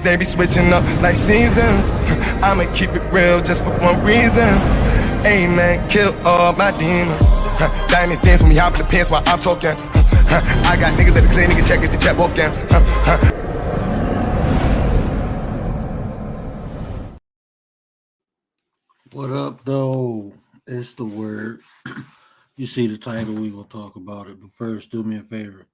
they be switching up like seasons. I'ma keep it real just for one reason. Amen, kill all my demons. Diamonds dance when we hop in the pants while I'm talking. I got niggas that clean, nigga check it, the check walking. What up, though? It's the word. You see the title, we gonna talk about it. But first, do me a favor.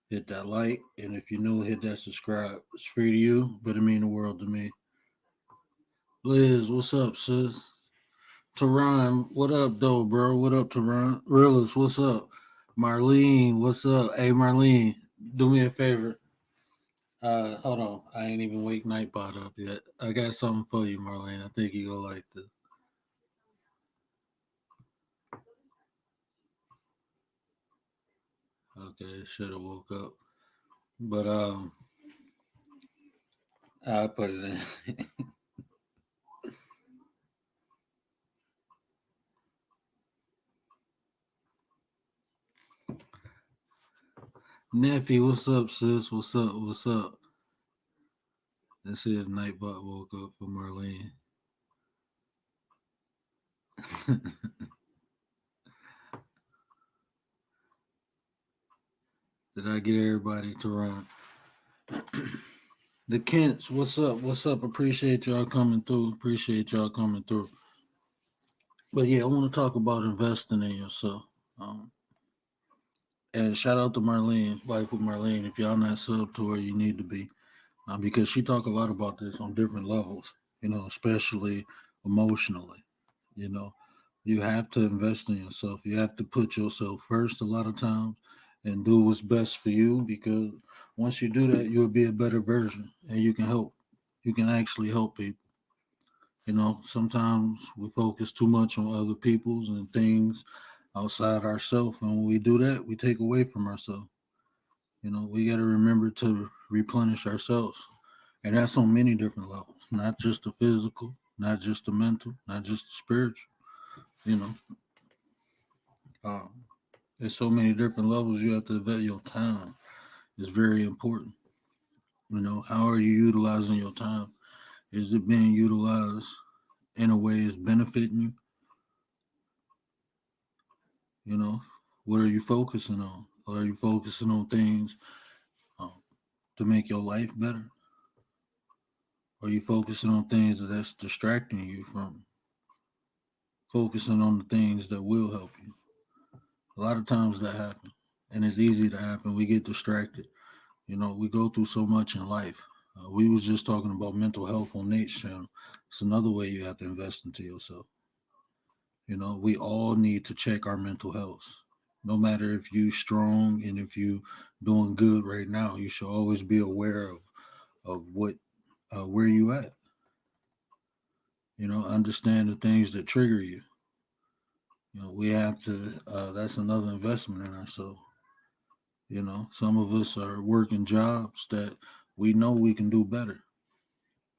Hit that like, and if you're new, hit that subscribe. It's free to you, but it mean the world to me. Liz, what's up, sis? Teron, what up, though, bro? What up, Teron? Realist, what's up? Marlene, what's up? Hey, Marlene, do me a favor. Hold on. I ain't even wake Nightbot up yet. I got something for you, Marlene. I think you gonna like this. Okay, should have woke up. But I put it in. Nephew, what's up, sis? What's up? What's up? Let's see if Nightbot woke up for Marlene. Did I get everybody to run? The Kents, what's up? What's up? Appreciate y'all coming through. Appreciate y'all coming through. But yeah, I want to talk about investing in yourself. And shout out to Marlene, Life with Marlene. If y'all not subbed to her, you need to be. Because she talk a lot about this on different levels, especially emotionally. You know, you have to invest in yourself. You have to put yourself first a lot of times and do what's best for you, because once you do that, you'll be a better version and you can help. You can actually help people. Sometimes we focus too much on other people's and things outside ourselves. And when we do that, we take away from ourselves. We got to remember to replenish ourselves. And that's on many different levels, not just the physical, not just the mental, not just the spiritual. You know, there's so many different levels you have to vet your time. It's very important. How are you utilizing your time? Is it being utilized in a way that's benefiting you? What are you focusing on? Or are you focusing on things to make your life better? Are you focusing on things that's distracting you from focusing on the things that will help you? A lot of times that happens, and it's easy to happen. We get distracted. We go through so much in life. We was just talking about mental health on Nate's channel. It's another way you have to invest into yourself. We all need to check our mental health. No matter if you strong and if you doing good right now, you should always be aware of what where you at. Understand the things that trigger you. We have to. That's another investment in ourselves. Some of us are working jobs that we know we can do better.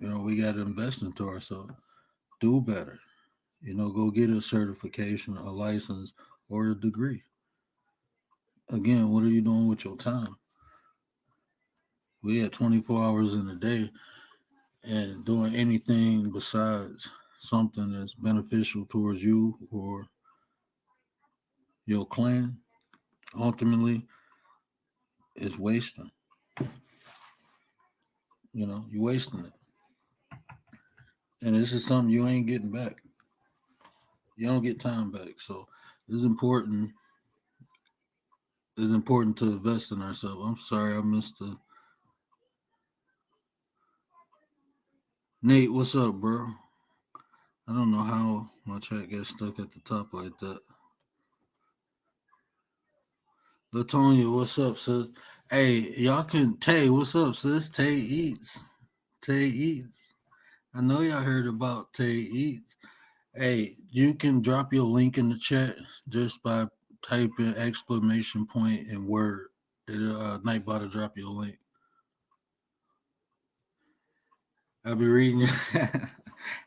We got to invest into ourselves, do better. Go get a certification, a license, or a degree. Again, what are you doing with your time? We had 24 hours in a day, and doing anything besides something that's beneficial towards you or your clan, ultimately, is wasting. You're wasting it. And this is something you ain't getting back. You don't get time back. So it's important. It's important to invest in ourselves. I'm sorry I missed the Nate, what's up, bro? I don't know how my chat gets stuck at the top like that. Latonia, what's up, sis? Hey, y'all can Tay, what's up, sis? Tay Eats. Tay Eats. I know y'all heard about Tay Eats. Hey, you can drop your link in the chat just by typing exclamation point and word. Nightbot will drop your link. I'll be reading.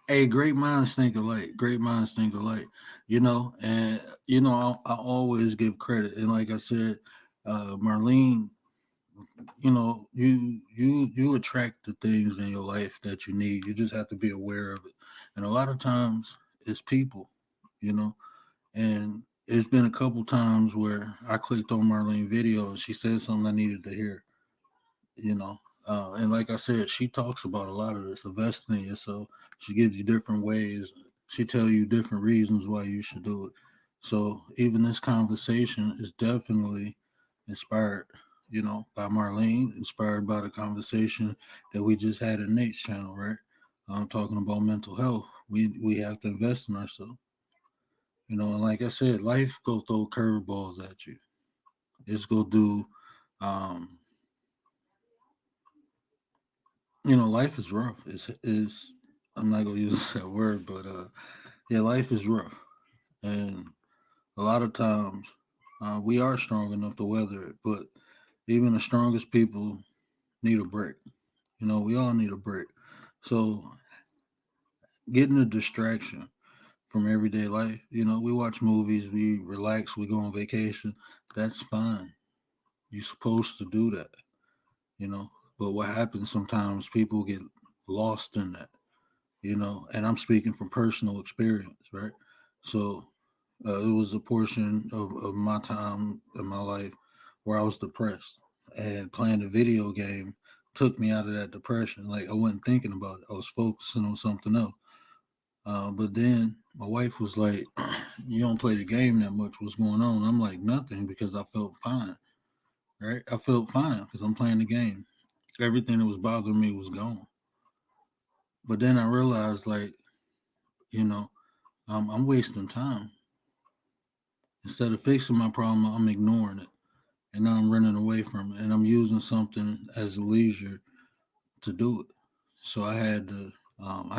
Hey, great minds think alike. Great minds think alike. And I always give credit. And like I said, Marlene you attract the things in your life that you need. You just have to be aware of it. And a lot of times it's people, you know. And it's been a couple times where I clicked on Marlene video and she said something I needed to hear, you know. And like I said, she talks about a lot of this, investing in yourself. She gives you different ways. She tell you different reasons why you should do it. So even this conversation is definitely inspired, by Marlene, inspired by the conversation that we just had in Nate's channel, right? I'm talking about mental health. We have to invest in ourselves, and like I said, life go throw curveballs at you. It's go do, um, life is rough. Is I'm not gonna use that word, but yeah, life is rough, and a lot of times we are strong enough to weather it. But even the strongest people need a break. We all need a break. So getting a distraction from everyday life. We watch movies, we relax, we go on vacation. That's fine. You're supposed to do that. You know, but what happens sometimes people get lost in that. And I'm speaking from personal experience, right? So it was a portion of my time in my life where I was depressed, and playing a video game took me out of that depression. Like, I wasn't thinking about it, I was focusing on something else. But then my wife was like, "You don't play the game that much. What's going on?" I'm like, "Nothing," because I felt fine, right? I felt fine because I'm playing the game. Everything that was bothering me was gone. But then I realized, like, you know, I'm wasting time. Instead of fixing my problem, I'm ignoring it. And now I'm running away from it. And I'm using something as a leisure to do it. So I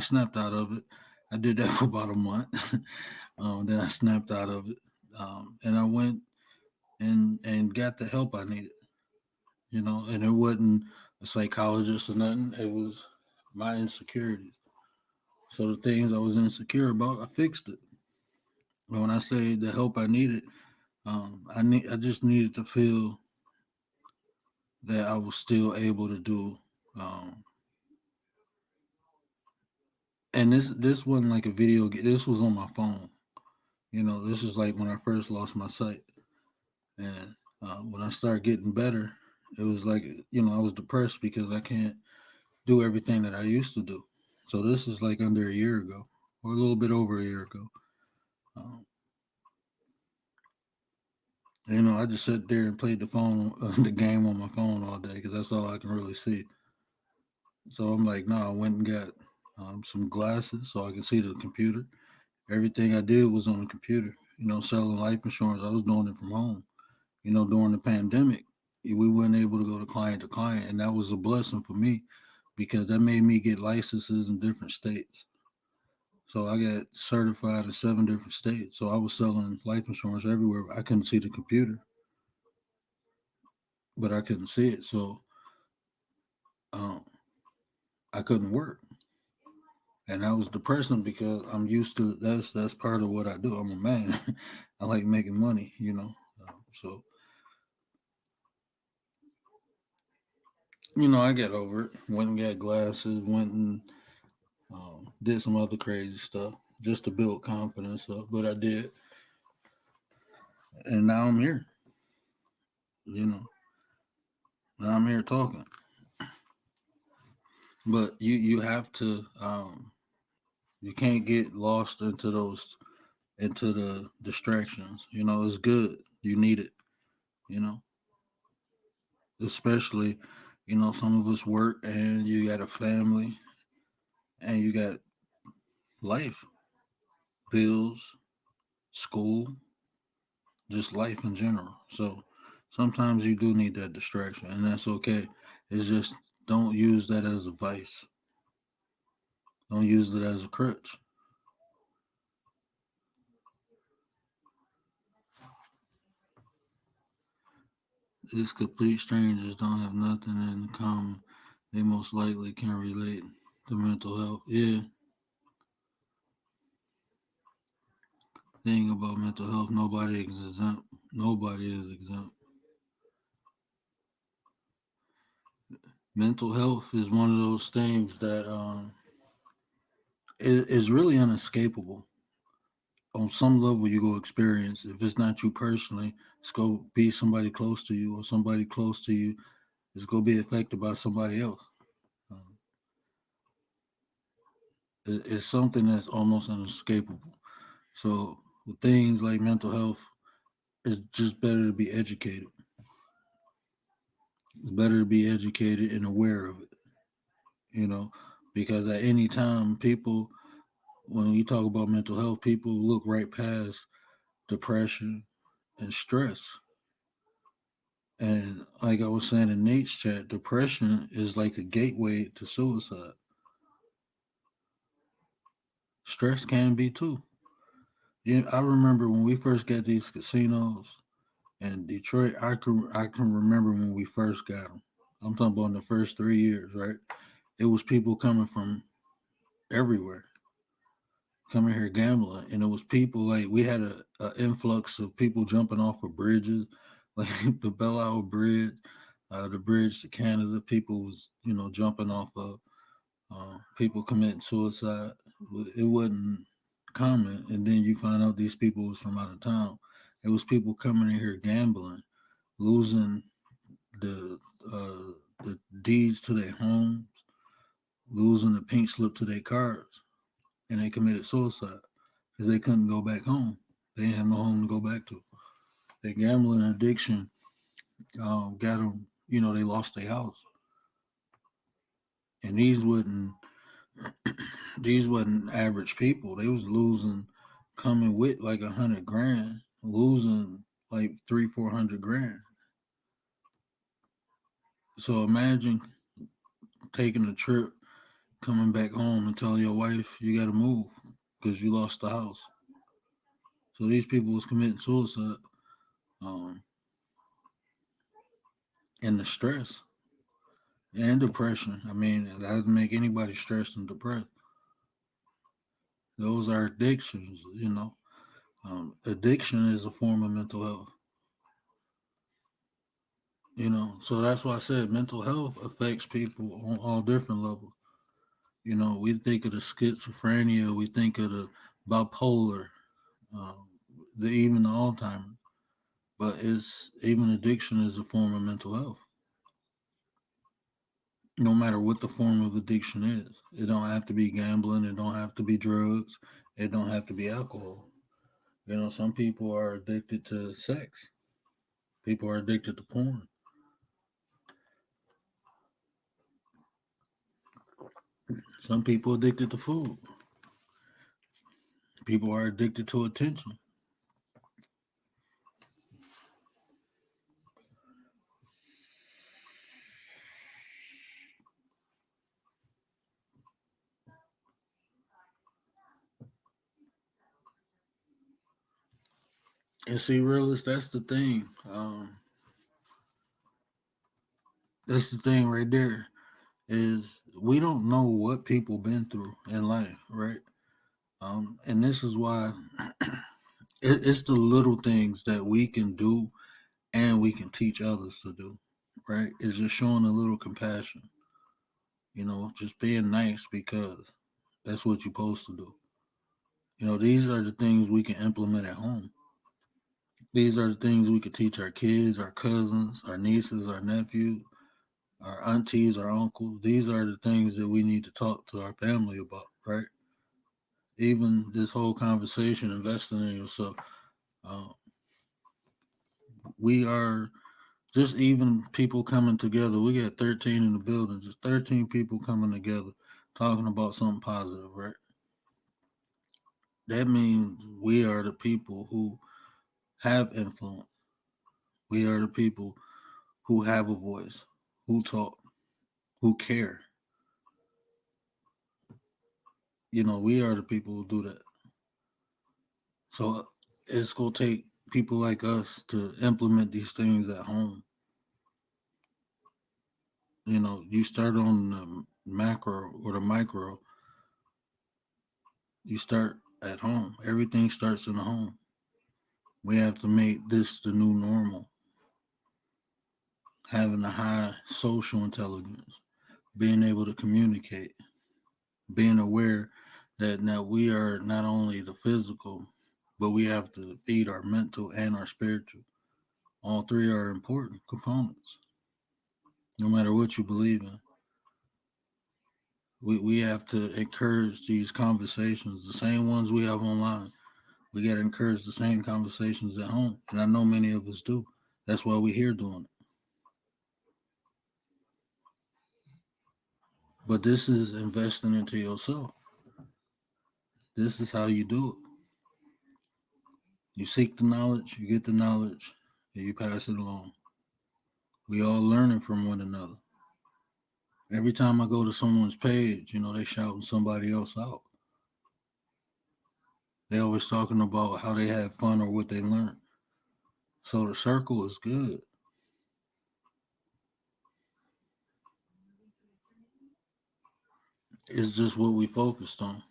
snapped out of it. I did that for about a month. Then I snapped out of it. And I went and got the help I needed, and it wasn't a psychologist or nothing. It was my insecurities. So the things I was insecure about, I fixed it. And when I say the help I needed, I just needed to feel that I was still able to do. Um, and this wasn't like a video game. This was on my phone. This is like when I first lost my sight, and when I started getting better, it was like, I was depressed because I can't do everything that I used to do. So this is like under a year ago, or a little bit over a year ago. Um, I just sat there and played the game on my phone all day because that's all I can really see. So I'm like, no, I went and got some glasses so I can see the computer. Everything I did was on the computer. Selling life insurance, I was doing it from home. During the pandemic, we weren't able to client, and that was a blessing for me because that made me get licenses in different states. So I got certified in 7 different states. So I was selling life insurance everywhere. I couldn't see the computer, but I couldn't see it. So um, I couldn't work. And that was depressing because I'm used to that's part of what I do. I'm a man. I like making money. So I got over it. Went and got glasses. Went and did some other crazy stuff just to build confidence up. But I did, and now I'm here. You know, now I'm here talking. But you have to you can't get lost into the distractions. It's good. You need it. You know, especially some of us work and you got a family and you got life, bills, school, just life in general. So sometimes you do need that distraction, and that's okay. It's just don't use that as a vice. Don't use it as a crutch. These complete strangers don't have nothing in common. They most likely can relate to mental health. Yeah, thing about mental health, nobody is exempt. Nobody is exempt. Mental health is one of those things that is really unescapable. On some level, you go experience. If it's not you personally, it's go be somebody close to you, or somebody close to you is go be affected by somebody else. Um, it's something that's almost unescapable. So with things like mental health, it's just better to be educated. It's better to be educated and aware of it, you know, because at any time, people, when you talk about mental health, people look right past depression and stress. And like I was saying in Nate's chat, depression is like a gateway to suicide. Stress can be too. Yeah, I remember when we first got these casinos in Detroit. I can remember when we first got them. I'm talking about in the first 3 years, right? It was people coming from everywhere, coming here gambling, and it was people like we had a influx of people jumping off of bridges, like the Belle Isle Bridge, the bridge to Canada. People was jumping off of people committing suicide. It wasn't common, and then you find out these people was from out of town. It was people coming in here gambling, losing the the deeds to their homes, losing the pink slip to their cards, and they committed suicide because they couldn't go back home. They didn't have no home to go back to. Their gambling addiction got them. They lost their house, and these wasn't average people. They was losing, coming with like 100 grand, losing like 300-400 grand. So imagine taking a trip, coming back home, and telling your wife you got to move because you lost the house. So these people was committing suicide, um, and the stress and depression. I mean, that doesn't make anybody stressed and depressed. Those are addictions. Addiction is a form of mental health. So that's why I said mental health affects people on all different levels. We think of the schizophrenia, we think of the bipolar, um, even the Alzheimer's, but it's even addiction is a form of mental health. No matter what the form of addiction is, it don't have to be gambling, it don't have to be drugs, it don't have to be alcohol. Some people are addicted to sex, people are addicted to porn, some people addicted to food, people are addicted to attention. And see, realist, that's the thing. That's the thing right there is we don't know what people been through in life, right? And this is why it's the little things that we can do and we can teach others to do, right? It's just showing a little compassion, just being nice because that's what you're supposed to do. These are the things we can implement at home. These are the things we could teach our kids, our cousins, our nieces, our nephews, our aunties, our uncles. These are the things that we need to talk to our family about, right? Even this whole conversation, investing in yourself. Uh, we are just even people coming together. We got 13 in the building, just 13 people coming together, talking about something positive, right? That means we are the people who have influence. We are the people who have a voice, who talk, who care. We are the people who do that. So it's going to take people like us to implement these things at home. You start on the macro or the micro, you start at home. Everything starts in the home. We have to make this the new normal, having a high social intelligence, being able to communicate, being aware that now we are not only the physical, but we have to feed our mental and our spiritual. All three are important components, no matter what you believe in. We have to encourage these conversations, the same ones we have online. We got to encourage the same conversations at home. And I know many of us do. That's why we're here doing it. But this is investing into yourself. This is how you do it. You seek the knowledge, you get the knowledge, and you pass it along. We all learning from one another. Every time I go to someone's page, they shouting somebody else out. They always talking about how they had fun or what they learned. So the circle is good. It's just what we focused on.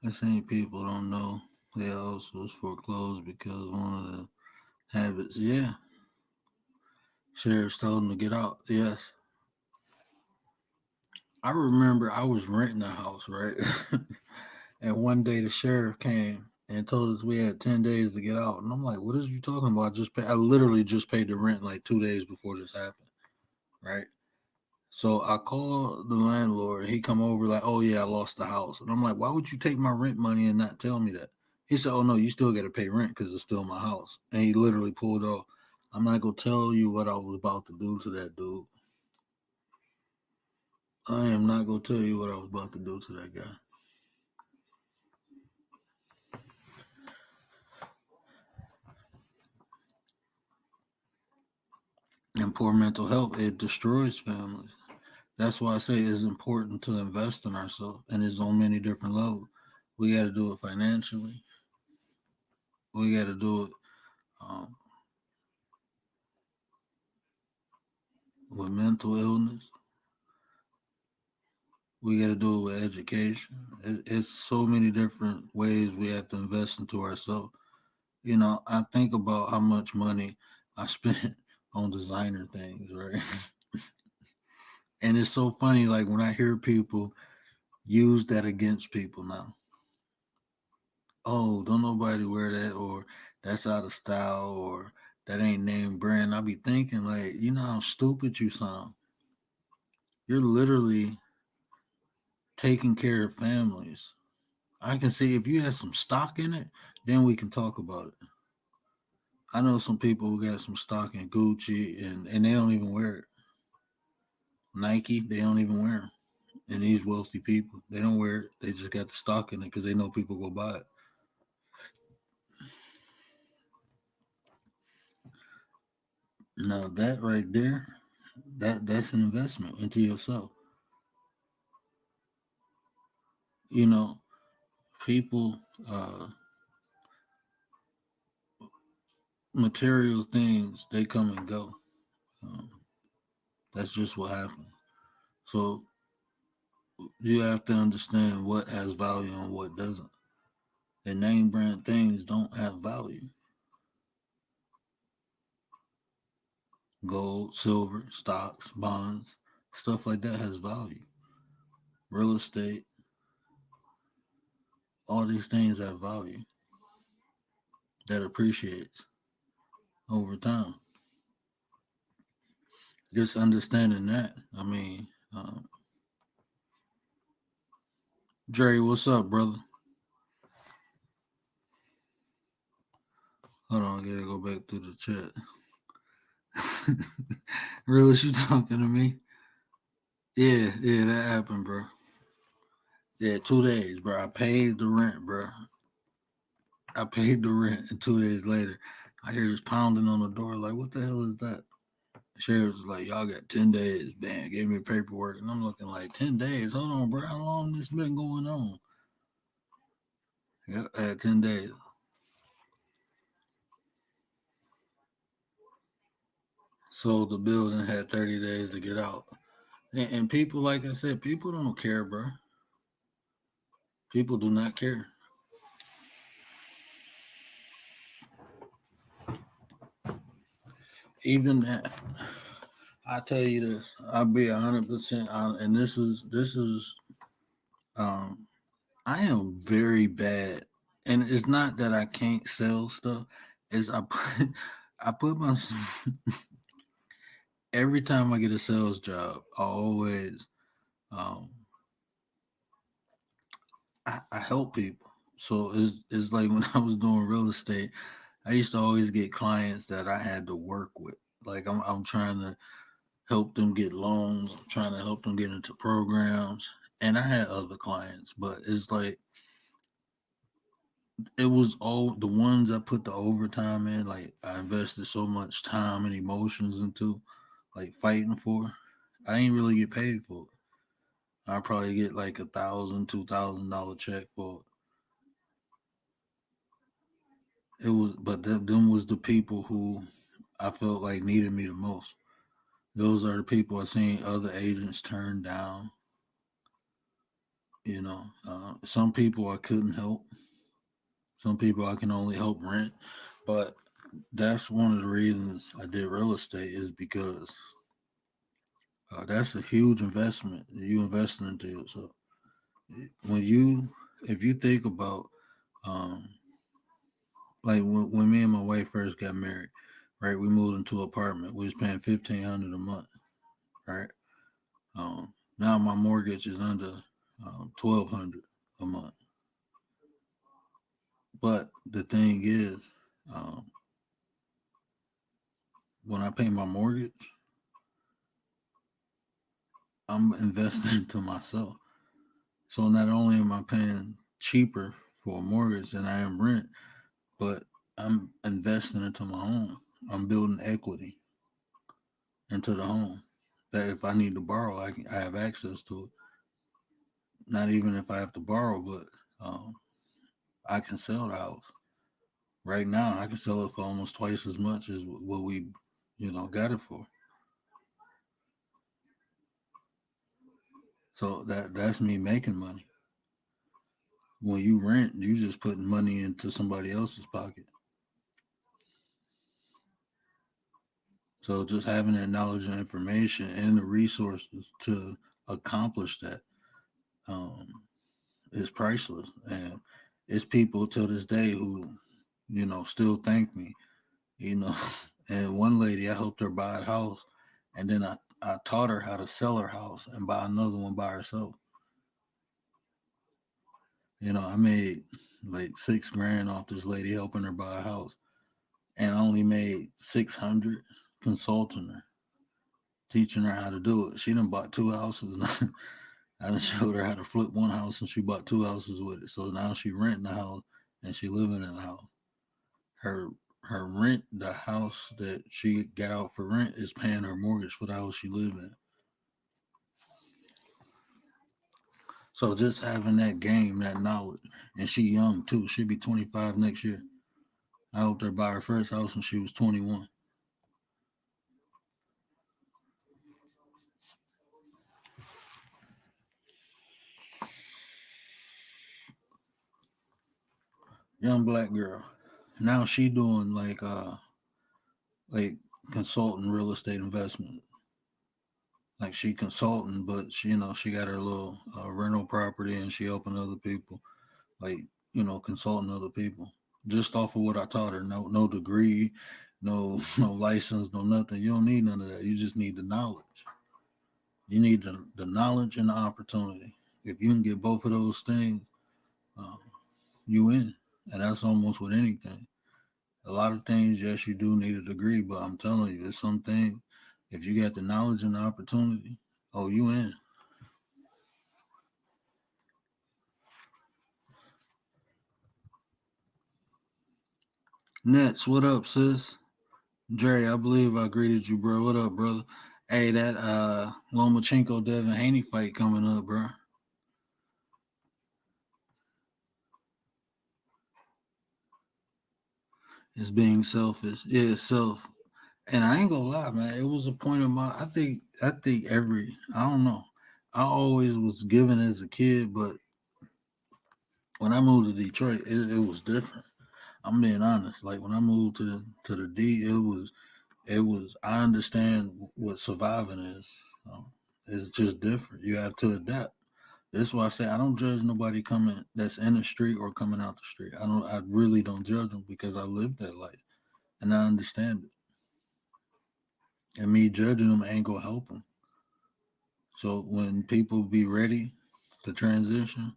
I think people don't know their house was foreclosed because one of the habits. Yeah, sheriff's told them to get out. Yes, I remember I was renting a house, right? And one day the sheriff came and told us we had 10 days to get out, and I'm like, "What is you talking about? I literally just paid the rent like 2 days before this happened, right?" So I called the landlord. He come over like, "Oh yeah, I lost the house," and I'm like, "Why would you take my rent money and not tell me that?" He said, "Oh no, you still got to pay rent because it's still my house." And he literally pulled off. I'm not gonna tell you what I was about to do to that dude. I am not gonna tell you what I was about to do to that guy. And poor mental health, it destroys families. That's why I say it's important to invest in ourselves, and it's on many different levels. We got to do it financially. We got to do it um, with mental illness. We got to do it with education. It's so many different ways we have to invest into ourselves. I think about how much money I spent on designer things, right? And it's so funny, like when I hear people use that against people now. Oh, don't nobody wear that, or that's out of style, or that ain't name brand. I be thinking, like, you know how stupid you sound. You're literally taking care of families. I can see if you had some stock in it, then we can talk about it. I know some people who got some stock in Gucci and they don't even wear it. Nike, they don't even wear them. And these wealthy people, they don't wear it. They just got the stock in it because they know people go buy it. Now that right there, that's an investment into yourself. You know, people, material things, they come and go. Um, that's just what happens. So you have to understand what has value and what doesn't. And name brand things don't have value. Gold, silver, stocks, bonds, stuff like that has value. Real estate, all these things have value that appreciates over time. Just understanding that. I mean, Dre, what's up, brother? Hold on, I gotta go back to the chat. Real, is you talking to me? Yeah, that happened, bro. Yeah, 2 days, bro. I paid the rent, bro. I paid the rent, and 2 days later, I hear this pounding on the door. Like, what the hell is that? Sheriff was like, y'all got 10 days. Bam, gave me paperwork. And I'm looking like, 10 days? Hold on, bro. How long this been going on? Yeah, I had 10 days. sold the building, had 30 days to get out. And people, like I said, people don't care, bro. People do not care. Even that, I tell you this, I'll be 100% honest, and this is, um, I am very bad, and it's not that I can't sell stuff. Is I put, I put my every time I get a sales job, I always, um, I help people. So it's like when I was doing real estate, I used to always get clients that I had to work with. Like I'm trying to help them get loans. I'm trying to help them get into programs. And I had other clients, but it's like it was all the ones I put the overtime in. Like I invested so much time and emotions into, like fighting for. I didn't really get paid for it. I probably get like $1,000, $2,000 check for it. It was, but them was the people who I felt like needed me the most. Those are the people I seen other agents turn down. Some people I couldn't help. Some people I can only help rent. But that's one of the reasons I did real estate is because that's a huge investment. You investing into yourself. When you, if you think about, um, like when me and my wife first got married, right? We moved into an apartment. We was paying $1,500 a month, right? Now my mortgage is under $1,200 a month. But the thing is, um, when I pay my mortgage, I'm investing into myself. So not only am I paying cheaper for a mortgage than I am rent, but I'm investing into my home. I'm building equity into the home that if I need to borrow, I have access to it. Not even if I have to borrow, but um, I can sell the house. Right now, I can sell it for almost twice as much as what we, got it for. So that's me making money. When you rent, you just putting money into somebody else's pocket. So just having that knowledge and information and the resources to accomplish that um, is priceless. And it's people to this day who, still thank me, you know. And one lady, I helped her buy a house, and then I taught her how to sell her house and buy another one by herself. I made like 6 grand off this lady helping her buy a house, and I only made 600 consulting her, teaching her how to do it. She done bought 2 houses. I done showed her how to flip one house, and she bought 2 houses with it. So now she renting the house and she living in the house. Her her rent, the house that she got out for rent, is paying her mortgage for the house she live in. So just having that game, that knowledge, and she young too. She'll be 25 next year. I helped her buy her first house when she was 21. Young black girl. Now she doing like consulting real estate investment. Like she consulting, but she got her little rental property and she helping other people, like consulting other people just off of what I taught her. No degree, no no license, no nothing. You don't need none of that. You just need the knowledge. You need the knowledge and the opportunity. If you can get both of those things, um, you in, and that's almost with anything. A lot of things, yes, you do need a degree, but I'm telling you, it's something. If you got the knowledge and the opportunity, oh, you in. Nets, what up, sis? Jerry, I believe I greeted you, bro. What up, brother? Hey, that Lomachenko Devin Haney fight coming up, bro. It's being selfish. Yeah, it's self. And I ain't gonna lie, man. It was a point of my. I think every. I don't know. I always was given as a kid, but when I moved to Detroit, it was different. I'm being honest. Like when I moved to the D, it was. I understand what surviving is. It's just different. You have to adapt. That's why I say I don't judge nobody coming that's in the street or coming out the street. I don't. I really don't judge them because I lived that life and I understand it. And me judging them ain't gonna help them. So when people be ready to transition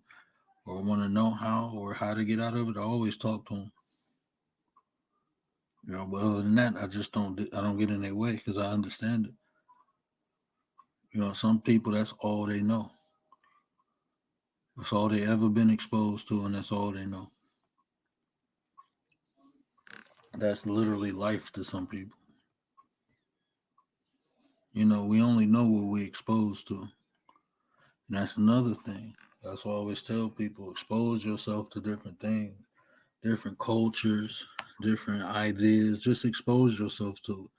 or want to know how or how to get out of it, I always talk to them. But other than that, I just don't. I don't get in their way because I understand it. Some people that's all they know. That's all they ever been exposed to, and that's all they know. That's literally life to some people. We only know what we exposed to, and that's another thing. That's why I always tell people: expose yourself to different things, different cultures, different ideas. Just expose yourself to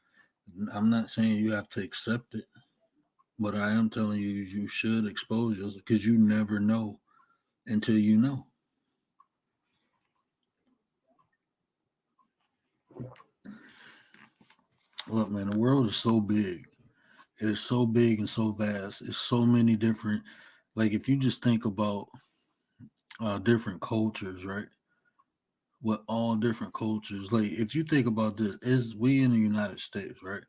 it. I'm not saying you have to accept it, but I am telling you you should expose yourself because you never know until you know. Look, man, the world is so big. It is so big and so vast. It's so many different. Like if you just think about different cultures, right? With all different cultures. Like if you think about this, is we in the United States, right?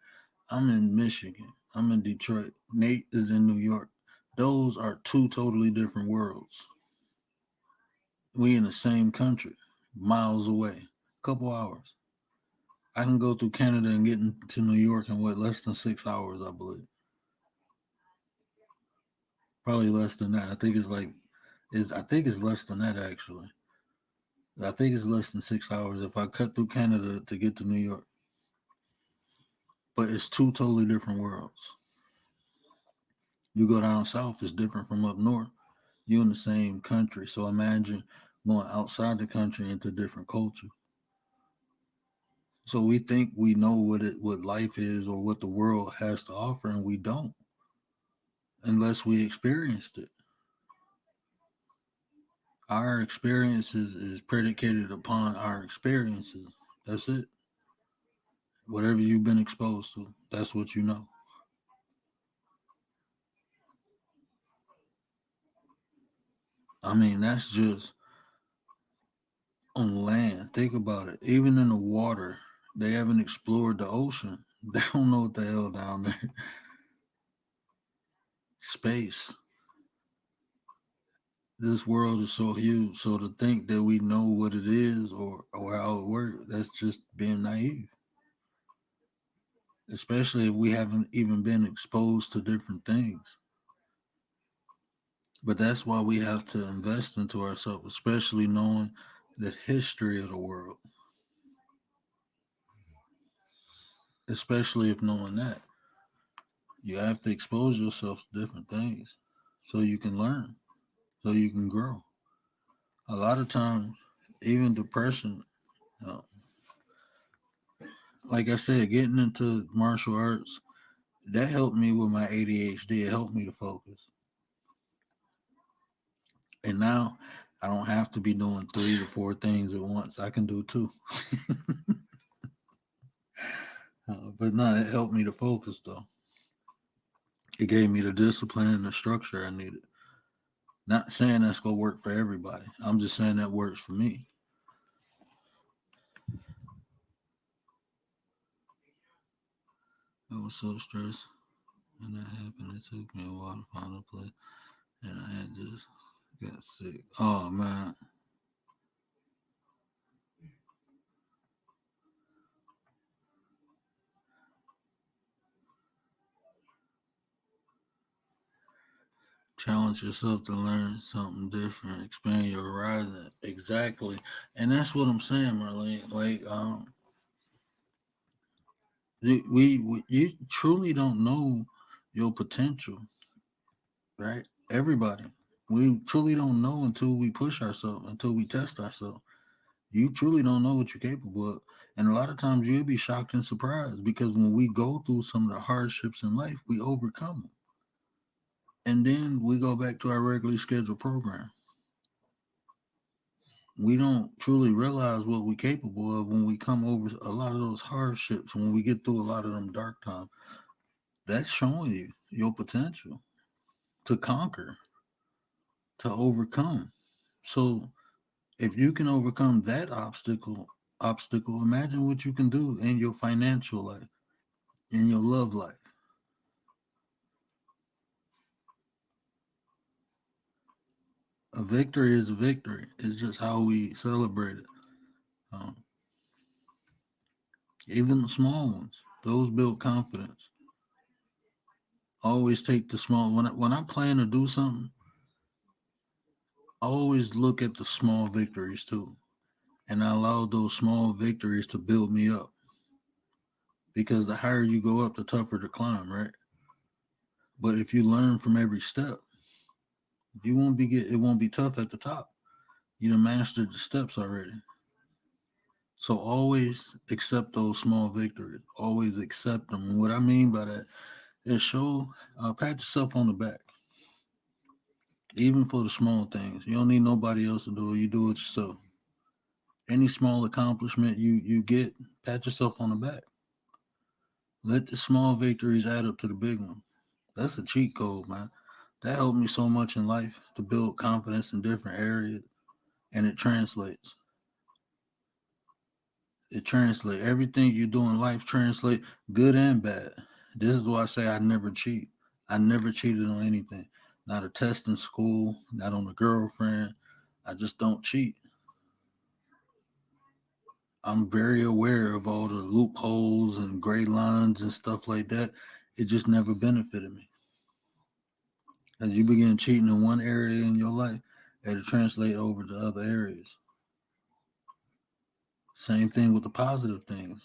I'm in Michigan. I'm in Detroit. Nate is in New York. Those are two totally different worlds. We in the same country, miles away, couple hours. I can go through Canada and get into New York in what less than 6 hours, I believe. Probably less than that. I think it's less than that actually. I think it's less than 6 hours if I cut through Canada to get to New York. But it's two totally different worlds. You go down south, it's different from up north. You're in the same country. So imagine going outside the country into different culture. So we think we know what life is or what the world has to offer, and we don't unless we experienced it. Our experiences is predicated upon our experiences. That's it. Whatever you've been exposed to, that's what you know. I mean, that's just on land. Think about it. Even in the water, they haven't explored the ocean. They don't know what the hell down there. Space. This world is so huge. So to think that we know what it is or how it works, that's just being naive. Especially if we haven't even been exposed to different things. But that's why we have to invest into ourselves, especially knowing the history of the world. Especially if knowing that. You have to expose yourself to different things so you can learn, so you can grow. A lot of times, even depression, uh, like I said, getting into martial arts, that helped me with my ADHD. It helped me to focus. And now I don't have to be doing 3 to 4 things at once. I can do two. But no, it helped me to focus though. It gave me the discipline and the structure I needed. Not saying that's gonna work for everybody. I'm just saying that works for me. I was so stressed when that happened. It took me a while to find a place, and I had just got sick. Oh man, challenge yourself to learn something different, expand your horizon. Exactly, and that's what I'm saying, Marlene. Like, you truly don't know your potential, right? Everybody, we truly don't know until we push ourselves, until we test ourselves. You truly don't know what you're capable of. And a lot of times you'll be shocked and surprised because when we go through some of the hardships in life, we overcome them. And then we go back to our regularly scheduled program. We don't truly realize what we're capable of when we come over a lot of those hardships, when we get through a lot of them dark times. That's showing you your potential to conquer, to overcome. So if you can overcome that obstacle, imagine what you can do in your financial life, in your love life. A victory is a victory. It's just how we celebrate it. Um, Even the small ones, those build confidence. Always take the small. When I plan to do something, I always look at the small victories too, and I allow those small victories to build me up. Because the higher you go up, the tougher to climb, right? But if you learn from every step, it won't be tough at the top. You done mastered the steps already. So always accept those small victories. Always accept them. And what I mean by that is pat yourself on the back, even for the small things. You don't need nobody else to do it. You do it yourself. Any small accomplishment you get, pat yourself on the back. Let the small victories add up to the big one. That's a cheat code, man. That helped me so much in life to build confidence in different areas, and it translates. It translates. Everything you do in life translate good and bad. This is why I say I never cheat. I never cheated on anything. Not a test in school, not on a girlfriend. I just don't cheat. I'm very aware of all the loopholes and gray lines and stuff like that. It just never benefited me. As you begin cheating in one area in your life, it'll translate over to other areas. Same thing with the positive things.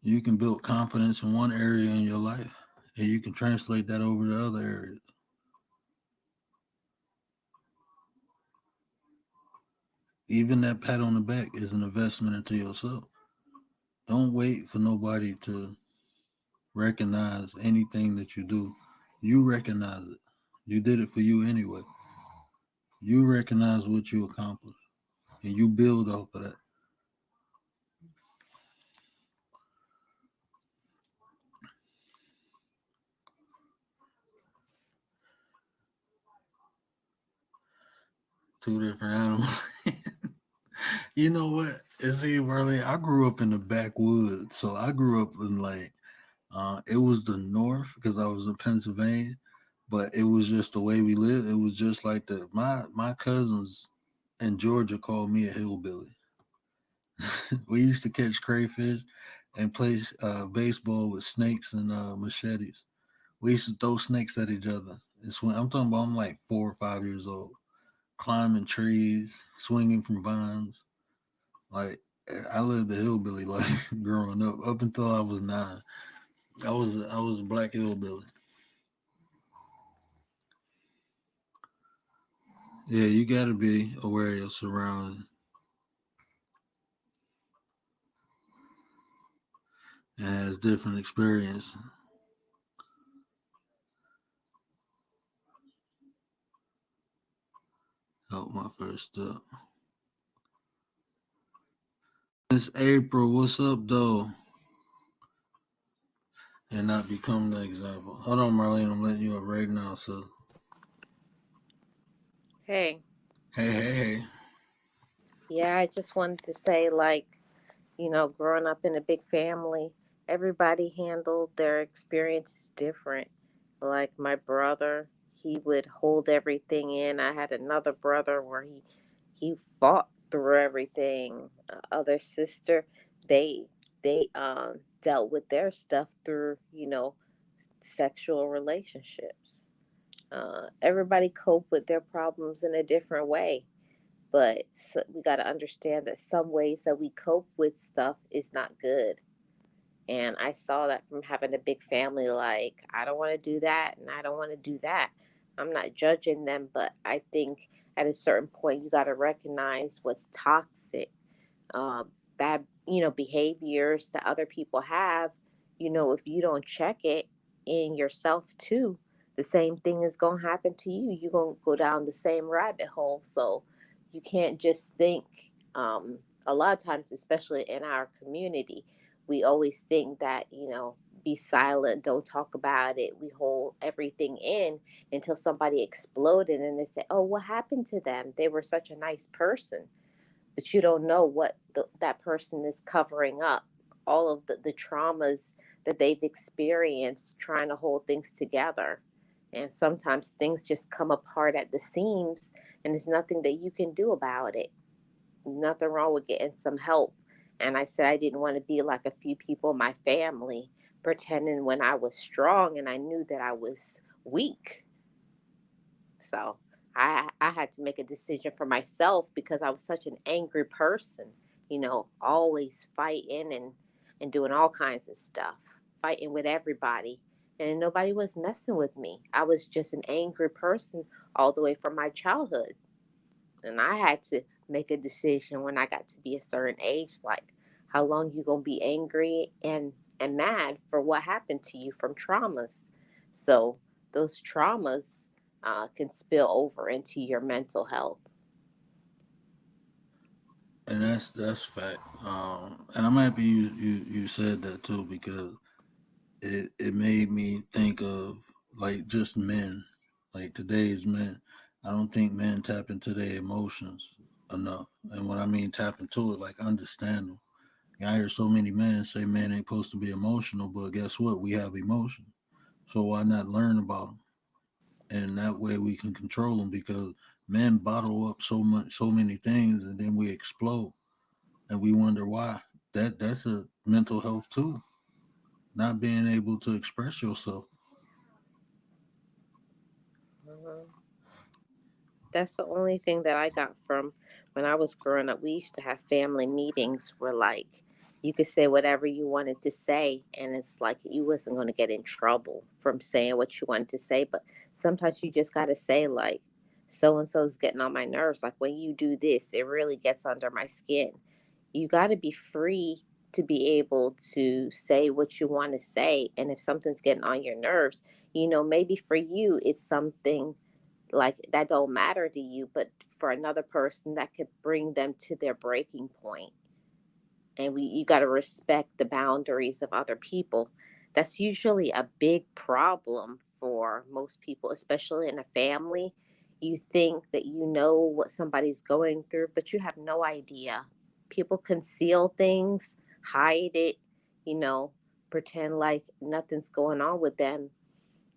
You can build confidence in one area in your life, and you can translate that over to other areas. Even that pat on the back is an investment into yourself. Don't wait for nobody to recognize anything that you do. You recognize it. You did it for you anyway. You recognize what you accomplished, and you build off of that. Two different animals. You know what? See, Marley, I grew up in the backwoods, so I grew up in it was the north because I was in Pennsylvania, but it was just the way we lived. It was just like my cousins in Georgia called me a hillbilly. We used to catch crayfish and play baseball with snakes and machetes. We used to throw snakes at each other. I'm talking about I'm like 4 or 5 years old, climbing trees, swinging from vines. Like I lived the hillbilly life growing up until I was 9. I was a black hillbilly. Yeah, you got to be aware of your surroundings and has different experience. Help my first step. Miss April, what's up though? And not become the example. Hold on, Marlene, I'm letting you up right now. So, Hey, hey. yeah, I just wanted to say, like, growing up in a big family, everybody handled their experiences different. Like, my brother, he would hold everything in. I had another brother where he fought through everything. Other sister, they they dealt with their stuff through, sexual relationships. Everybody cope with their problems in a different way, but we got to understand that some ways that we cope with stuff is not good. And I saw that from having a big family. Like, I don't want to do that and I don't want to do that, I'm not judging them, but I think at a certain point you got to recognize what's toxic, bad, behaviors that other people have. If you don't check it in yourself too, the same thing is going to happen to you. You're going to go down the same rabbit hole. So you can't just think, a lot of times, especially in our community, we always think that, be silent, don't talk about it. We hold everything in until somebody exploded and they say, oh, what happened to them? They were such a nice person, but you don't know what that person is covering up, all of the traumas that they've experienced trying to hold things together. And sometimes things just come apart at the seams, and there's nothing that you can do about it. Nothing wrong with getting some help. And I said I didn't want to be like a few people in my family pretending when I was strong and I knew that I was weak. So I had to make a decision for myself because I was such an angry person, always fighting and doing all kinds of stuff, fighting with everybody. And nobody was messing with me. I was just an angry person all the way from my childhood. And I had to make a decision when I got to be a certain age, like how long you gonna be angry and mad for what happened to you from traumas. So those traumas can spill over into your mental health. And that's fact. And I'm happy you said that too, because it made me think of like just men, like today's men. I don't think men tap into their emotions enough. And what I mean tap into it, like understand them. I hear so many men say men ain't supposed to be emotional, but guess what? We have emotion. So why not learn about them? And that way we can control them, because men bottle up so many things, and then we explode, and we wonder why. That's a mental health too, not being able to express yourself. Mhm. That's the only thing that I got from when I was growing up. We used to have family meetings where, like, you could say whatever you wanted to say, and it's like you wasn't going to get in trouble from saying what you wanted to say. But sometimes you just got to say, like, so and so's getting on my nerves. Like, when you do this, it really gets under my skin. You got to be free to be able to say what you want to say. And if something's getting on your nerves, maybe for you, it's something like that don't matter to you, but for another person that could bring them to their breaking point. And you got to respect the boundaries of other people. That's usually a big problem for most people, especially in a family. You think that you know what somebody's going through, but you have no idea. People conceal things, hide it, you know pretend like nothing's going on with them,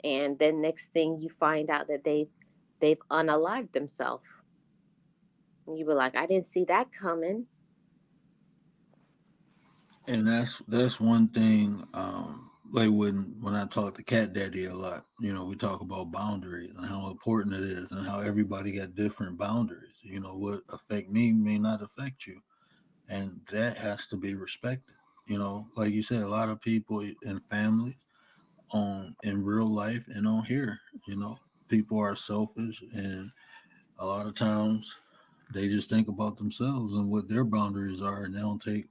and then next thing you find out that they've unalived themselves. And you were like, I didn't see that coming. And that's one thing. Like when I talk to Cat Daddy a lot, we talk about boundaries and how important it is, and how everybody got different boundaries. What affect me may not affect you, and that has to be respected. Like you said, a lot of people in families, on in real life and on here, people are selfish, and a lot of times they just think about themselves and what their boundaries are, and they don't take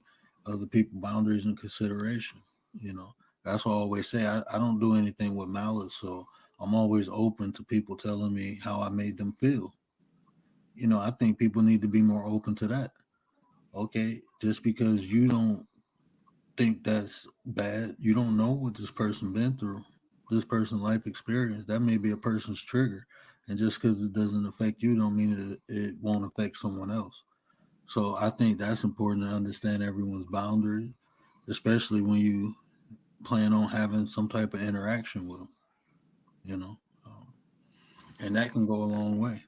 other people's boundaries in consideration. You know, that's why I always say I don't do anything with malice. So I'm always open to people telling me how I made them feel. I think people need to be more open to that. Okay, just because you don't think that's bad, you don't know what this person been through, this person life experience. That may be a person's trigger, and just because it doesn't affect you, don't mean it won't affect someone else. So I think that's important to understand everyone's boundaries, especially when you plan on having some type of interaction with them. You know, um, and that can go a long way.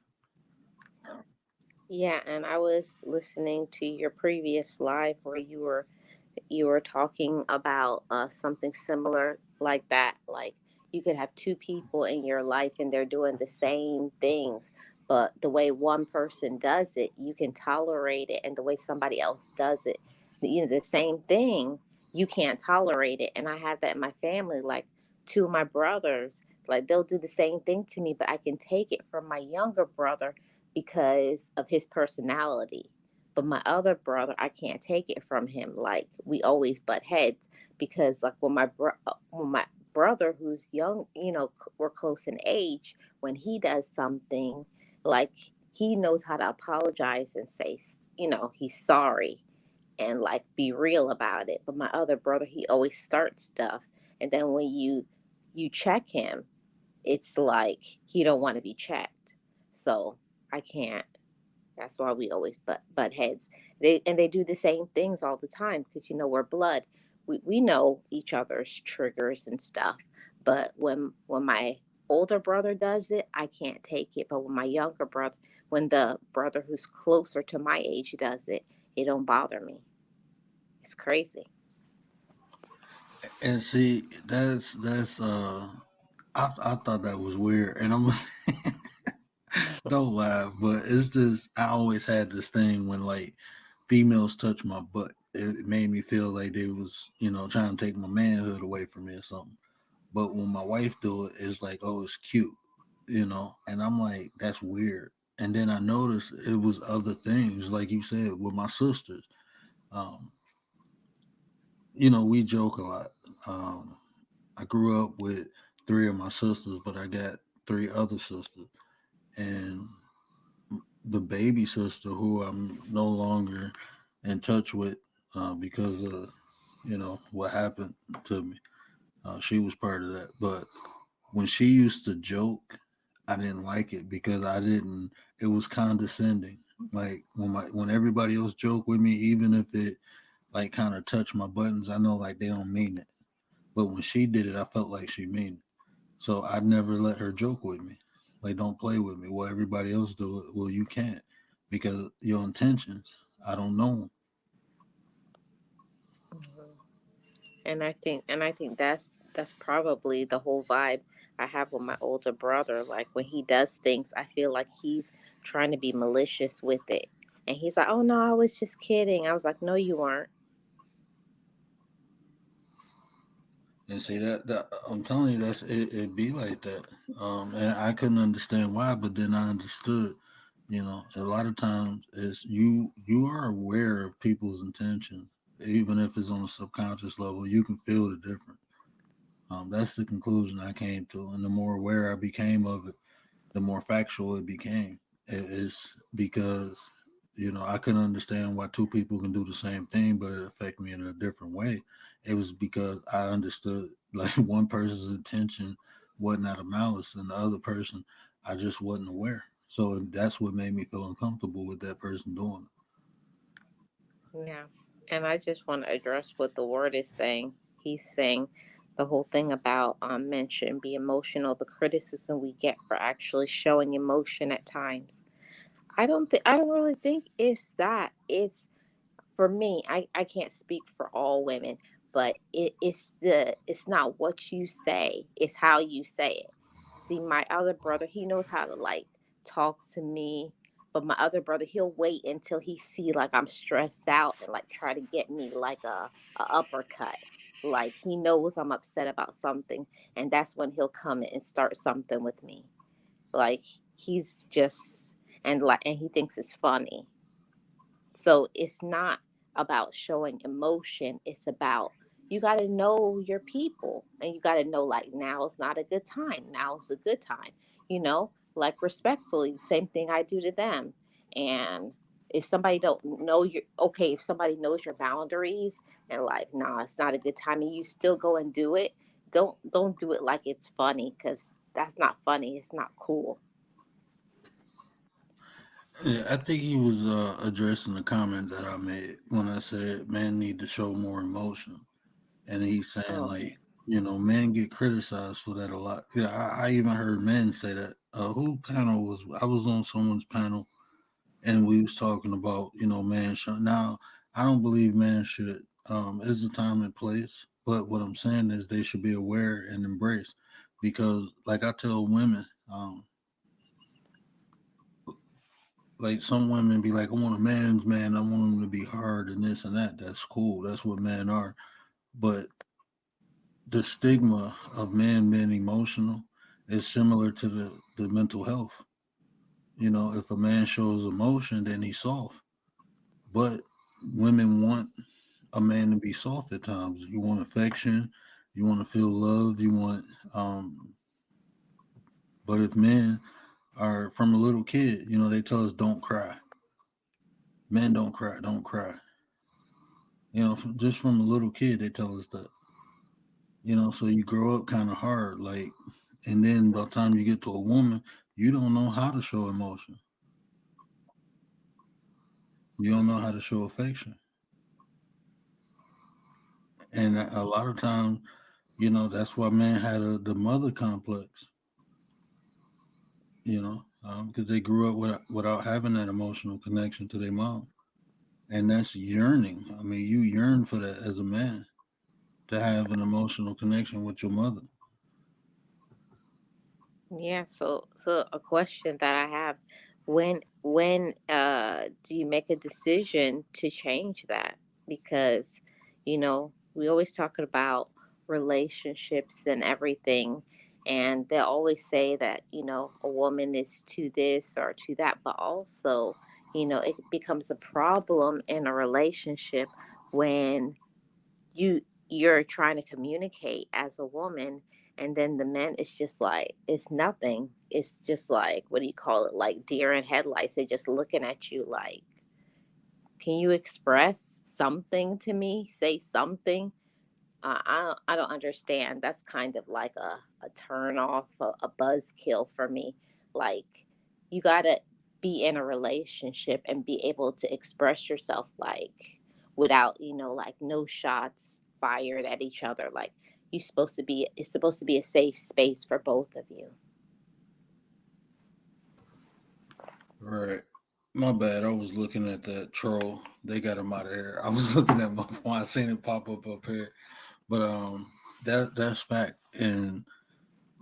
Yeah, and I was listening to your previous live where you were talking about something similar like that. Like, you could have two people in your life and they're doing the same things, but the way one person does it, you can tolerate it, and the way somebody else does it, the same thing, you can't tolerate it. And I had that in my family. Like, two of my brothers, Like they'll do the same thing to me, but I can take it from my younger brother because of his personality. But my other brother, I can't take it from him. Like we always butt heads because like when my brother who's young, we're close in age, when he does something, like he knows how to apologize and say, he's sorry and like be real about it. But my other brother, he always starts stuff, and then when you check him, it's like he don't want to be checked. So I can't. That's why we always butt heads. They do the same things all the time because we're blood. We know each other's triggers and stuff. But when my older brother does it, I can't take it. But when my younger brother, when the brother who's closer to my age does it, it don't bother me. It's crazy. And see, I thought that was weird, and I'm don't laugh, but it's just I always had this thing when like females touch my butt, it made me feel like they was trying to take my manhood away from me or something. But when my wife do it, it's like, oh, it's cute, and I'm like, that's weird. And then I noticed it was other things, like you said, with my sisters. Um, we joke a lot. Um, I grew up with three of my sisters, but I got three other sisters, and the baby sister who I'm no longer in touch with because of what happened to me. She was part of that, but when she used to joke, I didn't like it because I didn't. It was condescending. Like when everybody else joked with me, even if it like kind of touched my buttons, I know like they don't mean it. But when she did it, I felt like she mean it. So I never let her joke with me. Like, don't play with me. Well, everybody else do it. Well, you can't because your intentions, I don't know. Mhm. And I think that's probably the whole vibe I have with my older brother. Like when he does things, I feel like he's trying to be malicious with it. And he's like, "Oh no, I was just kidding." I was like, "No, you weren't." And see that I'm telling you, it be like that. And I couldn't understand why, but then I understood. A lot of times is you are aware of people's intentions, even if it's on a subconscious level. You can feel the difference. That's the conclusion I came to, and the more aware I became of it, the more factual it became. It's because I couldn't understand why two people can do the same thing, but it affect me in a different way. It was because I understood like one person's intention wasn't out of malice, and the other person I just wasn't aware. So that's what made me feel uncomfortable with that person doing Yeah. And I just want to address what the word is saying. He's saying the whole thing about men shouldn't be emotional, the criticism we get for actually showing emotion at times. I don't really think it's that. It's for me, I can't speak for all women, but it's not what you say, it's how you say it. See, my other brother, he knows how to like talk to me, but my other brother, he'll wait until he see like I'm stressed out and like try to get me like a uppercut. Like he knows I'm upset about something, and that's when he'll come and start something with me. Like he's just and he thinks it's funny, so it's not about showing emotion. It's about you got to know your people and you got to know like now's not a good time. Now's a good time. Like respectfully, the same thing I do to them. And if somebody don't know your okay, if somebody knows your boundaries and like, nah, it's not a good time and you still go and do it, don't do it like it's funny because that's not funny. It's not cool. it. Yeah, I think he was addressing the comment that I made when I said men need to show more emotion. And he's saying Oh, like men get criticized for that a lot. Yeah, I even heard men say that. Who panel was I was on someone's panel and we was talking about man should now I don't believe man should is a time and place, but what I'm saying is they should be aware and embrace because like I tell women like some women be like I want a man's man, I want him to be hard and this and that. That's cool, that's what men are, but the stigma of men being emotional It's similar to the mental health. You know, if a man shows emotion, then he's soft. But women want a man to be soft at times. You want affection, you want to feel love, you want but if men are from a little kid, you know, they tell us don't cry. Men don't cry, don't cry. You know, just from a little kid they tell us that. You know, so you grow up kind of hard, like, and then by the time you get to a woman, you don't know how to show emotion. You don't know how to show affection, and a lot of times, you know, that's why men had the mother complex. You know, because they grew up without having that emotional connection to their mom, and that's yearning. I mean, you yearn for that as a man to have an emotional connection with your mother. Yeah, so a question that I have, when do you make a decision to change that? Because, we always talking about relationships and everything, and they always say that, a woman is to this or to that, but also, it becomes a problem in a relationship when you're trying to communicate as a woman, and then the men, it's just like it's nothing. It's just like, what do you call it, like deer in headlights. They're just looking at you like, can you express something to me, say something? I don't understand. That's kind of like a turn off, a buzzkill for me. Like, you gotta be in a relationship and be able to express yourself, like, without, like, no shots fired at each other. Like, it's supposed to be a safe space for both of you. Right. My bad. I was looking at that troll. They got him out of here. I was looking at my phone. I seen it pop up here. But that's fact. And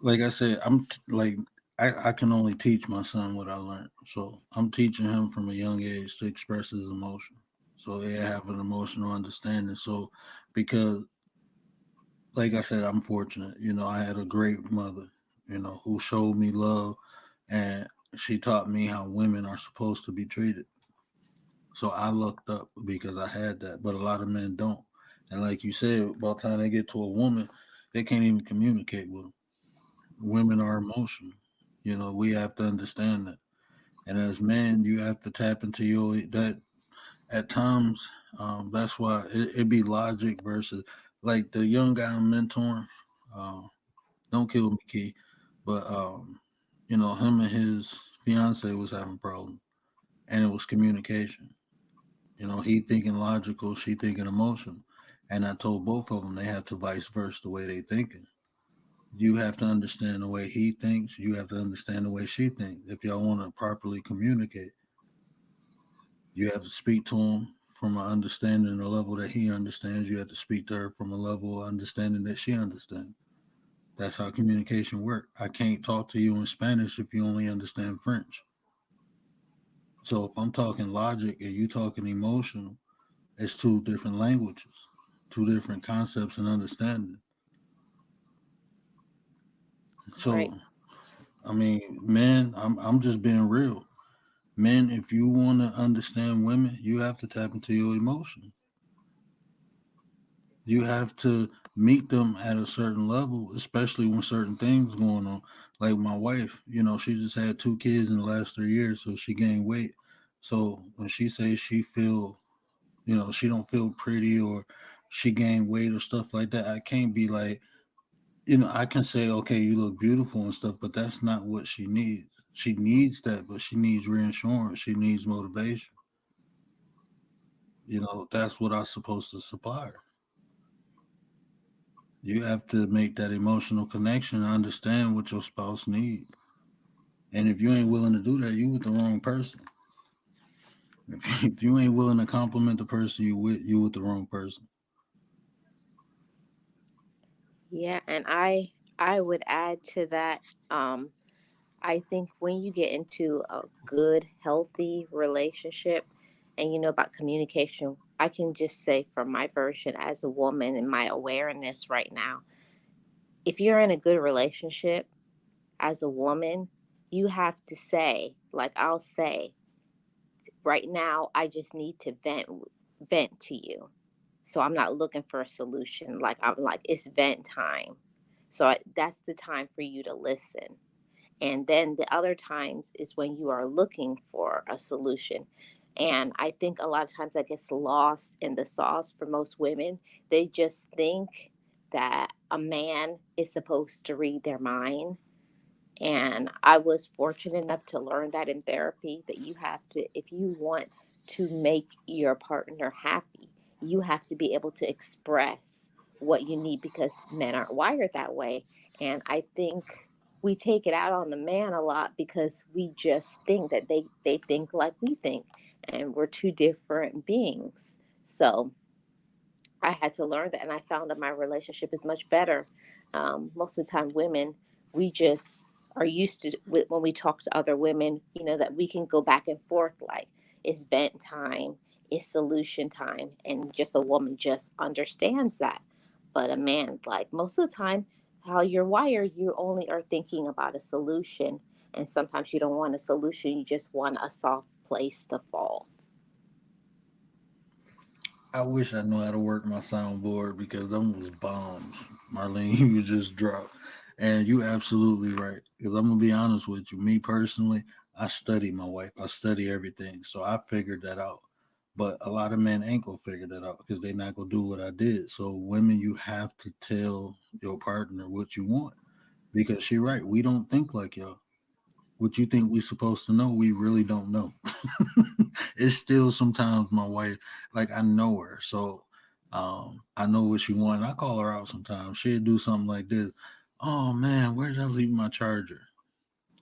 like I said, like I can only teach my son what I learned. So I'm teaching him from a young age to express his emotion. So they have an emotional understanding. So because like I said, I'm fortunate. You know, I had a great mother, you know, who showed me love, and she taught me how women are supposed to be treated. So I looked up because I had that, but a lot of men don't. And like you said, by the time they get to a woman, they can't even communicate with them. Women are emotional. You know, we have to understand that. And as men, you have to tap into your that at times. That's why it be logic versus like the young guy I'm mentoring. Uh, don't kill me, Key. But you know, him and his fiance was having problems, and it was communication. You know, he thinking logical, she thinking emotional. And I told both of them they have to vice versa the way they thinking. You have to understand the way he thinks. You have to understand the way she thinks. If y'all want to properly communicate, you have to speak to him from an understanding, a level that he understands. You have to speak to her from a level of understanding that she understands. That's how communication works. I can't talk to you in Spanish if you only understand French. So if I'm talking logic and you talking emotional, it's two different languages, two different concepts and understanding. Right. So I mean, men, I'm just being real. Men, if you want to understand women, you have to tap into your emotion. You have to meet them at a certain level, especially when certain things going on. Like my wife, you know, she just had two kids in the last 3 years, so she gained weight. So when she says she feel, you know, she don't feel pretty or she gained weight or stuff like that, I can't be like, you know, I can say, okay, you look beautiful and stuff, but that's not what she needs. She needs that, but she needs reassurance. She needs motivation. You know, that's what I'm supposed to supply her. You have to make that emotional connection and understand what your spouse needs. And if you ain't willing to do that, you with the wrong person. If you ain't willing to compliment the person you with the wrong person. Yeah, and I would add to that. I think when you get into a good, healthy relationship, and about communication, I can just say from my version as a woman and my awareness right now, if you're in a good relationship, As a woman, you have to say, like I'll say, right now I just need to vent to you. So I'm not looking for a solution. Like I'm like it's vent time. So that's the time for you to listen. And then the other times is when you are looking for a solution. And I think a lot of times that gets lost in the sauce for most women. They just think that a man is supposed to read their mind. And I was fortunate enough to learn that in therapy that you have to, if you want to make your partner happy, you have to be able to express what you need because men aren't wired that way. And I think we take it out on the man a lot because we just think that they think like we think, and we're two different beings. So I had to learn that, and I found that my relationship is much better. Most of the time, women, we just are used to when we talk to other women, that we can go back and forth like it's vent time, it's solution time, and just a woman just understands that. But a man, like most of the time, how you're wired, you only are thinking about a solution, and sometimes you don't want a solution, you just want a soft place to fall. I wish I knew how to work my soundboard because them was bombs, Marlene. You just dropped, and you absolutely right. Because I'm gonna be honest with you, me personally, I study my wife. I study everything, so I figured that out. But a lot of men ain't gonna figure that out because they not gonna do what I did. So women, you have to tell your partner what you want because she right. We don't think like y'all. What you think we supposed to know, we really don't know. It's still sometimes my wife, like I know her, so I know what she wants. I call her out sometimes. She'll do something like this. Oh man, where did I leave my charger?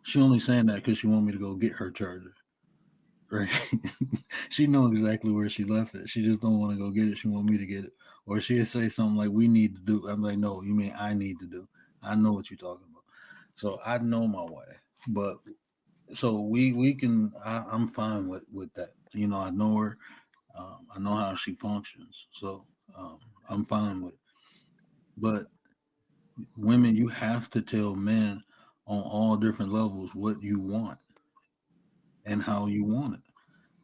She only saying that because she want me to go get her charger. Right? She know exactly where she left it. She just don't want to go get it. She want me to get it. Or she'll say something like, "We need to do." I'm like, "No, you mean I need to do." I know what you're talking about. So I know my wife, but so we can. I'm fine with that. I know her. I know how she functions, so um, I'm fine with it. But women, you have to tell men on all different levels what you want and how you want it.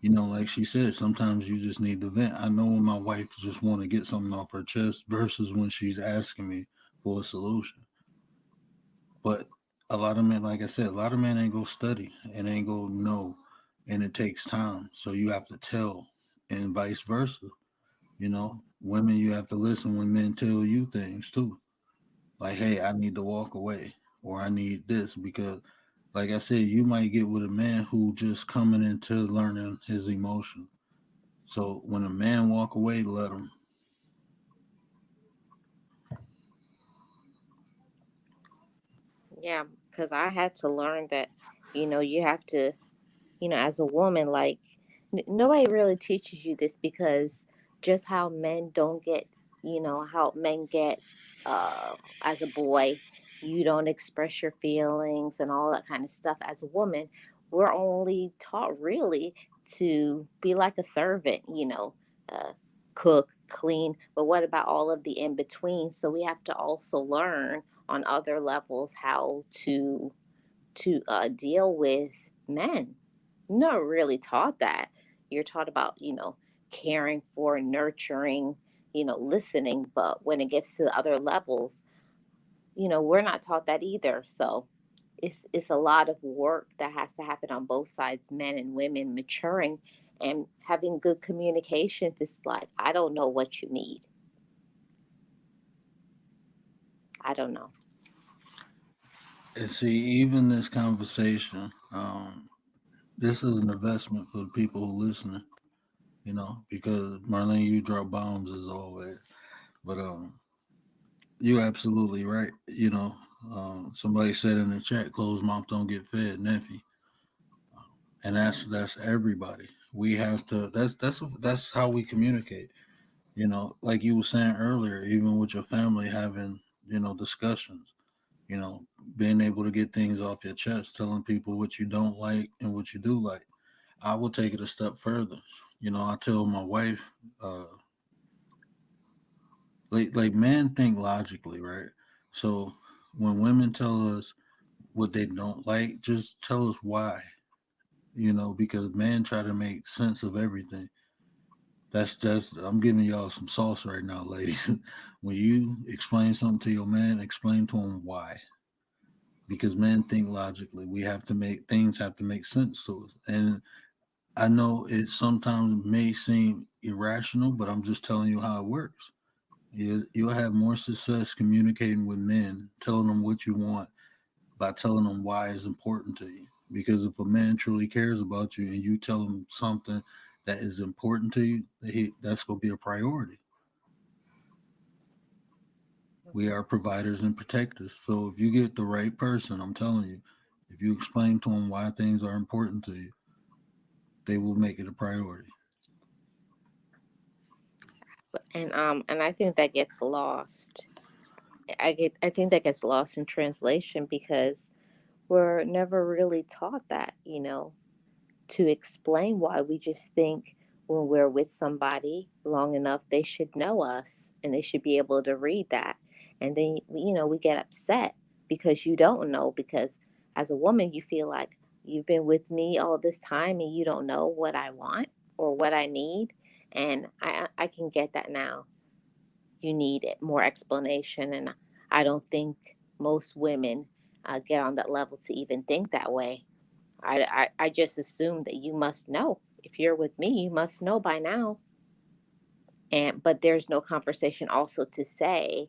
Like she said, sometimes you just need to vent. I know when my wife just want to get something off her chest versus when she's asking me for a solution. But a lot of men, like I said, a lot of men ain't go study and ain't go know, and it takes time. So you have to tell, and vice versa. Women, you have to listen when men tell you things too. Like, hey, I need to walk away, or I need this because, like I said, you might get with a man who just coming into learning his emotion. So when a man walk away, let him. Yeah, because I had to learn that, you have to, as a woman, like nobody really teaches you this because just how men don't get, how men get as a boy, you don't express your feelings and all that kind of stuff. As a woman, we're only taught really to be like a servant, uh, cook, clean. But what about all of the in between? So we have to also learn on other levels how to deal with men. Not really taught that. You're taught about, caring for, nurturing, listening. But when it gets to the other levels, we're not taught that either. So it's a lot of work that has to happen on both sides, men and women maturing and having good communication. Just like, I don't know what you need. I don't know. And see, even this conversation, this is an investment for the people who listening. Because Marlene, you drop bombs as always. But you absolutely right. Somebody said in the chat, "Closed mouth don't get fed," nephew, and that's everybody. We have to. That's how we communicate. Like you were saying earlier, even with your family having discussions. You know, being able to get things off your chest, telling people what you don't like and what you do like. I will take it a step further. I tell my wife, like men think logically, right? So when women tell us what they don't like, just tell us why. Because men try to make sense of everything. That's I'm giving y'all some sauce right now, ladies. When you explain something to your man, explain to him why. Because men think logically. We have to make things have to make sense to us. And I know it sometimes may seem irrational, but I'm just telling you how it works. You'll have more success communicating with men, telling them what you want by telling them why it's important to you. Because if a man truly cares about you and you tell him something that is important to you, that's going to be a priority. We are providers and protectors. So if you get the right person, I'm telling you, if you explain to them why things are important to you, they will make it a priority. And I think that gets lost. I think that gets lost in translation because we're never really taught that, to explain why. We just think when we're with somebody long enough, they should know us and they should be able to read that. And then, we get upset because you don't know, because as a woman, you feel like you've been with me all this time and you don't know what I want or what I need. And I can get that now. You need more explanation. And I don't think most women get on that level to even think that way. I just assume that you must know. If you're with me, you must know by now. And but there's no conversation also to say,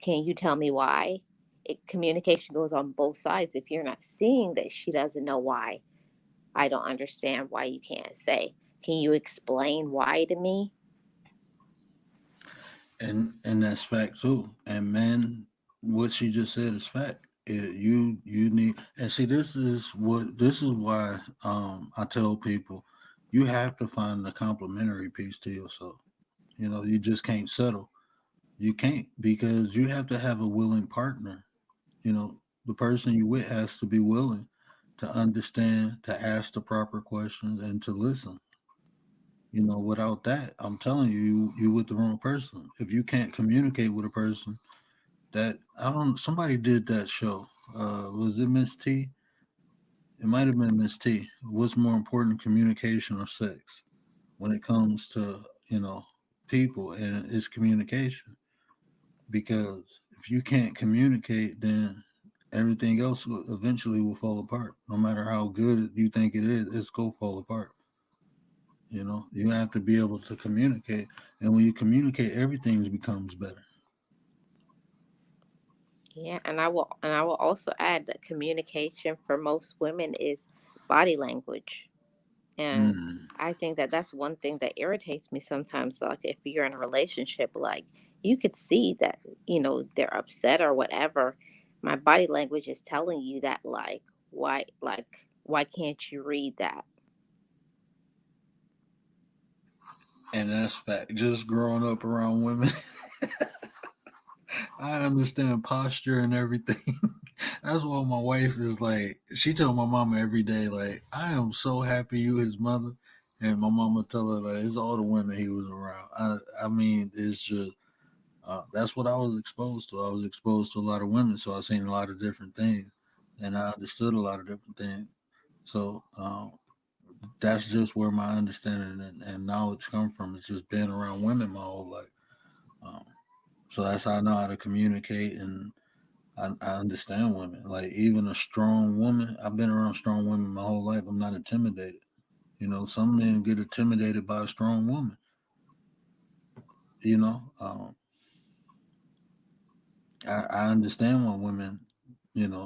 can you tell me why? Communication goes on both sides. If you're not seeing that she doesn't know why, I don't understand why you can't say, can you explain why to me? And that's fact too. And men, what she just said is fact. You need, and see, this is why I tell people you have to find the complementary piece to yourself. You just can't settle. You can't, because you have to have a willing partner. The person you with has to be willing to understand, to ask the proper questions, and to listen. Without that, I'm telling you, you with the wrong person. If you can't communicate with a person, that I don't. Somebody did that show. Was it Miss T? It might have been Miss T. What's more important, communication or sex? When it comes to people, and it's communication. Because if you can't communicate, then everything else eventually will fall apart. No matter how good you think it is, it's go fall apart. You have to be able to communicate, and when you communicate, everything becomes better. Yeah, and I will also add that communication for most women is body language. And Mm. I think that that's one thing that irritates me sometimes. Like if you're in a relationship, like you could see that, they're upset or whatever. My body language is telling you that, why can't you read that? And that's fact. Just growing up around women, I understand posture and everything. That's why my wife is like, she tell my mama every day, like, I am so happy you his mother. And my mama tell her, like, it's all the women he was around. I mean, it's just, that's what I was exposed to. I was exposed to a lot of women, so I seen a lot of different things. And I understood a lot of different things. So that's just where my understanding and knowledge come from. It's just being around women my whole life. Um, so that's how I know how to communicate, and I understand women. Like even a strong woman, I've been around strong women my whole life. I'm not intimidated. Some men get intimidated by a strong woman. You know, I understand why women.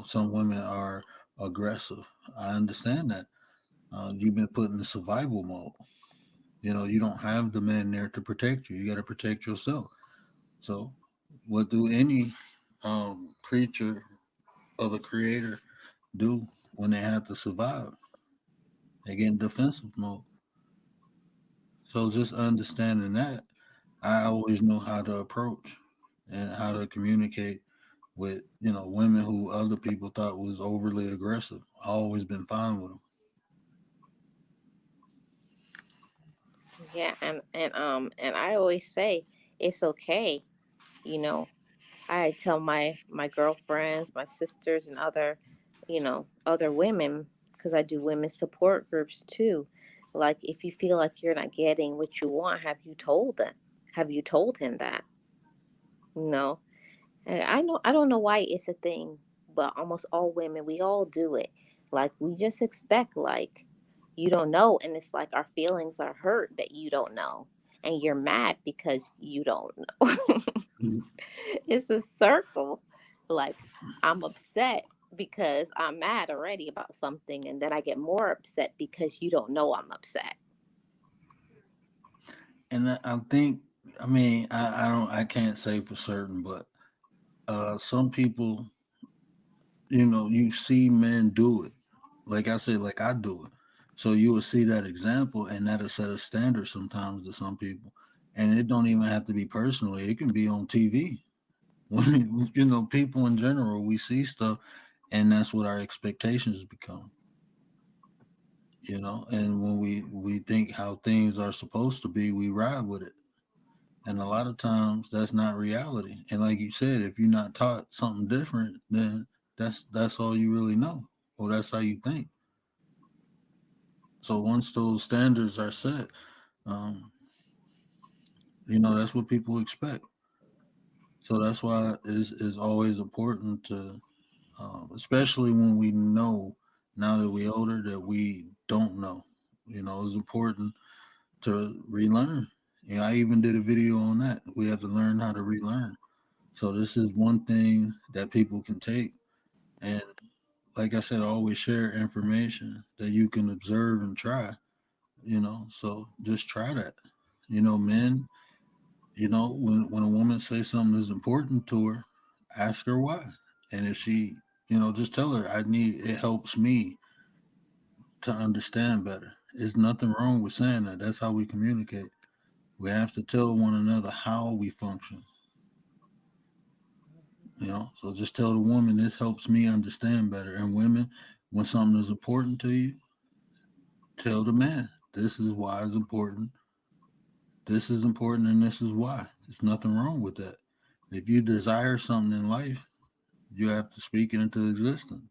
Some women are aggressive. I understand that. You've been put in survival mode. You don't have the man there to protect you. You got to protect yourself. So, what do any creature of a creator do when they have to survive? They get in defensive mode. So just understanding that, I always know how to approach and how to communicate with women who other people thought was overly aggressive. I always been fine with them. Yeah, and I always say it's okay, you know. I tell my girlfriends, my sisters, and other, other women, because I do women support groups too. Like, if you feel like you're not getting what you want, have you told them? Have you told him that? You know, and I don't know why it's a thing, but almost all women, we all do it. Like, we just expect, like, you don't know, and it's like our feelings are hurt that you don't know, and you're mad because you don't know. Mhm. It's a circle. Like, I'm upset because I'm mad already about something, and then I get more upset because you don't know I'm upset. And I think, I mean, I can't say for certain, but some people, you see men do it. Like I said, like I do it. So you will see that example, and that'll set a standard sometimes to some people. And it don't even have to be personally; it can be on TV. When people in general, we see stuff, and that's what our expectations become. And when we think how things are supposed to be, we ride with it. And a lot of times that's not reality. And like you said, if you're not taught something different, then that's all you really know. Or that's how you think. So once those standards are set, um, that's what people expect. So that's why it's always important to, especially when we know now that we're older that we don't know. It's important to relearn. I even did a video on that. We have to learn how to relearn. So this is one thing that people can take. And like I said, always share information that you can observe and try. So just try that. Men, when a woman says something is important to her, ask her why. And if she, just tell her, it helps me to understand better. There's nothing wrong with saying that. That's how we communicate. We have to tell one another how we function. So just tell the woman this helps me understand better. And women, when something is important to you, tell the man this is why it's important. This is important, and this is why. There's nothing wrong with that. If you desire something in life, you have to speak it into existence.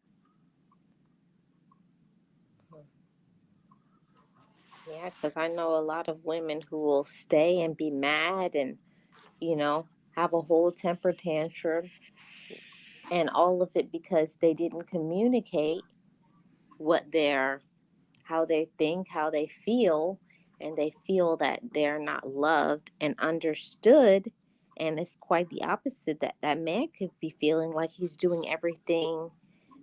Yeah, because I know a lot of women who will stay and be mad and, have a whole temper tantrum, and all of it because they didn't communicate what they're how they think, how they feel, and they feel that they're not loved and understood. And it's quite the opposite, that that man could be feeling like he's doing everything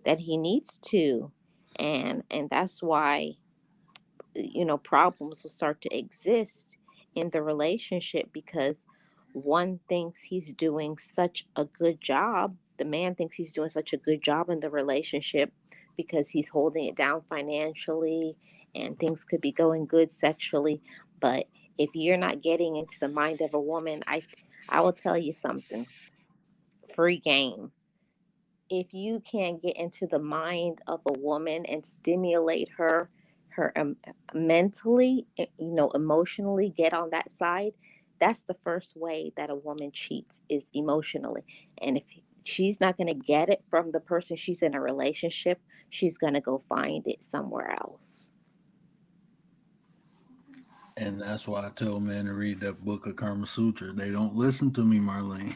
that he needs to. And that's why, problems will start to exist in the relationship, because one thinks he's doing such a good job. The man thinks he's doing such a good job in the relationship because he's holding it down financially, and things could be going good sexually. But if you're not getting into the mind of a woman, I will tell you something. Free game. If you can get into the mind of a woman and stimulate her mentally, emotionally, get on that side, that's the first way that a woman cheats, is emotionally. And if she's not going to get it from the person she's in a relationship, she's going to go find it somewhere else. And that's why I tell men to read that book of Karma Sutra. They don't listen to me, Marlene.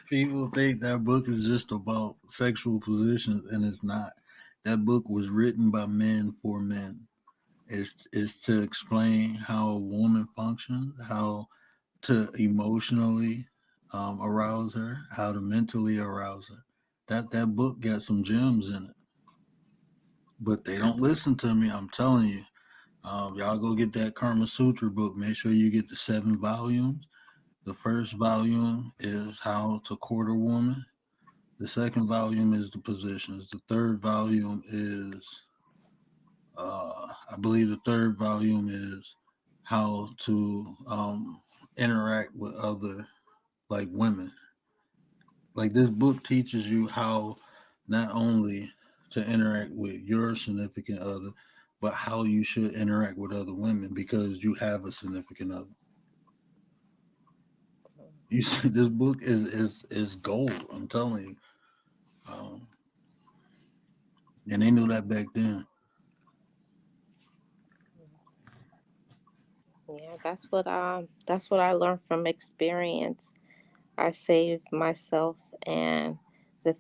People think that book is just about sexual positions, and it's not. That book was written by men for men. It's to explain how a woman functions, how to emotionally arouse her, how to mentally arouse her. That book got some gems in it, but they don't listen to me. I'm telling you. Y'all go get that Karma Sutra book. Make sure you get the 7 volumes. The first volume is how to court a woman. The second volume is the positions. The third volume is, I believe, the third volume is how to interact with other, like, women. Like, this book teaches you how not only to interact with your significant other, but how you should interact with other women because you have a significant other. You see, this book is gold. I'm telling you. Um, and they knew that back then. Yeah, that's what I learned from experience. I saved myself and the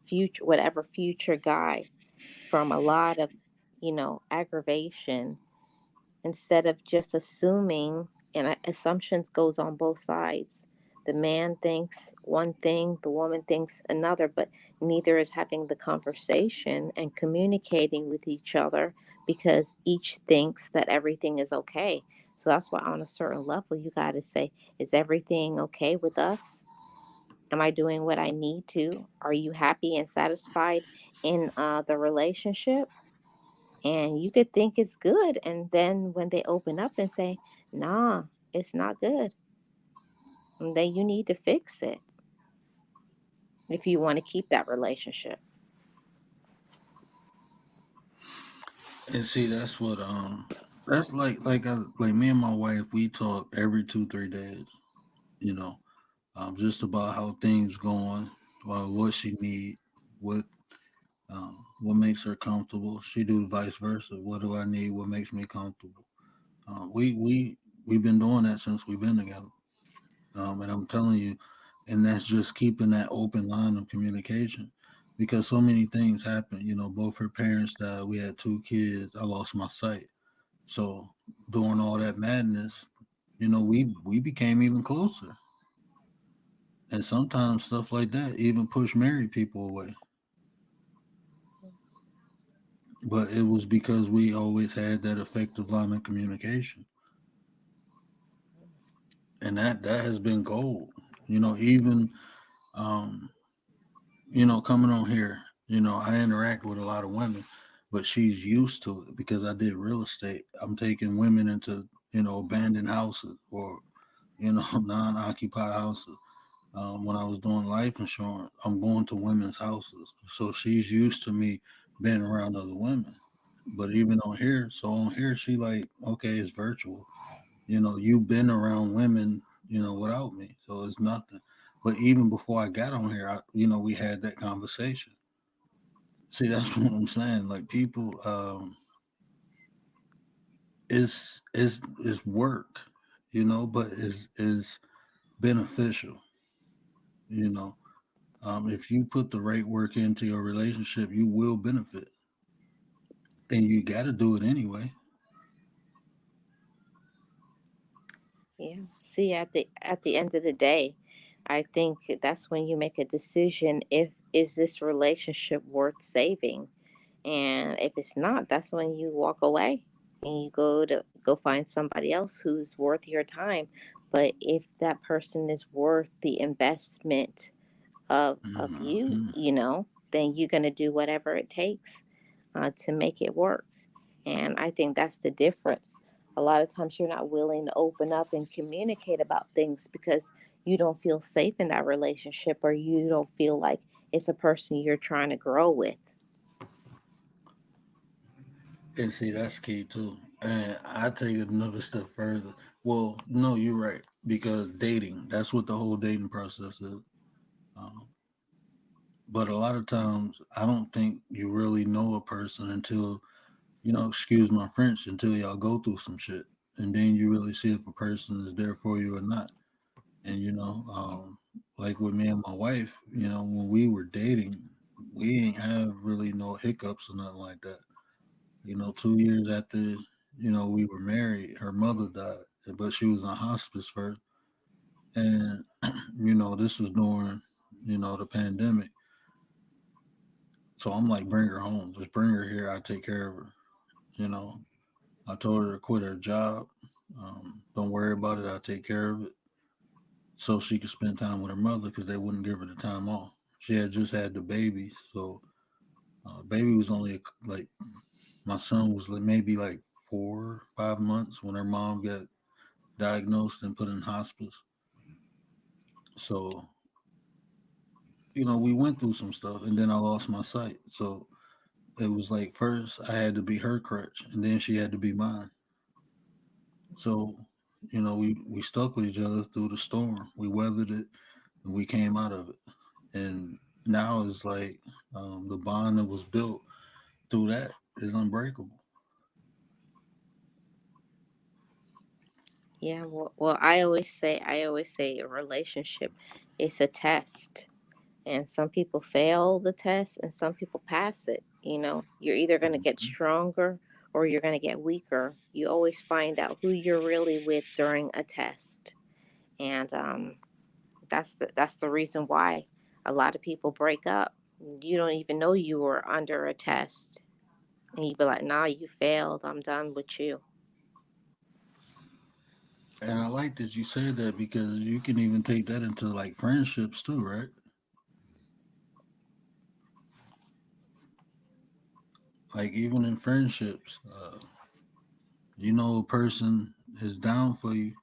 future, whatever future guy, from a lot of, aggravation, instead of just assuming. And assumptions goes on both sides. The man thinks one thing, the woman thinks another, but neither is having the conversation and communicating with each other, because each thinks that everything is okay. So that's why on a certain level you got to say, is everything okay with us? Am I doing what I need to? Are you happy and satisfied in the relationship? And you could think it's good. And then when they open up and say, nah, it's not good, and then you need to fix it if you want to keep that relationship. And see, that's like me and my wife. We talk every 2 3 days. You know, just about how things going, what she need, what what makes her comfortable. She do vice versa. What do I need? What makes me comfortable? We've been doing that since we've been together. And I'm telling you, and that's just keeping that open line of communication, because so many things happen. You know, both her parents died. We had 2 kids. I lost my sight. So during all that madness, we became even closer. And sometimes stuff like that even push married people away. But it was because we always had that effective line of communication, and that has been gold. Even um, coming on here, I interact with a lot of women, but she's used to it because I did real estate. I'm taking women into abandoned houses or non-occupied houses. When I was doing life insurance, I'm going to women's houses, so she's used to me being around other women. But even on here, she like, okay, it's virtual. You've been around women, without me, so it's nothing. But even before I got on here, we had that conversation. See, that's what I'm saying. Like people, is work, but is beneficial. You know, if you put the right work into your relationship, you will benefit, and you got to do it anyway. Yeah. See, at the end of the day, I think that's when you make a decision, if is this relationship worth saving? And if it's not, that's when you walk away and you go find somebody else who's worth your time. But if that person is worth the investment of you, Hmm. then you're going to do whatever it takes to make it work. And I think that's the difference. A lot of times you're not willing to open up and communicate about things because you don't feel safe in that relationship, or you don't feel like it's a person you're trying to grow with. And see, that's key too. And I take it another step further. Well, no, you're right, because dating, that's what the whole dating process is. Um, but a lot of times, I don't think you really know a person until, excuse my French, until y'all go through some shit. And then you really see if a person is there for you or not. And, like with me and my wife, when we were dating, we ain't have really no hiccups or nothing like that. 2 years after, we were married, her mother died, but she was on hospice first. And, this was during, the pandemic. So I'm like, bring her home. Just bring her here. I'll take care of her. You know, I told her to quit her job. Don't worry about it. I'll take care of it. So she could spend time with her mother because they wouldn't give her the time off. She had just had the baby. So, baby was only like, my son was like maybe like 4 5 months when her mom got diagnosed and put in hospice. So, we went through some stuff, and then I lost my sight. So it was like first I had to be her crutch, and then she had to be mine. So, we stuck with each other through the storm. We weathered it, and we came out of it. And now it's like the bond that was built through that is unbreakable. Yeah, well, I always say a relationship is a test, and some people fail the test, and some people pass it. You're either going to get Mhm. stronger or you're going to get weaker. You always find out who you're really with during a test, and that's the reason why a lot of people break up. You don't even know you were under a test, and you be like, "Nah, you failed. I'm done with you." And I like that you said that because you can even take that into like friendships too, right? Like even in friendships, a person is down for you,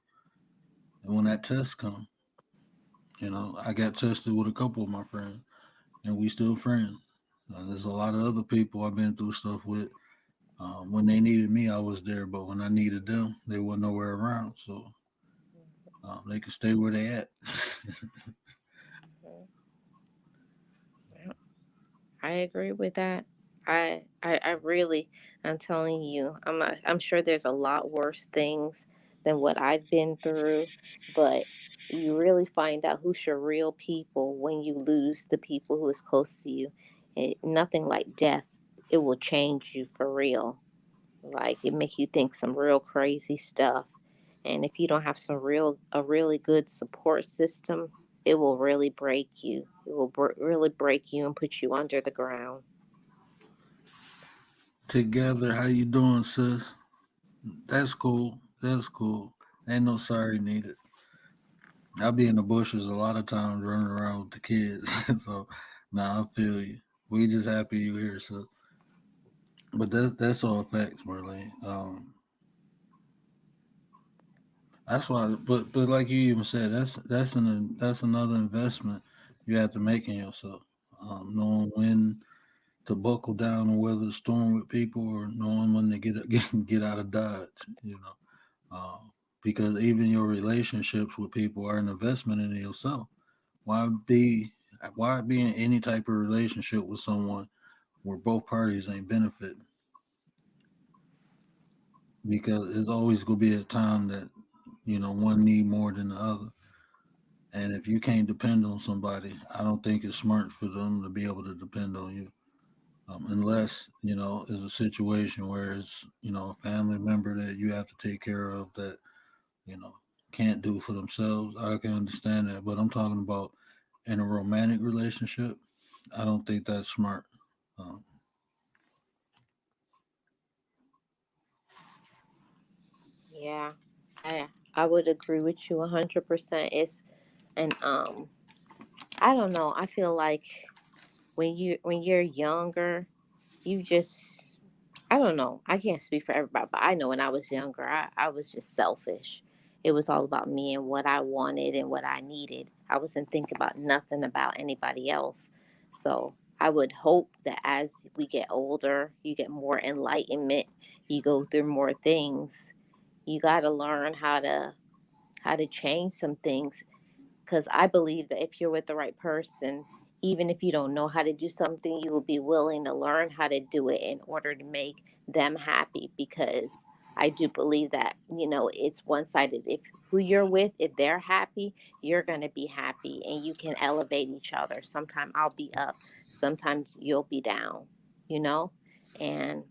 and when that test comes, I got tested with a couple of my friends, and we still friends. There's a lot of other people I've been through stuff with. When they needed me, I was there, but when I needed them, they were nowhere around. So they could stay where they at. Mhm. Yeah, I agree with that. I really, I'm telling you, I'm sure there's a lot worse things than what I've been through, but you really find out who's your real people when you lose the people who is close to you. Nothing like death. It will change you for real. Like it make you think some real crazy stuff. And if you don't have a really good support system, it will really break you. It will really break you and put you under the ground. Together, how you doing, sis? That's cool. That's cool. Ain't no sorry needed. I'll be in the bushes a lot of times running around with the kids. So, nah, I feel you. We just happy you here, so. But that's all facts, Marlene. That's why. But like you even said, that's another investment you have to make in yourself. Knowing when to buckle down and weather the storm with people, or knowing when to get out of dodge. You know, because even your relationships with people are an investment in yourself. Why be why be in any type of relationship with someone where both parties ain't benefiting? Because it's always gonna be a time that one need more than the other. And if you can't depend on somebody, I don't think it's smart for them to be able to depend on you. Unless it's a situation where it's a family member that you have to take care of that you know can't do for themselves. I can understand that, but I'm talking about in a romantic relationship. I don't think that's smart. Um, Yeah, I would agree with you 100%. And I don't know. I feel like when you're younger, you just I don't know. I can't speak for everybody, but I know when I was younger, I was just selfish. It was all about me and what I wanted and what I needed. I wasn't thinking about nothing about anybody else. So I would hope that as we get older, you get more enlightenment, you go through more things. You got to learn how to change some things, because I believe that if you're with the right person, even if you don't know how to do something, you will be willing to learn how to do it in order to make them happy. Because I do believe that, it's one sided. If who you're with, if they're happy, you're going to be happy and you can elevate each other. Sometimes I'll be up, sometimes you'll be down, you know? And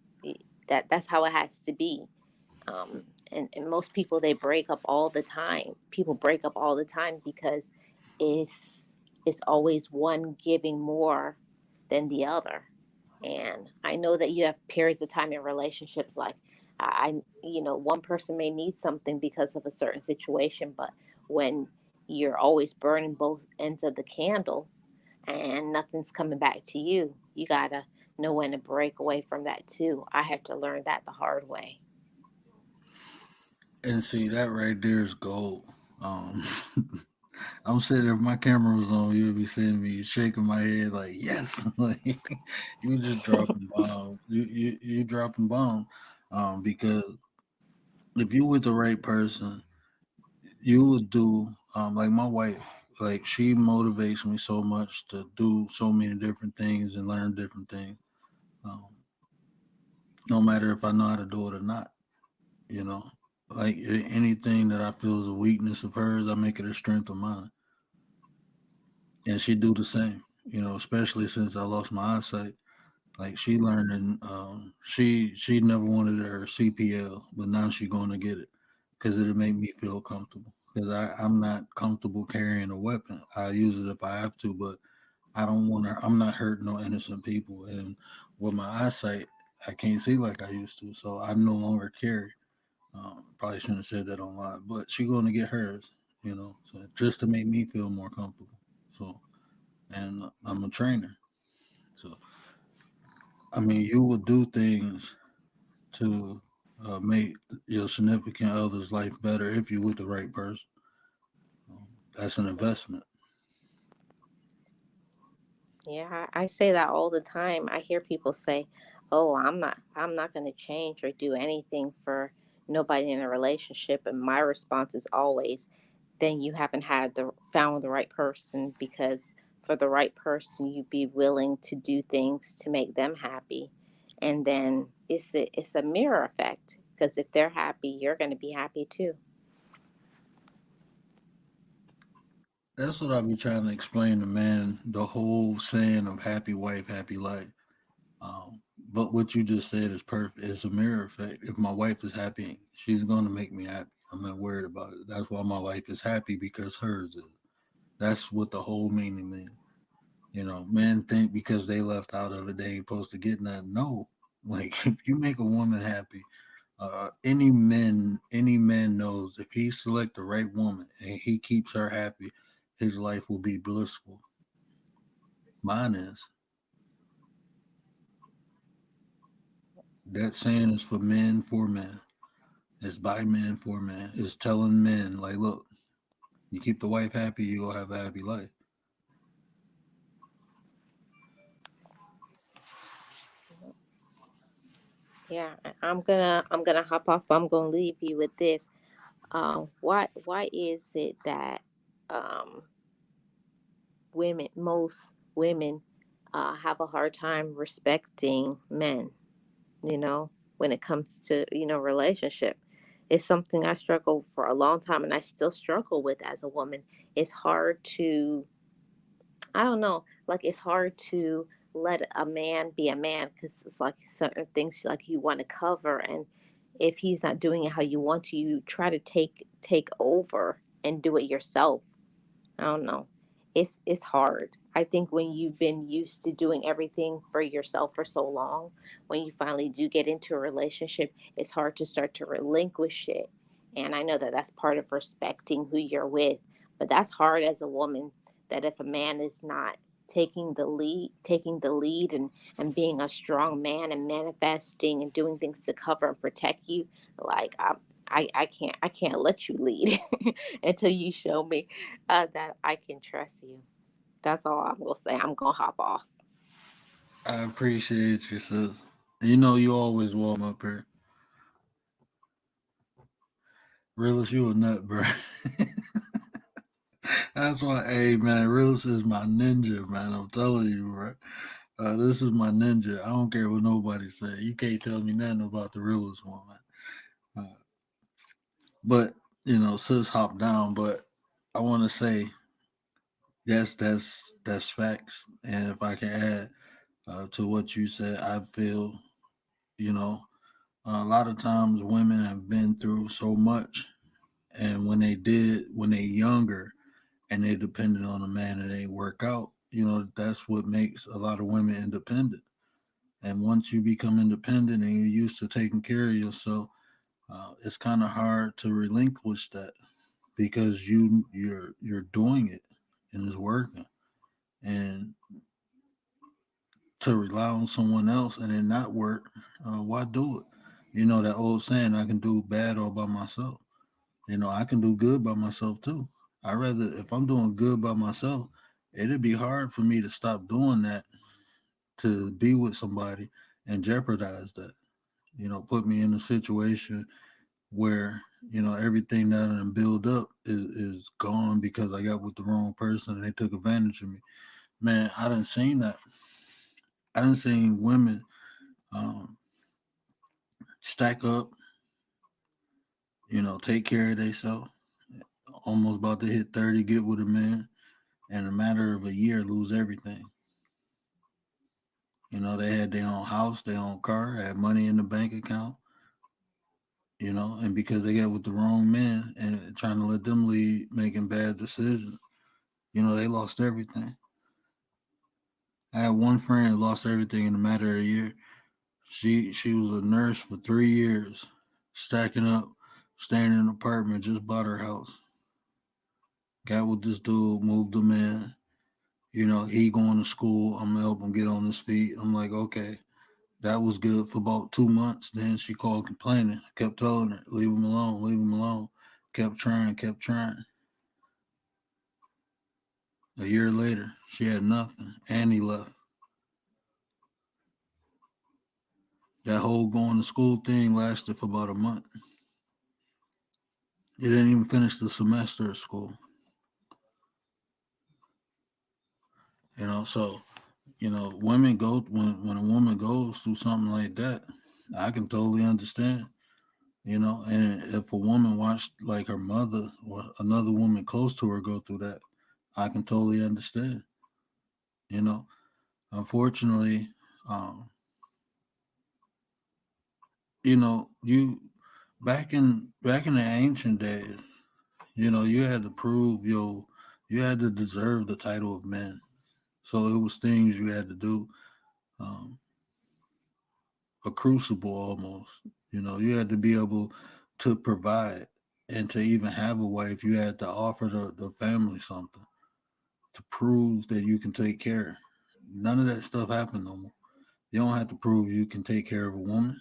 that's how it has to be. And most people, they break up all the time. People break up all the time because it's it's always one giving more than the other. And I know that you have periods of time in relationships like one person may need something because of a certain situation, but when you're always burning both ends of the candle and nothing's coming back to you, you gotta know when to break away from that too. I had to learn that the hard way. and see that right there is gold. Um, I'm sitting there, if my camera was on, you'd be seeing me shaking my head like, yes, like you just dropping bombs. You dropping bombs. Because if you with the right person, you would do like my wife, like she motivates me so much to do so many different things and learn different things, um, no matter if I know how to do it or not. You know, like anything that I feel is a weakness of hers, I make it a strength of mine, and she do the same. You know, especially since I lost my eyesight. Like she learned, and she never wanted her CPL, but now she's going to get it because it'll make me feel comfortable. Because I'm not comfortable carrying a weapon. I use it if I have to, but I don't want to. I'm not hurting no innocent people, and with my eyesight, I can't see like I used to, so I no longer carry. Probably shouldn't have said that online, but she's going to get hers. You know, so just to make me feel more comfortable. So, and I'm a trainer, so I mean, you will do things to make your significant other's life better if you're with the right person. That's an investment. Yeah, I say that all the time. I hear people say, "Oh, I'm not going to change or do anything for nobody in a relationship." And my response is always, "Then you haven't had the found the right person, because for the right person, you'd be willing to do things to make them happy." And then it's a mirror effect, because if they're happy, you're going to be happy too. That's what I be trying to explain to men. The whole saying of happy wife, happy life. But what you just said is perfect. It's a mirror effect. If my wife is happy, she's going to make me happy. I'm not worried about it. That's why my life is happy because hers is. That's what the whole meaning means. You know, men think because they left out of it, they ain't supposed to get nothing. No, like if you make a woman happy, any man knows if he select the right woman and he keeps her happy, his life will be blissful. Mine is. That saying is for men. It's by men for men. It's telling men like, look, you keep the wife happy, you'll have a happy life. Yeah, I'm gonna hop off, but I'm gonna leave you with this. Why is it that um, most women have a hard time respecting men? You know, when it comes to relationship, it's something I struggle for a long time, and I still struggle with as a woman. It's hard to, I don't know, like it's hard to let a man be a man, because it's like certain things like you want to cover, and if he's not doing it how you want to, you try to take over and do it yourself. I don't know. It's hard. I think when you've been used to doing everything for yourself for so long, when you finally do get into a relationship, it's hard to start to relinquish it. And I know that that's part of respecting who you're with, but that's hard as a woman. That if a man is not taking the lead and being a strong man and manifesting and doing things to cover and protect you, like I can't let you lead until you show me that I can trust you. That's all I'm gonna say. I'm gonna hop off. I appreciate you, sis. You know you always warm up here. Realist, you a nut, bro. That's why, hey man, Realist is my ninja, man. I'm telling you, bro. This is my ninja. I don't care what nobody say. You can't tell me nothing about the realest one, man. But sis hopped down. But I want to say, yes, that's facts. And if I can add to what you said, I feel you know a lot of times women have been through so much, and when they younger and they depended on a man and they work out, that's what makes a lot of women independent. And once you become independent and you're used to taking care of yourself, it's kind of hard to relinquish that because you're doing it and it's working. And to rely on someone else and it not work, why do it? You know that old saying, I can do bad all by myself. I can do good by myself too. I rather if I'm doing good by myself, it'd be hard for me to stop doing that to be with somebody and jeopardize that. Put me in a situation. where everything that I done build up is gone because I got with the wrong person and they took advantage of me. Man, I done seen that. I done seen women um, stack up, take care of themselves, almost about to hit 30, get with a man, and in a matter of a year lose everything. They had their own house, their own car, had money in the bank account, and because they got with the wrong men and trying to let them lead, making bad decisions, they lost everything. I had one friend who lost everything in a matter of a year. She was a nurse for 3 years, stacking up, staying in an apartment, just bought her house. Got with this dude, moved him in. He going to school. I'm gonna help him get on his feet. I'm like, okay, that was good for about 2 months. Then she called complaining. I kept telling her, leave him alone, leave him alone. Kept trying, kept trying. A year later, she had nothing, and he left. That whole going to school thing lasted for about a month. He didn't even finish the semester of school. So women go when a woman goes through something like that, I can totally understand. And if a woman watched like her mother or another woman close to her go through that, I can totally understand. You know, Unfortunately, um, you back in the ancient days, you had to prove you had to deserve the title of man. So it was things you had to do, um, a crucible almost. You had to be able to provide, and to even have a wife, you had to offer the family something to prove that you can take care. None of that stuff happened no more. You don't have to prove you can take care of a woman,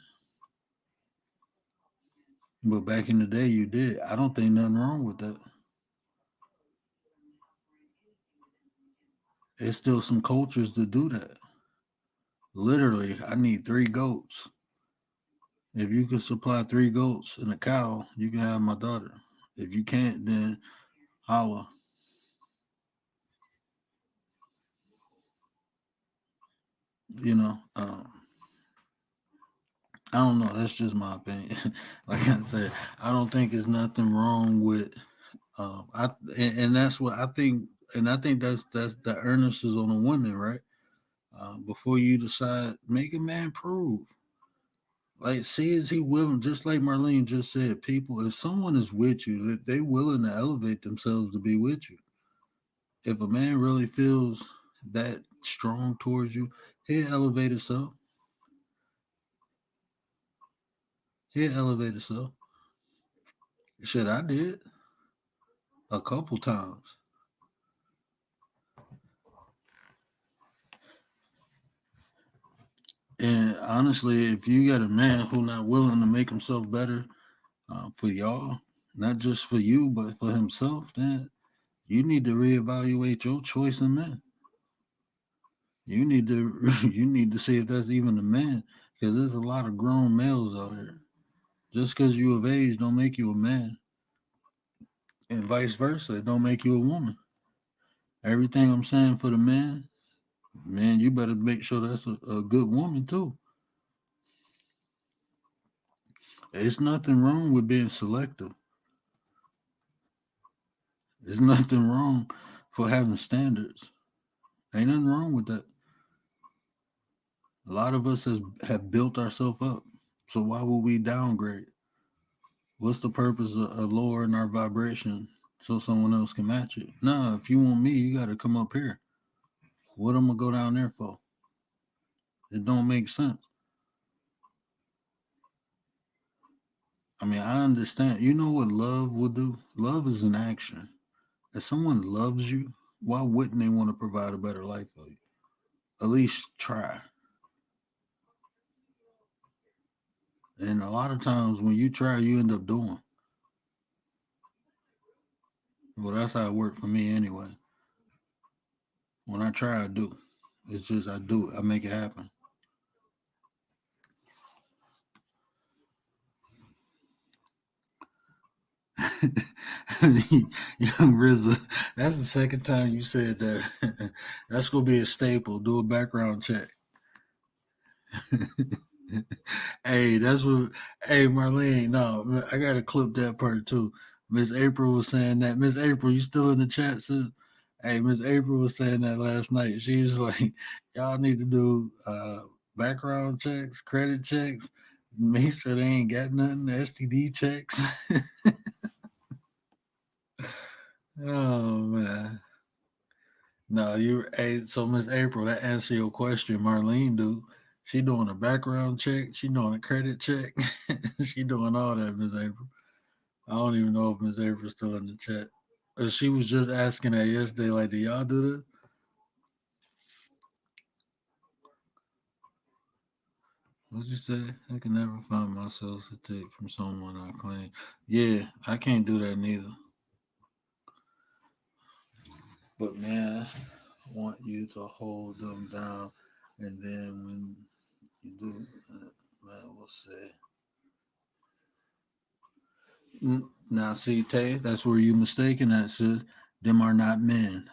but back in the day, you did. I don't think nothing wrong with that. There's still some cultures that do that. Literally, I need 3 goats. If you can supply 3 goats and a cow, you can have my daughter. If you can't, then holla. You know, I don't know. That's just my opinion. Like I said, I don't think there's nothing wrong with. And that's what I think, and I think that's the earnest is on the women, right? Before you decide, make a man prove. Like, see, is he willing? Just like Marlene just said, people, if someone is with you, that they willing to elevate themselves to be with you. If a man really feels that strong towards you, he'll elevate himself. He'll elevate himself. Shit, I did a couple times. And honestly, if you got a man who not willing to make himself better for y'all, not just for you, but for himself, then you need to reevaluate your choice in men. You need to you need to see if that's even a man, because there's a lot of grown males out here. Just because you of age don't make you a man, and vice versa, it don't make you a woman. Everything I'm saying for the man, you better make sure that's a good woman too. It's nothing wrong with being selective. There's nothing wrong for having standards. Ain't nothing wrong with that. A lot of us have built ourselves up. So why would we downgrade? What's the purpose of lowering our vibration so someone else can match it? Nah, if you want me, you got to come up here. What am I go down there for? It don't make sense. I mean, I understand. You know what love will do? Love is an action. If someone loves you, why wouldn't they want to provide a better life for you? At least try. And a lot of times when you try, you end up doing. Well, that's how it worked for me anyway. When I try, I do. It's just I do it. I make it happen. Young RZA, that's the second time you said that. That's gonna be a staple. Do a background check. Hey, that's what. Hey, Marlene, no, I gotta clip that part too. Miss April was saying that. Miss April, you still in the chat, sis? Hey, Miss April was saying that last night. She was like, "Y'all need to do background checks, credit checks, make sure they ain't got nothing, STD checks." Oh man. No, you. Hey, so Miss April, that answer your question. Marlene do. She doing a background check. She doing a credit check. She doing all that, Miss April. I don't even know if Miss April's still in the chat. She was just asking that yesterday. Like, do y'all do this? What'd you say? I can never find myself to take from someone I claim. Yeah, I can't do that neither. But man, I want you to hold them down, and then when you do, man, we'll say. Now, see, Tay, that's where you mistaken that, sis. Them are not men.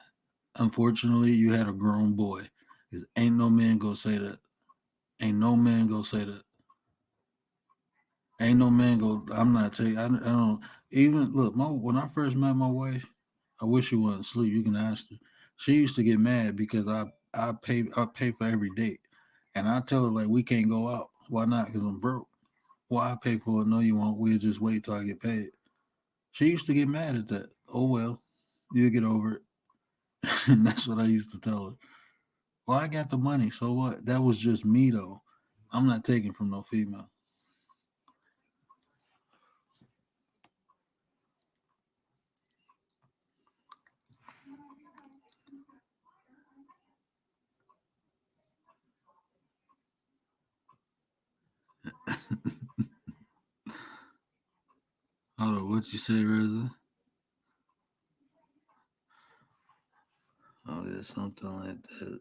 Unfortunately, you had a grown boy. 'Cause ain't no man go say that. Ain't no man go say that. Ain't no man go. I'm not taking. I don't even look. When I first met my wife, I wish she wasn't asleep. You can ask her. She used to get mad because I pay for every date, and I tell her like we can't go out. Why not? Because I'm broke. Why I pay for it? No, you won't. We'll just wait till I get paid. She used to get mad at that. Oh well, you'll get over it. And that's what I used to tell her. Well, I got the money, so what? That was just me though. I'm not taking from no female. Hold on, what you say, Reza? Oh yeah, something like that.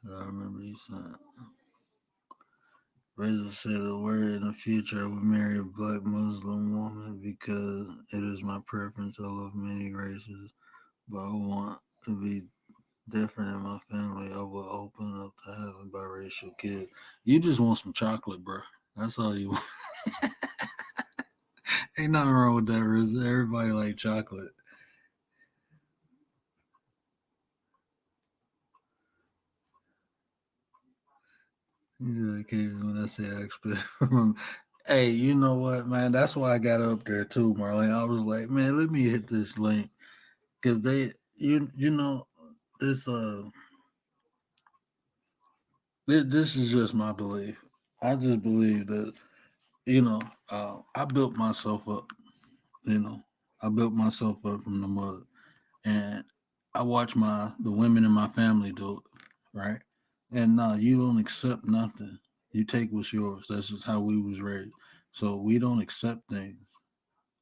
I remember you saying. Reza said a word in the future I would marry a black Muslim woman because it is my preference. I love many races, but I want to be different in my family. I will open up to having biracial kids. You just want some chocolate, bro. That's all you want. Ain't nothing wrong with that, Reza. Everybody like chocolate. Yeah, occasionally when I say I expect from. Hey, you know what, man? That's why I got up there too, Marlene. I was like, man, let me hit this link because you know, this this is just my belief. I just believe that you know, I built myself up. You know, I built myself up from the mud, and I watch the women in my family do it, right? And you don't accept nothing. You take what's yours. That's just how we was raised. So we don't accept things.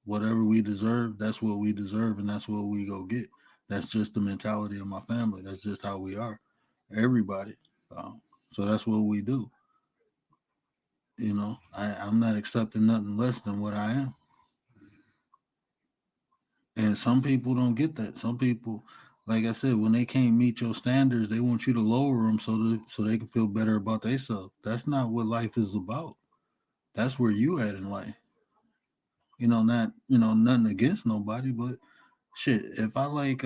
Whatever we deserve, that's what we deserve, and that's what we go get. That's just the mentality of my family. That's just how we are. Everybody. So that's what we do. I'm not accepting nothing less than what I am. And some people don't get that. Some people, like I said, when they can't meet your standards, they want you to lower them so they can feel better about themselves. That's not what life is about. That's where you at in life. Not nothing against nobody, but shit. If I like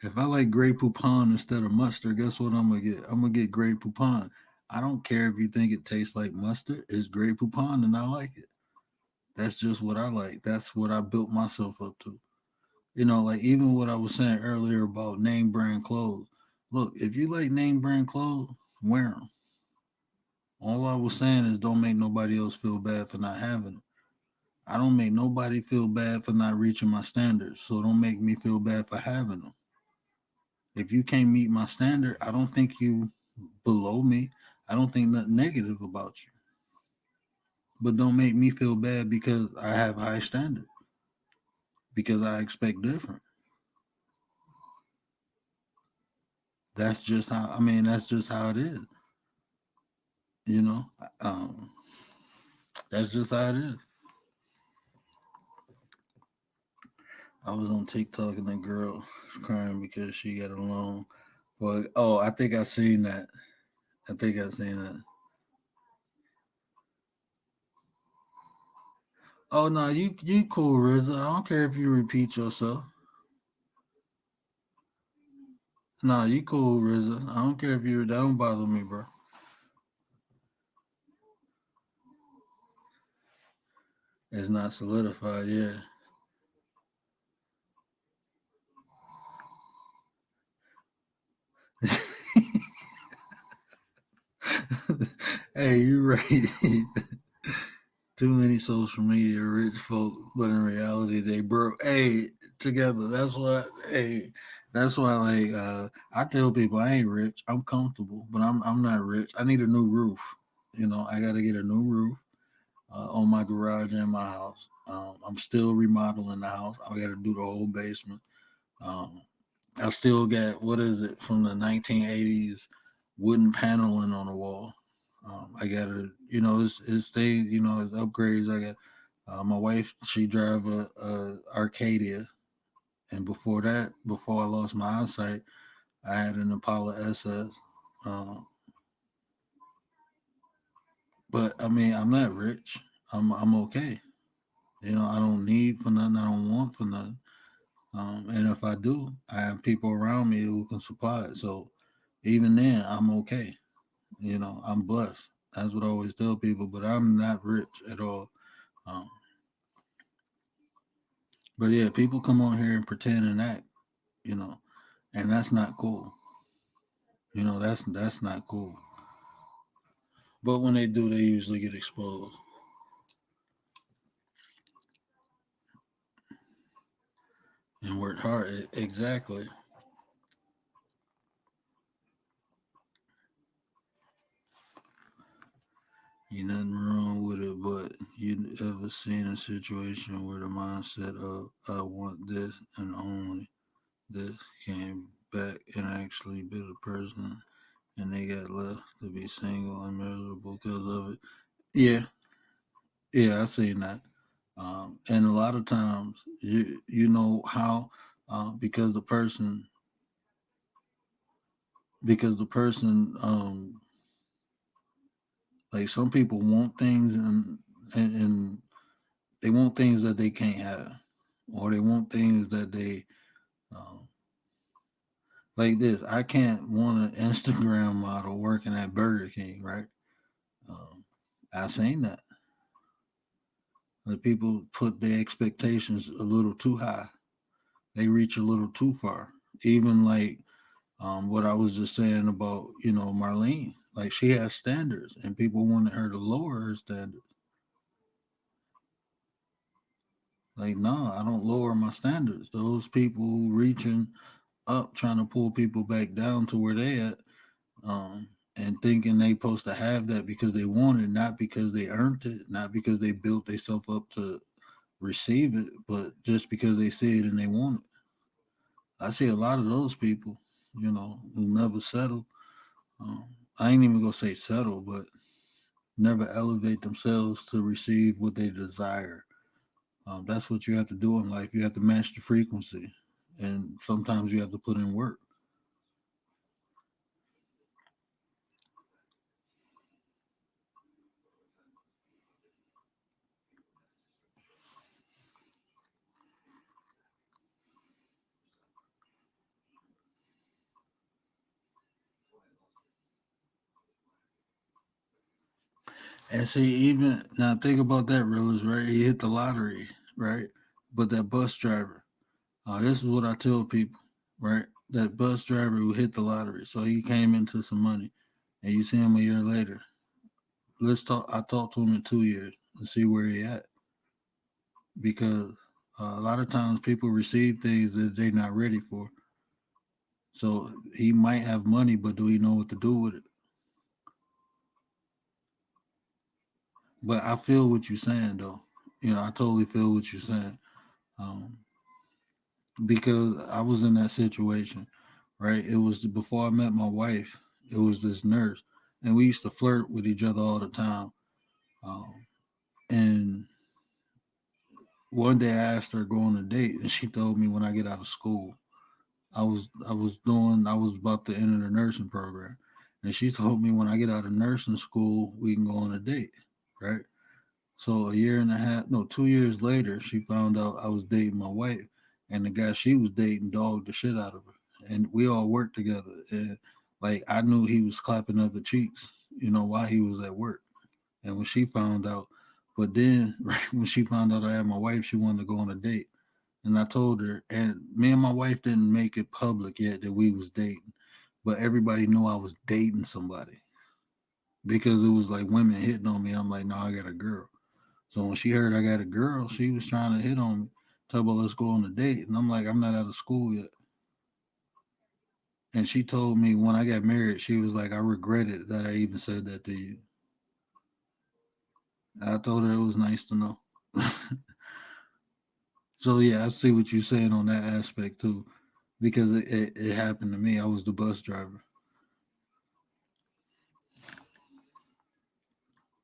if I like Grey Poupon instead of mustard, guess what I'm gonna get? I'm gonna get Grey Poupon. I don't care if you think it tastes like mustard. It's Grey Poupon, and I like it. That's just what I like. That's what I built myself up to. Like even what I was saying earlier about name brand clothes. Look, if you like name brand clothes, wear them. All I was saying is don't make nobody else feel bad for not having them. I don't make nobody feel bad for not reaching my standards, so don't make me feel bad for having them. If you can't meet my standard, I don't think you below me. I don't think nothing negative about you. But don't make me feel bad because I have high standards, because I expect different. That's just how it is. You know, um, that's just how it is. I was on TikTok and the girl was crying because she got a loan. But oh, I think I seen that. I think I seen that. Oh no, you cool, RZA. I don't care if you repeat yourself. Nah, you cool, RZA. I don't care if you. That don't bother me, bro. It's not solidified, yeah. Hey, you right. Too many social media rich folk, but in reality they broke. Hey, together. That's why. Hey, that's why. I tell people I ain't rich. I'm comfortable, but I'm not rich. I need a new roof. You know, I got to get a new roof on my garage and my house. I'm still remodeling the house. I got to do the whole basement. Um, I still got what is it from the 1980s wooden paneling on the wall. I gotta, it's things, it's upgrades. I got my wife. She drive a Arcadia, and before that, before I lost my eyesight, I had an Impala SS. Uh, but I mean, I'm not rich. I'm okay. I don't need for nothing. I don't want for nothing. And if I do, I have people around me who can supply it. So even then, I'm okay. I'm blessed. That's what I always tell people. But I'm not rich at all. Um, but yeah, people come on here and pretend and act, you know, and that's not cool. That's not cool. But when they do, they usually get exposed and worked hard. Exactly. You nothing wrong with it, but you ever seen a situation where the mindset of I want this and only this came back and actually bit a person and they got left to be single and miserable because of it? Yeah, yeah, I seen that. And a lot of times, you know how because the person like some people want things and they want things that they can't have, or they want things that they um, like this. I can't want an Instagram model working at Burger King, right? Um, I seen that. The people put their expectations a little too high. They reach a little too far. Even like what I was just saying about Marlene, like she has standards, and people wanted her to lower her standards. Like, no, I don't lower my standards. Those people reaching up, trying to pull people back down to where they at, and thinking they supposed to have that because they want it, not because they earned it, not because they built themselves up to receive it, but just because they see it and they want it. I see a lot of those people, who never settle. I ain't even gonna say settle, but never elevate themselves to receive what they desire. That's what you have to do in life. You have to match the frequency, and sometimes you have to put in work. And see, even now, think about that, realist, right? He hit the lottery, right? But that bus driver, this is what I tell people, right? That bus driver who hit the lottery, so he came into some money, and you see him a year later. Let's talk. I talked to him in 2 years and see where he at, because a lot of times people receive things that they're not ready for. So he might have money, but do he know what to do with it? But I feel what you're saying, though. I totally feel what you're saying. Um, because I was in that situation, right? It was before I met my wife. It was this nurse, and we used to flirt with each other all the time. Um, and one day I asked her to go on a date, and she told me when I get out of school. I was about to enter the nursing program, and she told me when I get out of nursing school we can go on a date, right? So a year and a half, no, 2 years later, she found out I was dating my wife, and the guy she was dating dogged the shit out of her, and we all worked together, and like I knew he was clapping other cheeks, while he was at work, and when she found out, but then right when she found out I had my wife, she wanted to go on a date. And I told her, and me and my wife didn't make it public yet that we was dating, but everybody knew I was dating somebody because it was like women hitting on me. I'm like, no, I got a girl. So when she heard I got a girl, she was trying to hit on me, talk about let's go on a date, and I'm like, I'm not out of school yet. And she told me when I got married, she was like, I regretted that I even said that to you. I told her it was nice to know. So yeah, I see what you're saying on that aspect too, because it happened to me. I was the bus driver.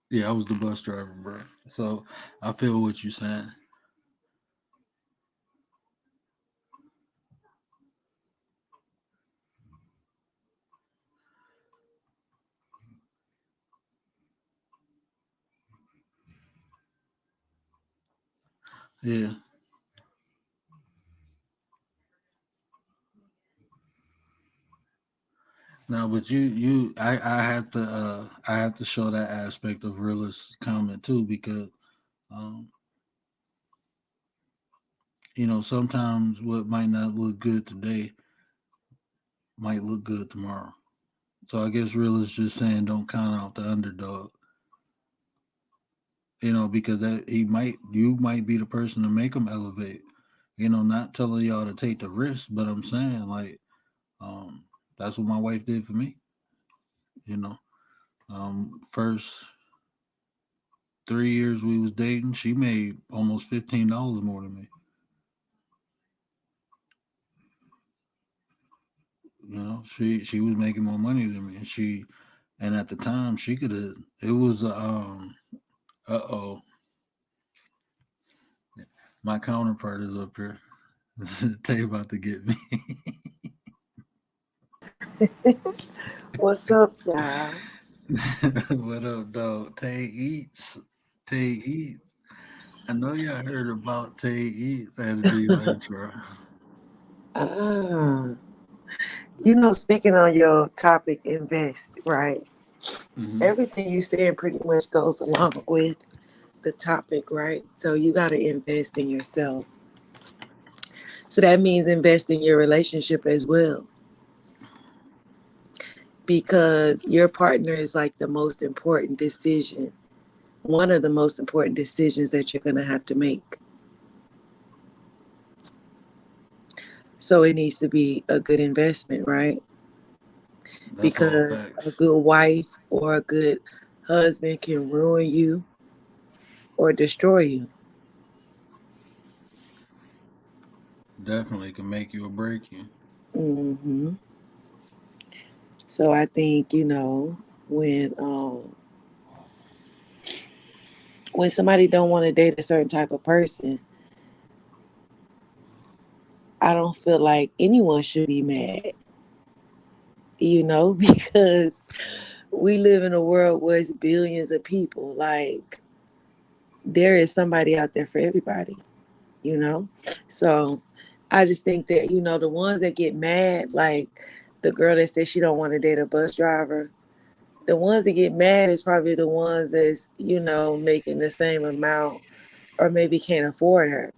Yeah, I was the bus driver, bro. So I feel what you're saying. Yeah. No, but I have to show that aspect of realist comment too, because um, sometimes what might not look good today might look good tomorrow. So I guess realist just saying don't count out the underdog. Because that you might be the person to make them elevate. Not telling y'all to take the risk, but I'm saying like um, that's what my wife did for me. You know, first 3 years we was dating, she made almost $15 more than me. She was making more money than me, and at the time she could have. It was my counterpart is up here. Tay about to get me. What's up, y'all? What up, dog? Tay eats. Tay eats. I know y'all heard about Tay eats. I had to do your intro. Ah, speaking on your topic, invest, right? Hmm. Everything you saying pretty much goes along with the topic, right? So you got to invest in yourself. So that means invest in your relationship as well, because your partner is like the most important decision, one of the most important decisions that you're going to have to make. So it needs to be a good investment, right? That's all Because a facts. good wife or a good husband can ruin you or destroy you. Definitely can make you or break you. Hmm. So I think when when somebody don't want to date a certain type of person, I don't feel like anyone should be mad. Because we live in a world where it's billions of people. Like there is somebody out there for everybody. You know, so I just think that the ones that get mad, like the girl that says she don't want to date a bus driver. The ones that get mad is probably the ones that's, making the same amount or maybe can't afford her.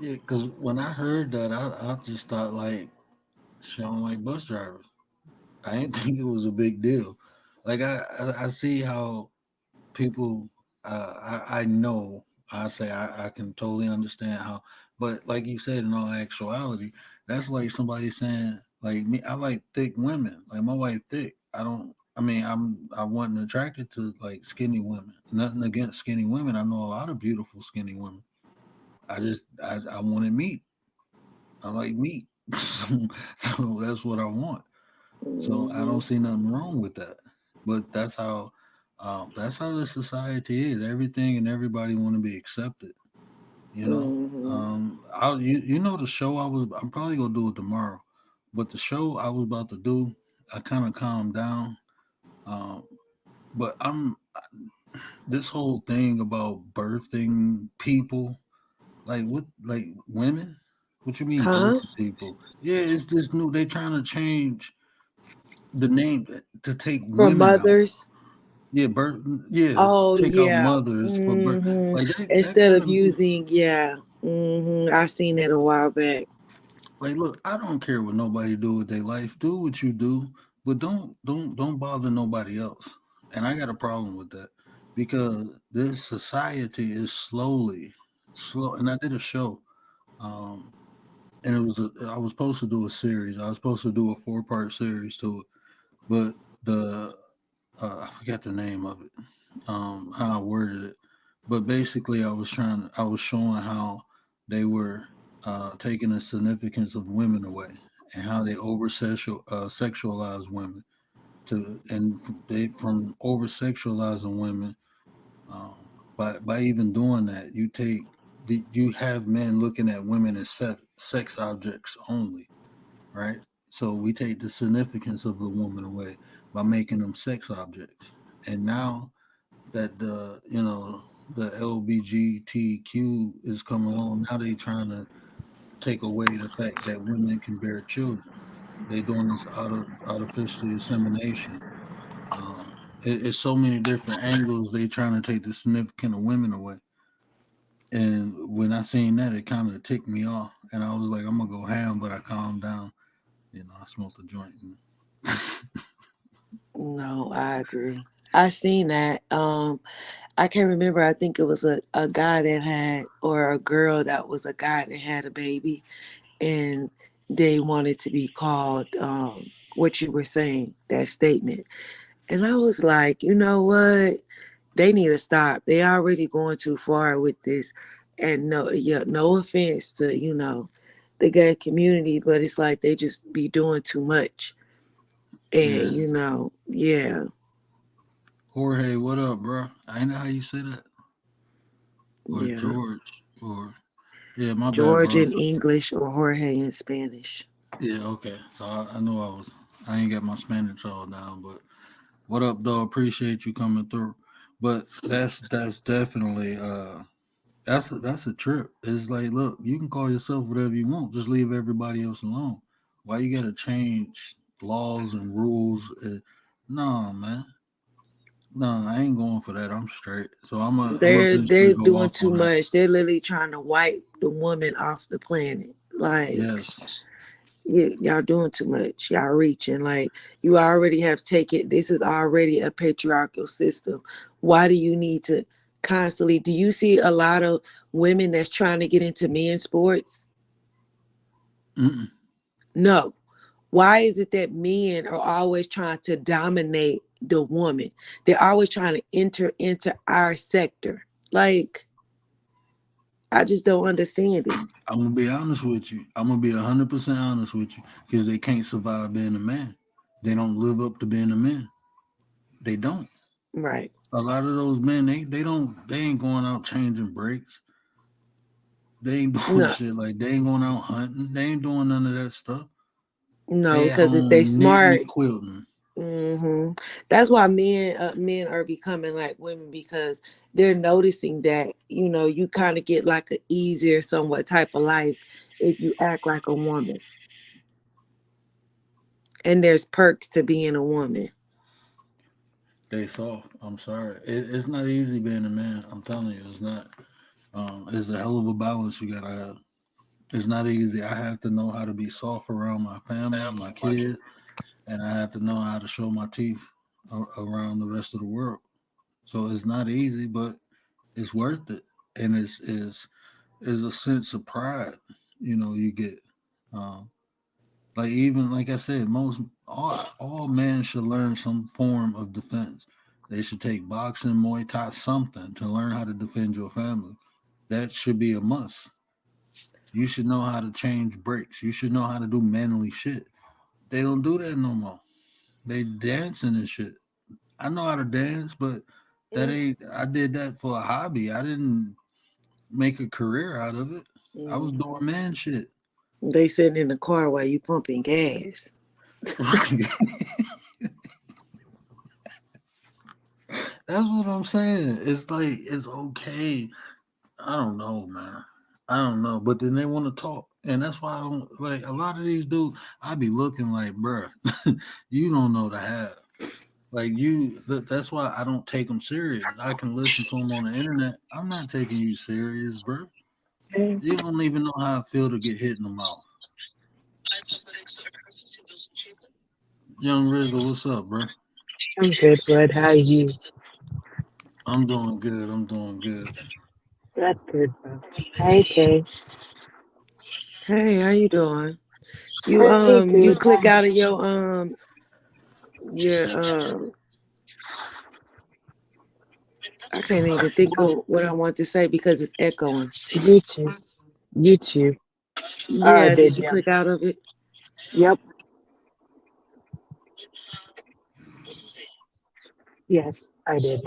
Yeah, because when I heard that, I just thought like she don't like bus drivers. I didn't think it was a big deal. Like I see how people. I know. I say I can totally understand how, but like you said, in all actuality, that's like somebody saying like me. I like thick women. Like my wife thick. I don't. I mean, I wasn't attracted to like skinny women. Nothing against skinny women. I know a lot of beautiful skinny women. I wanted meat. I like meat. So that's what I want. So I don't Mhm. see nothing wrong with that. But that's how the society is. Everything and everybody want to be accepted. You know, Mhm. you know the show I'm probably gonna do it tomorrow, but the show I was about to do, I kind of calmed down. Um, but this whole thing about birthing people, like what, like women? What you mean Huh? birthing people? Yeah, it's this new. They trying to change the name to take For women out. mothers. Yeah, birth. Yeah, Oh take out yeah. mothers for birth. Like that Instead kind of of using, yeah. I seen that a while back. like. Look, I don't care what nobody do with their life. Do what you do, but don't bother nobody else. And I got a problem with that because this society is slow. And I did a show. Um, and I was supposed to do a series. I was supposed to do a 4-part series to it, but the I forgot the name of it. How I worded it, but basically I was showing how they were taking the significance of women away and how they sexualize women they from over sexualizing women by even doing that you have men looking at women as sex objects only, right? So we take the significance of the woman away by making them sex objects. And now that the LBGTQ is coming along, now they trying to take away the fact that women can bear children. They doing this out of artificial insemination. It's so many different angles they trying to take the significance of women away. And when I seen that, it kind of ticked me off, and I was like, I'm gonna go ham, but I calmed down. I smoked a joint. No, I agree. I seen that. I can't remember. I think it was a guy that had, or a girl that was a guy that had a baby, and they wanted to be called what you were saying, that statement. And I was like, you know what? They need to stop. They already going too far with this. And no, yeah, no offense to, the gay community, but it's like they just be doing too much. And, Yeah, yeah, Jorge, what up, bro? I know how you say that, or yeah. George, or yeah, my bad, George bro. in English or Jorge in Spanish. Yeah, okay. So I know I ain't got my Spanish all down, but what up, though? Appreciate you coming through. But that's definitely that's a trip. It's like, look, you can call yourself whatever you want. Just leave everybody else alone. Why you gotta change laws and rules? No, man. No, I ain't going for that. I'm straight. So I'm They're officially go doing off too on that. much. They're literally trying to wipe the woman off the planet. Like, Yes. y'all doing too much. Y'all reaching. Like, you already have taken, this is already a patriarchal system. Why do you need to constantly, do you see a lot of women that's trying to get into men's sports? Mm-mm. No. Why is it that men are always trying to dominate the woman? They're always trying to enter into our sector. Like, I just don't understand it. I'm gonna be honest with you. I'm gonna be 100% honest with you because they can't survive being a man. They don't live up to being a man. They don't. Right. A lot of those men, they ain't going out changing brakes. They ain't doing No, shit like they ain't going out hunting. They ain't doing none of that stuff. no, They at because if they home knitting smart, and quilting. that's why men are becoming like women, because they're noticing that you kind of get like an easier, somewhat type of life if you act like a woman, and there's perks to being a woman. They soft. I'm sorry. It's not easy being a man. I'm telling you, it's not. It's a hell of a balance you gotta have. It's not easy. I have to know how to be soft around my family, my kids, and I have to know how to show my teeth around the rest of the world. So it's not easy, but it's worth it, and is a sense of pride. You get um, like even like I said, most all men should learn some form of defense. They should take boxing, Muay Thai, something to learn how to defend your family. That should be a must. You should know how to change brakes. You should know how to do manly shit. They don't do that no more. They dancing and shit. I know how to dance, but that Mm, ain't. I did that for a hobby. I didn't make a career out of it. I was Mhm. doing man shit. They sitting in the car while you pumping gas. That's what I'm saying. It's like it's okay. I don't know, man. I don't know. But then they want to talk. And that's why I don't like a lot of these dudes. I be looking like, bruh, you don't know the half. Like that's why I don't take them serious. I can listen to them on the internet. I'm not taking you serious, bro. You don't even know how I feel to get hit in the mouth. Young Rizzo, what's up, bro? I'm good, bud. How are you? I'm doing good. I'm doing good. That's good, bro. Hey, Kay. Hey, how you doing? Hey, You good. click out of your I can't even think of what I want to say because it's echoing. YouTube. YouTube. I Yeah, did did, you yeah. click out of it? Yep. Yes, I did.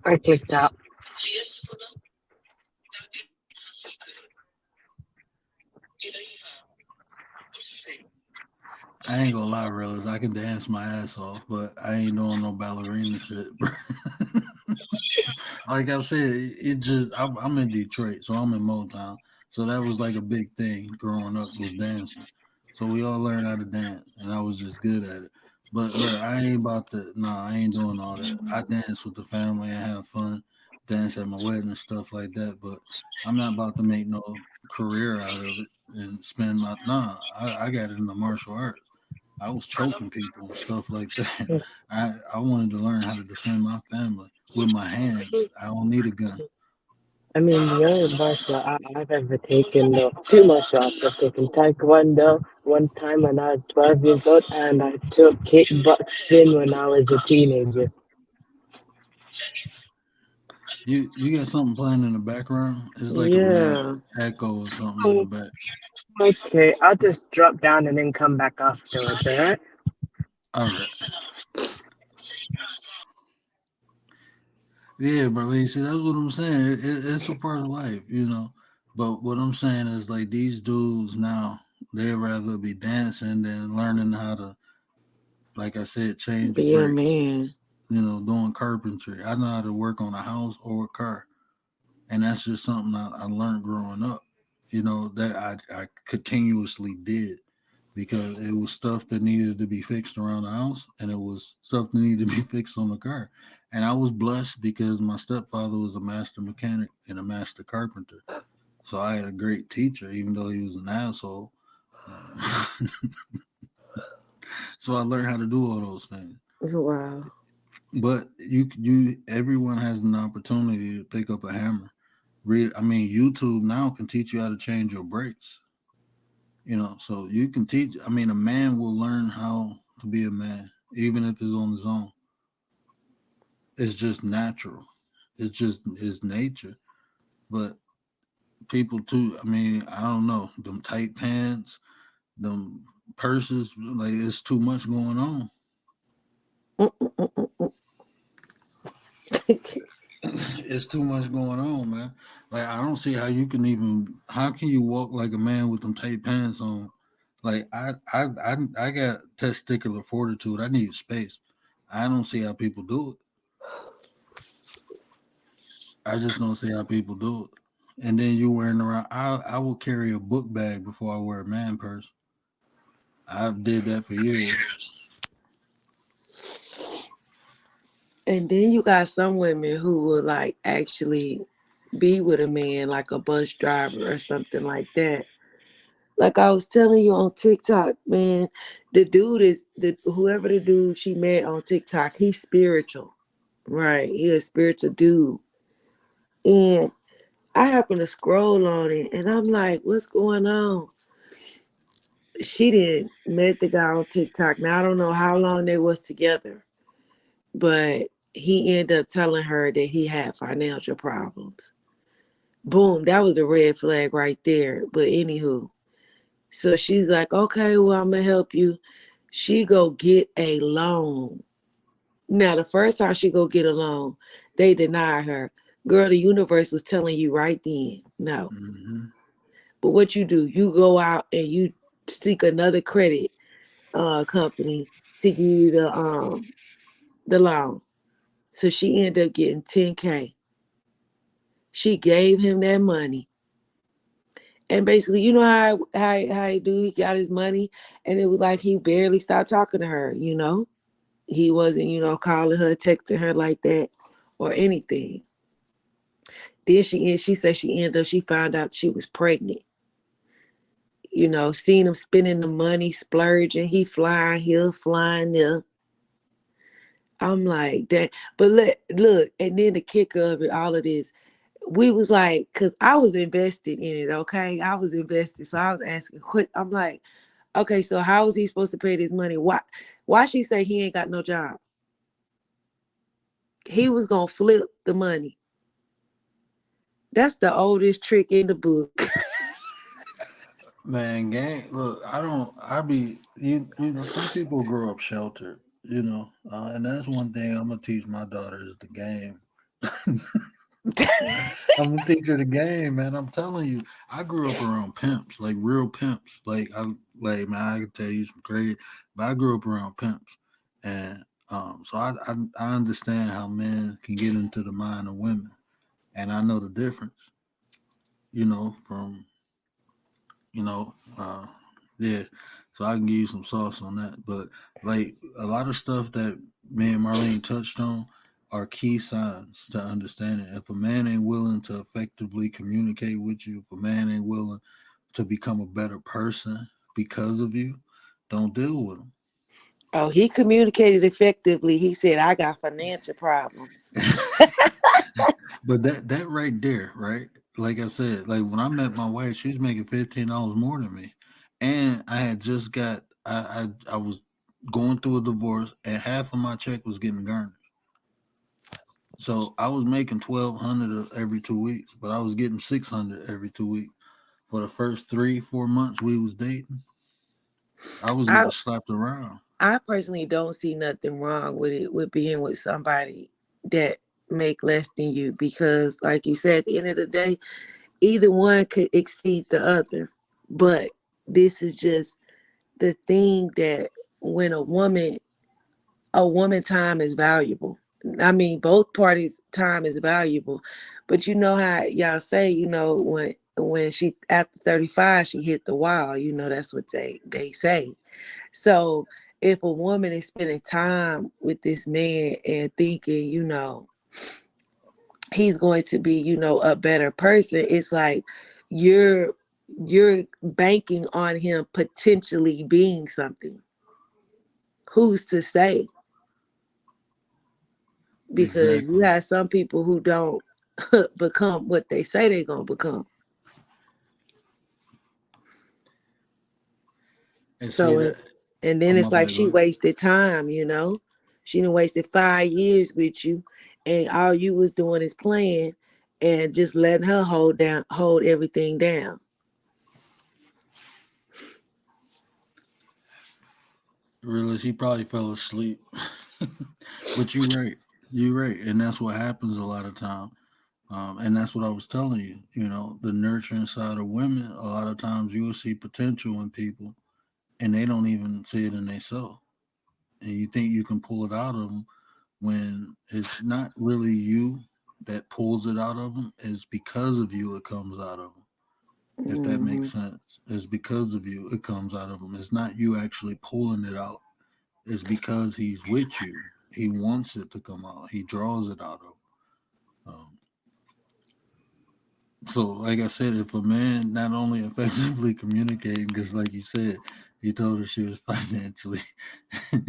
I clicked out. I ain't gonna lie, realize I can dance my ass off, but I ain't doing no ballerina shit, bro. Like I said, it just I'm in Detroit, so I'm in Motown. So that was like a big thing growing up was dancing. So we all learned how to dance, and I was just good at it. But bro, I ain't about to. Nah, I ain't doing all that. I dance with the family and have fun, dance at my wedding and stuff like that. But I'm not about to make no career out of it and spend my. Nah, I got it in the martial arts. I was choking people and stuff like that. I wanted to learn how to defend my family with my hands. I don't need a gun. I mean, the only martial art I've ever taken, though, two martial arts. I've taken Taekwondo one time when I was 12 years old, and I took kickboxing when I was a teenager. You got something playing in the background? It's like a mad Yeah. echo or something in the Oh, back. okay, I'll just drop down and then come back afterwards, alright? All right. Yeah, bro. You see, that's what I'm saying. It's a part of life, you know. But what I'm saying is like these dudes now, they'd rather be dancing than learning how to, like I said, change Be a bricks. man. You know, doing carpentry. I know how to work on a house or a car, and that's just something I learned growing up. You know that I continuously did because it was stuff that needed to be fixed around the house, and it was stuff that needed to be fixed on the car. And I was blessed because my stepfather was a master mechanic and a master carpenter, so I had a great teacher, even though he was an asshole. Um, so I learned how to do all those things. Wow. But everyone has an opportunity to pick up a hammer. Read, I mean, YouTube now can teach you how to change your brakes. You know, so you can teach. I mean, a man will learn how to be a man, even if it's on his own. It's just natural. It's just his nature. But people too. I mean, I don't know. Them tight pants, them purses. Like it's too much going on. It's too much going on, man. Like I don't see how you can even. How can you walk like a man with them tight pants on? Like I got testicular fortitude. I need space. I don't see how people do it. I just don't see how people do it. And then you wearing around. I will carry a book bag before I wear a man purse. I've did that for years. And then you got some women who will like actually be with a man like a bus driver or something like that. Like I was telling you on TikTok, man, the dude is whoever the dude she met on TikTok, he's spiritual. Right. He a spiritual dude. And I happen to scroll on it and I'm like, what's going on? She didn't met the guy on TikTok. Now I don't know how long they was together, but he ended up telling her that he had financial problems. Boom, that was a red flag right there. But anywho, So she's like, okay, well, I'm gonna help you. She go get a loan. Now, the first time she go get a loan, they deny her. Girl, the universe was telling you right then, no. Mm-hmm. But what you do, you go out and you seek another credit company to give you the loan. So she ended up getting 10K. She gave him that money. And basically, you know how he do, he got his money, and it was like he barely stopped talking to her, you know. He wasn't, calling her, texting her like that or anything. Then she said she found out she was pregnant. Seeing him spending the money, splurging, he flying here, flying there. I'm like that. But look, and then the kicker of it, all of this, we was like, because I was invested in it, okay? I was invested. So I was asking, I'm like, okay, so how is he supposed to pay this money? Why she say he ain't got no job? He was gonna flip the money. That's the oldest trick in the book. Man, gang. Look, some people grow up sheltered, and that's one thing I'm gonna teach my daughter is the game. I'm gonna teach her the game, man. I'm telling you, I grew up around pimps, like real pimps. Man, I can tell you some crazy, but I grew up around pimps, and so I understand how men can get into the mind of women, and I know the difference, from you know, yeah. So I can give you some sauce on that. But like a lot of stuff that me and Marlene touched on are key signs to understanding. If a man ain't willing to effectively communicate with you, if a man ain't willing to become a better person because of you, don't deal with him. Oh, he communicated effectively. He said, I got financial problems. But that right there, right? Like I said, like when I met my wife, she was making $15 more than me, and I had just got I was going through a divorce, and half of my check was getting garnished. So I was making 1,200 every 2 weeks, but I was getting 600 every 2 weeks. For the first 3-4 months we was dating, I was I getting slapped around. I personally don't see nothing wrong with it, with being with somebody that make less than you, because like you said, at the end of the day, either one could exceed the other. But this is just the thing that when a woman time is valuable. I mean, both parties' time is valuable. But you know how y'all say, when she after 35, she hit the wall, that's what they say. So if a woman is spending time with this man and thinking, he's going to be, a better person, it's like you're banking on him potentially being something. Who's to say? Because you Exactly. have some people who don't become what they say they're gonna become. And see So that. and Oh then my it's like bad. Go she ahead. wasted time, She done wasted 5 years with you, and all you was doing is playing and just letting her hold everything down. Really, she probably fell asleep. But you're right. You're right, and that's what happens a lot of time. And that's what I was telling you. The nurturing side of women. A lot of times you will see potential in people, and they don't even see it in themselves. And you think you can pull it out of them when it's not really you that pulls it out of them. It's because of you it comes out of them. If that Hmm. makes sense, it's because of you it comes out of them. It's not you actually pulling it out. It's because he's with you. He wants it to come out. He draws it out of. So, like I said, if a man not only effectively communicating, because like you said, you told her she was financially, but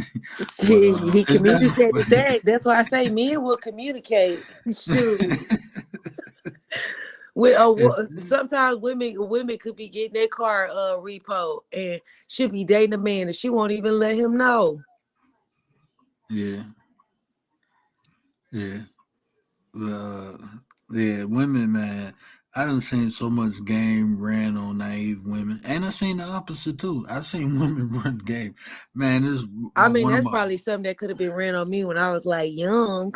He it's not. communicated that. That's why I say men will communicate. Shoot. it's, Sometimes women could be getting their car repo and she'll be dating a man and she won't even let him know. yeah, yeah, uh, yeah. Women, man. I done seen so much game ran on naive women, and I seen the opposite too. I seen women run game. Man, this is I mean, one of that's my probably something that could have been ran on me when I was like young.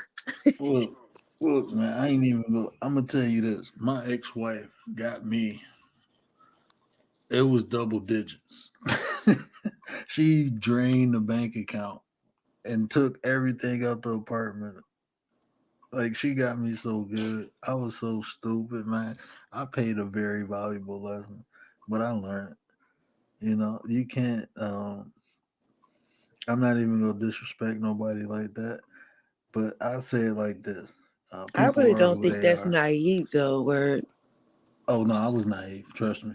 look, look, man. I ain't even go. I'm gonna tell you this. My ex-wife got me. It was double digits. She drained the bank account and took everything out the apartment. Like she got me so good. I was so stupid, man. I paid a very valuable lesson, but I learned. You know, you can't. I'm not even gonna disrespect nobody like that, but I say it like this: I people really are don't who think they that's are. naive though. Where Oh no, I was naive. Trust me.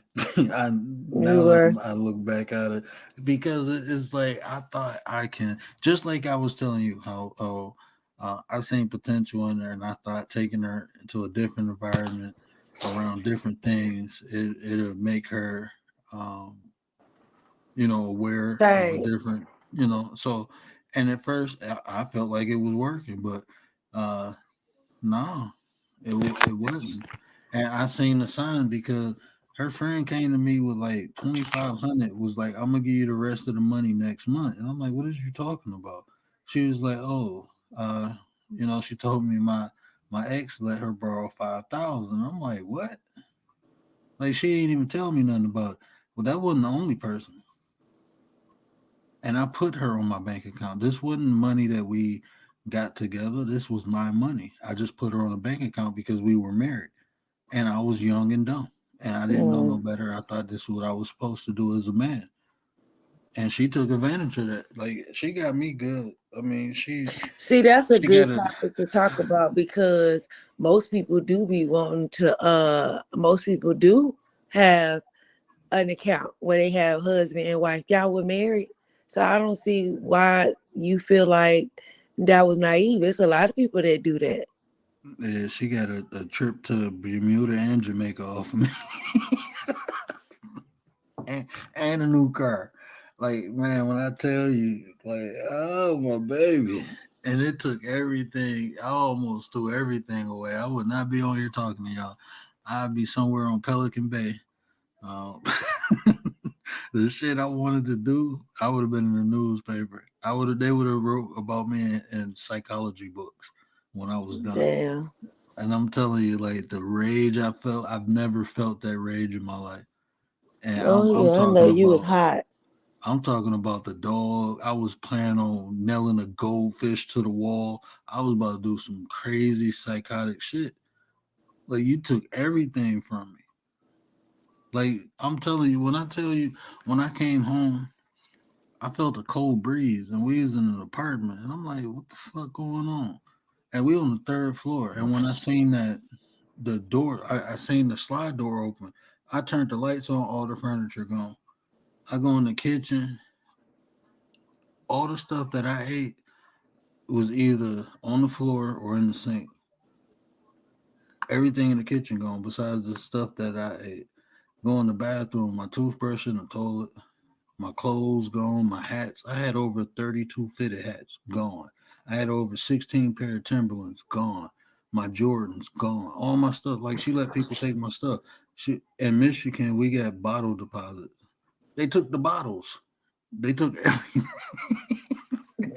I you now that were, I look back at it, because it's like I thought I can. Just like I was telling you how I seen potential in her, and I thought taking her into a different environment around different things, it'll make her, um, aware of a right? different, So, and at first I felt like it was working, but uh, no, it wasn't. And I seen the sign because her friend came to me with like 2,500. Was like, I'm gonna give you the rest of the money next month, and I'm like, what is you talking about? She was like, oh, she told me my ex let her borrow 5,000. I'm like, what? Like she didn't even tell me nothing about it. Well, that wasn't the only person, and I put her on my bank account. This wasn't money that we got together. This was my money. I just put her on a bank account because we were married, and I was young and dumb, and I didn't know no Mm. better. I thought this is what I was supposed to do as a man, and she took advantage of that. Like she got me good. I mean, she See, that's a she got good it. topic to talk about because most people do be wanting to. Most people do have an account where they have husband and wife. Y'all were married, so I don't see why you feel like that was naive. It's a lot of people that do that. Yeah, she got a trip to Bermuda and Jamaica off of me, and a new car. Like man, when I tell you, like, oh my baby, and it took everything. I almost threw everything away. I would not be on here talking to y'all. I'd be somewhere on Pelican Bay. Um, the shit I wanted to do, I would have been in the newspaper. They would have wrote about me in psychology books when I was done. Damn. And I'm telling you, like the rage I felt, I've never felt that rage in my life. And Oh I'm yeah, I know talking you was about hot. the dog. I was planning on nailing a goldfish to the wall. I was about to do some crazy psychotic shit. Like you took everything from me. Like I'm telling you, when I came home, I felt a cold breeze, and we was in an apartment, and I'm like, what the fuck going on? And we on the third floor, and when I seen that the door, I seen the slide door open. I turned the lights on, all the furniture gone. I go in the kitchen, all the stuff that I ate was either on the floor or in the sink. Everything in the kitchen gone, besides the stuff that I ate. Go in the bathroom, my toothbrush in the toilet, my clothes gone, my hats. I had over 32 fitted hats gone. I had over 16 pair of Timberlands gone. My Jordans gone. All my stuff. Like she let people take my stuff. She in Michigan, we got bottle deposits. They took the bottles. They took everything.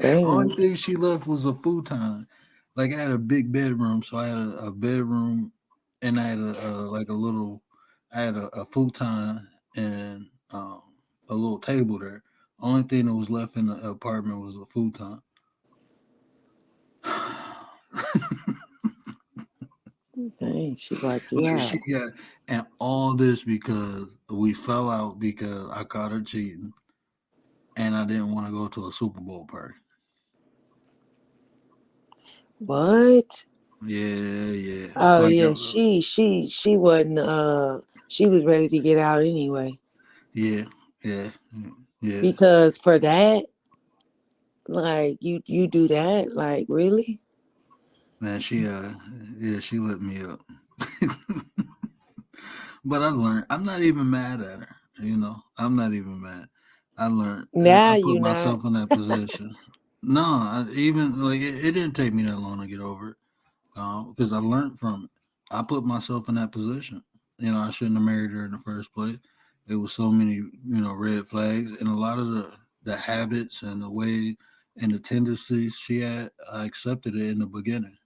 Damn. Only thing she left was a futon. Like I had a big bedroom, so I had a bedroom, and I had like a little. I had a futon and a little table there. Only thing that was left in the apartment was a futon. Dang, she wiped you Like out. she got, and all this because we fell out because I caught her cheating, and I didn't want to go to a Super Bowl party. What? Yeah, yeah. Oh Like yeah, she wasn't she was ready to get out anyway. yeah, yeah, yeah. Because for that, like you do that, like really? Man, yeah, she lit me up. But I learned. I'm not even mad at her. I'm not even mad. I learned. I Now put you not. myself in that position. No, even like it didn't take me that long to get over it because I learned from it. I put myself in that position. I shouldn't have married her in the first place. It was so many, red flags, and a lot of the habits and the way and the tendencies she had. I accepted it in the beginning,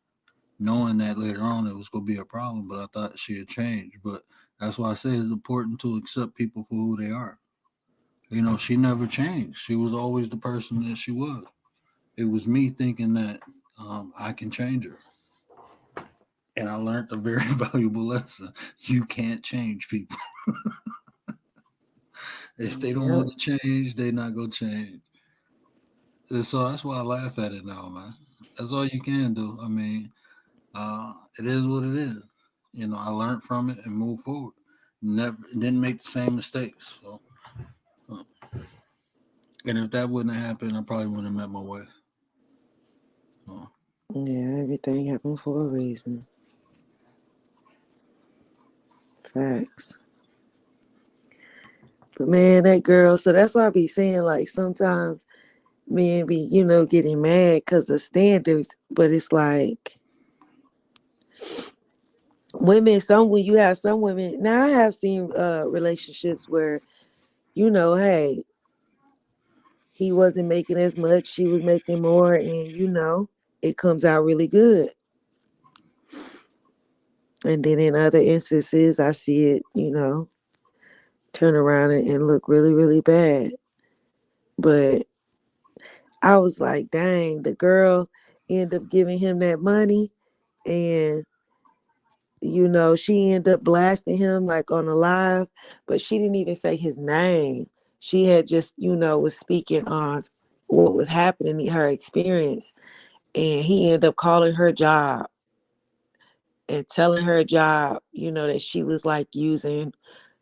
knowing that later on it was going to be a problem. But I thought she had changed. But that's why I say it's important to accept people for who they are. She never changed. She was always the person that she was. It was me thinking that I can change her. And I learned a very valuable lesson. You can't change people. If they don't Yep. want to change, they're not going to change. And so that's why I laugh at it now, man. That's all you can do. I mean, it is what it is. I learned from it and moved forward. Never didn't make the same mistakes. So, uh, and if that wouldn't have happened, I probably wouldn't have met my wife. So, Yeah, everything happens for a reason. Facts. But man, that girl, so that's why I be saying like sometimes men be, getting mad because of standards, but it's like women, when you have some women, now I have seen relationships where, hey, he wasn't making as much, she was making more, and it comes out really good. And then in other instances, I see it, turn around and look really, really bad. But I was like, dang, the girl ended up giving him that money, and she ended up blasting him like on a live, but she didn't even say his name. She had just, was speaking on what was happening in her experience. And he ended up calling her job and telling her job, that she was like using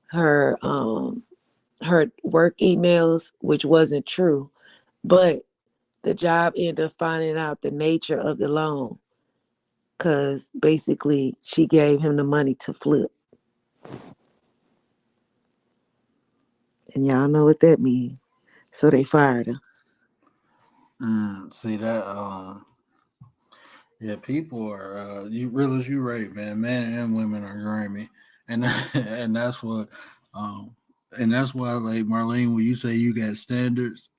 her her work emails, which wasn't true. But the job ended up finding out the nature of the loan, because basically she gave him the money to flip. And y'all know what that means. So they fired her. see that? Yeah, people are. You realize you're right, man. Men and women are grimy, and and that's what. Um, and that's why, like Marlene, when you say you got standards,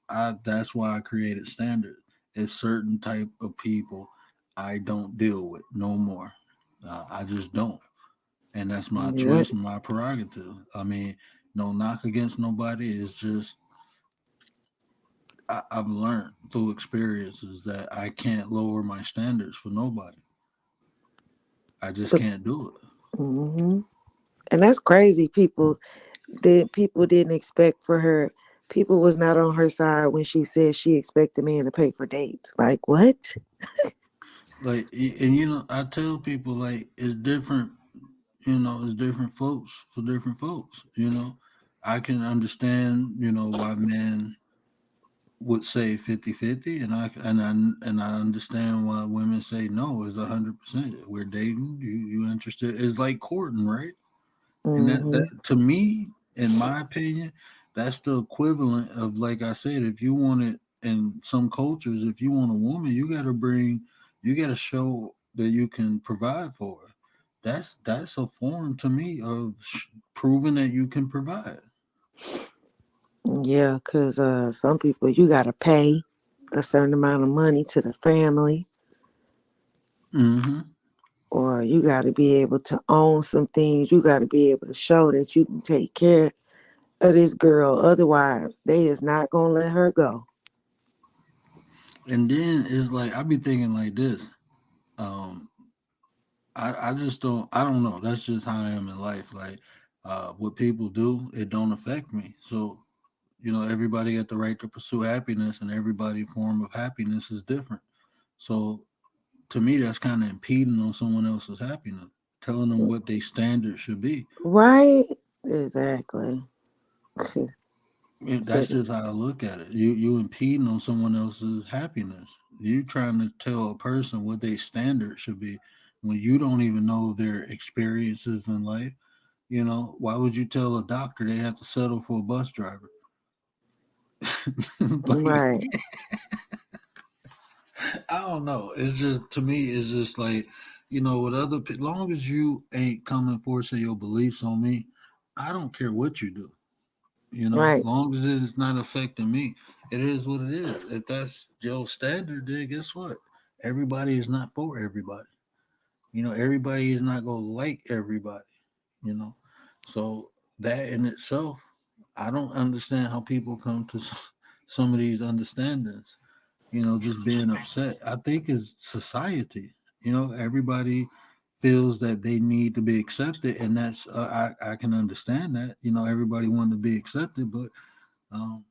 that's why I created standards. It's certain type of people I don't deal with no more. I just don't, and that's my Yep. choice and my prerogative. I mean, no knock against nobody. It's just I've learned through experiences that I can't lower my standards for nobody. I just But can't do it. hmm and that's crazy. People didn't expect for her. People was not on her side when she said she expected men to pay for dates. Like what? Like, and I tell people like it's different. It's different folks for different folks. I can understand. Why men would say 50-50, and I understand why women say no. It's 100%. We're dating. You interested? It's like courting, right? And that Hmm. to me, in my opinion, that's the equivalent of, like I said, if you want it in some cultures, if you want a woman, you got to show that you can provide for her. That's a form to me of proving that you can provide. Yeah, because some people you gotta pay a certain amount of money to the family, Mm-hmm. or you gotta be able to own some things. You gotta be able to show that you can take care of this girl. Otherwise, they is not gonna let her go. And then it's like I be thinking like this. Um, I just I don't know. That's just how I am in life. Like, what people do, it don't affect me. So everybody got the right to pursue happiness, and everybody form of happiness is different. So to me, that's kind of impeding on someone else's happiness, telling them what their standard should be. Right? Exactly. That's Said, just how I look at it. You impeding on someone else's happiness. You trying to tell a person what their standard should be when you don't even know their experiences in life. Why would you tell a doctor they have to settle for a bus driver? Like, right. I don't know. It's just, to me, it's just like, with other people, long as you ain't coming forcing your beliefs on me, I don't care what you do. Right. Long as it is not affecting me, it is what it is. If that's your standard, then guess what? Everybody is not for everybody. Everybody is not gonna like everybody. You know, so that in itself, I don't understand how people come to some of these understandings. Just being upset. I think it's society. Everybody feels that they need to be accepted, and that's I can understand that. Everybody want to be accepted, but um,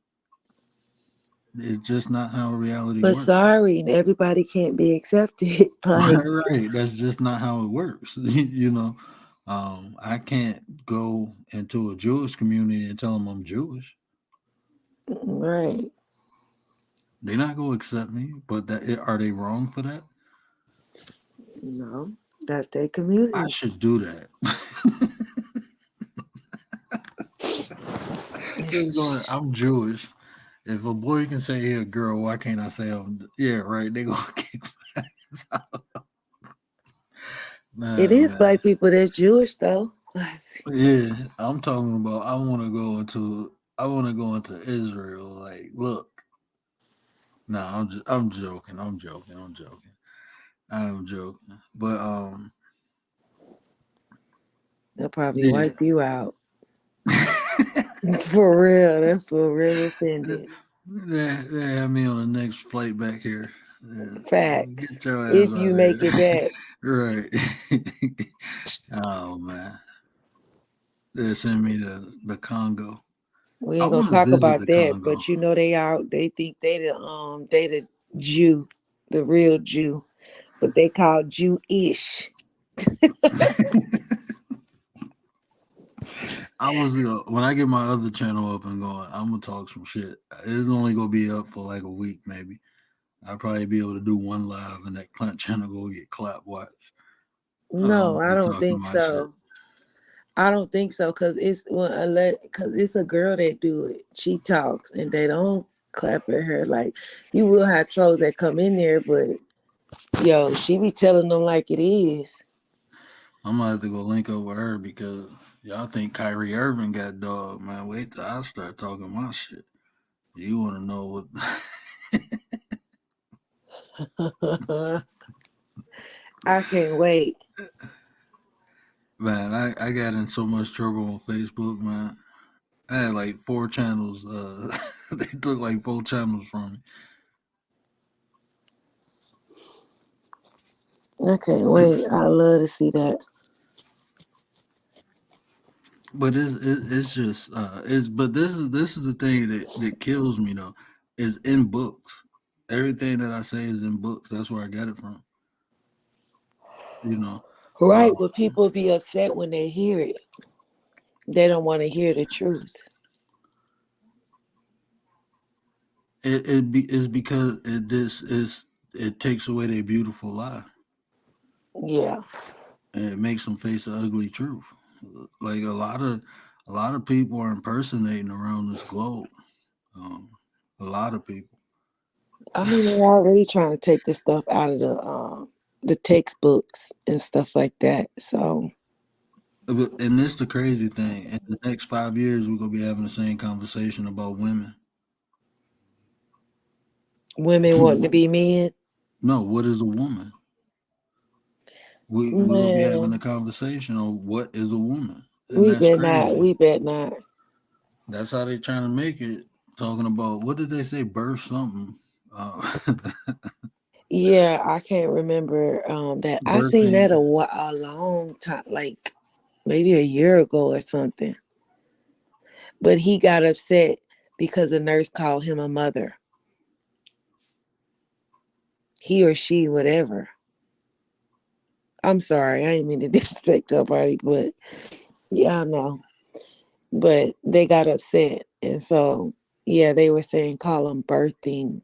it's just not how reality But works. sorry, everybody can't be accepted. Like, Right, that's just not how it works. I can't go into a Jewish community and tell them I'm Jewish. right. They're not gonna accept me. But are they wrong for that? No, that's their I community. should do that. Just going, I'm Jewish. If a boy can say he a girl, why can't I say I'm? Yeah, right. They gonna kick my ass out. It Man, is man. black people that's Jewish though. Yeah, I'm talking about. I want to go into. I want to go into Israel. Like, look. No, I'm joking. I'm joking. I'm joking. I'm joking. But They'll probably yeah. wipe you out. For real. That's for real offended. They have me on the next flight back here. Yeah, Facts. get your ass If out you of make it here. back. Right. Oh man. They send me to the Congo. We I ain't gonna want to talk visit about the that, Congo. but they think they the Jew, the real Jew, but they call Jewish. I was when I get my other channel up and going, I'm gonna talk some shit. It's only gonna be up for like a week, maybe. I'll probably be able to do one live, and that channel go get clap watch. I'm No, gonna I be don't talking think my shit. so. I don't think so, cause it's a girl that do it. She talks and they don't clap at her. Like, you will have trolls that come in there, but yo, she be telling them like it is. I'm gonna have to go link up with her because y'all think Kyrie Irving got dog, man. Wait till I start talking my shit. You want to know what? I can't wait. Man, I got in so much trouble on Facebook, man. I had like 4 channels. They took like 4 channels from me. I can't wait. I love to see that. But it's just but this is the thing that kills me though, is in books. Everything that I say is in books. That's where I got it from. You know, Right, uh, but people be upset when they hear it. They don't want to hear the truth. it's because it takes away their beautiful lie, Yeah. and it makes them face the ugly truth. Like a lot of people are impersonating around this globe. Um, a lot of people. I mean, they're already trying to take this stuff out of the textbooks and stuff like that. So And this the crazy thing. In the next 5 years, we're gonna be having the same conversation about women. women wanting to be men. No, what is a woman? We will be having a Man, conversation on what is a woman, and that's we crazy. bet not. That's how they trying to make it. Talking about what did they say? Birth something. Uh, Yeah, I can't remember that. I seen that birthing. a long time, like maybe a year ago or something. But he got upset because a nurse called him a mother. He or she, whatever. I'm sorry, I didn't mean to disrespect nobody, but yeah, I know. But they got upset, and so yeah, they were saying call them birthing.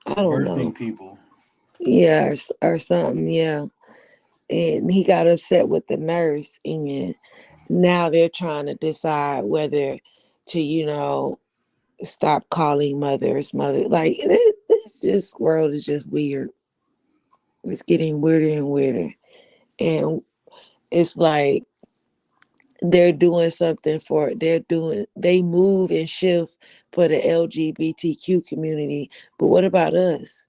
I don't Birthing know. people. Yeah, or something. Yeah, and he got upset with the nurse, and now they're trying to decide whether to, stop calling mothers mother. Like, this just world is just weird. It's getting weirder and weirder. And it's like they're doing something they move and shift for the LGBTQ community. But what about us?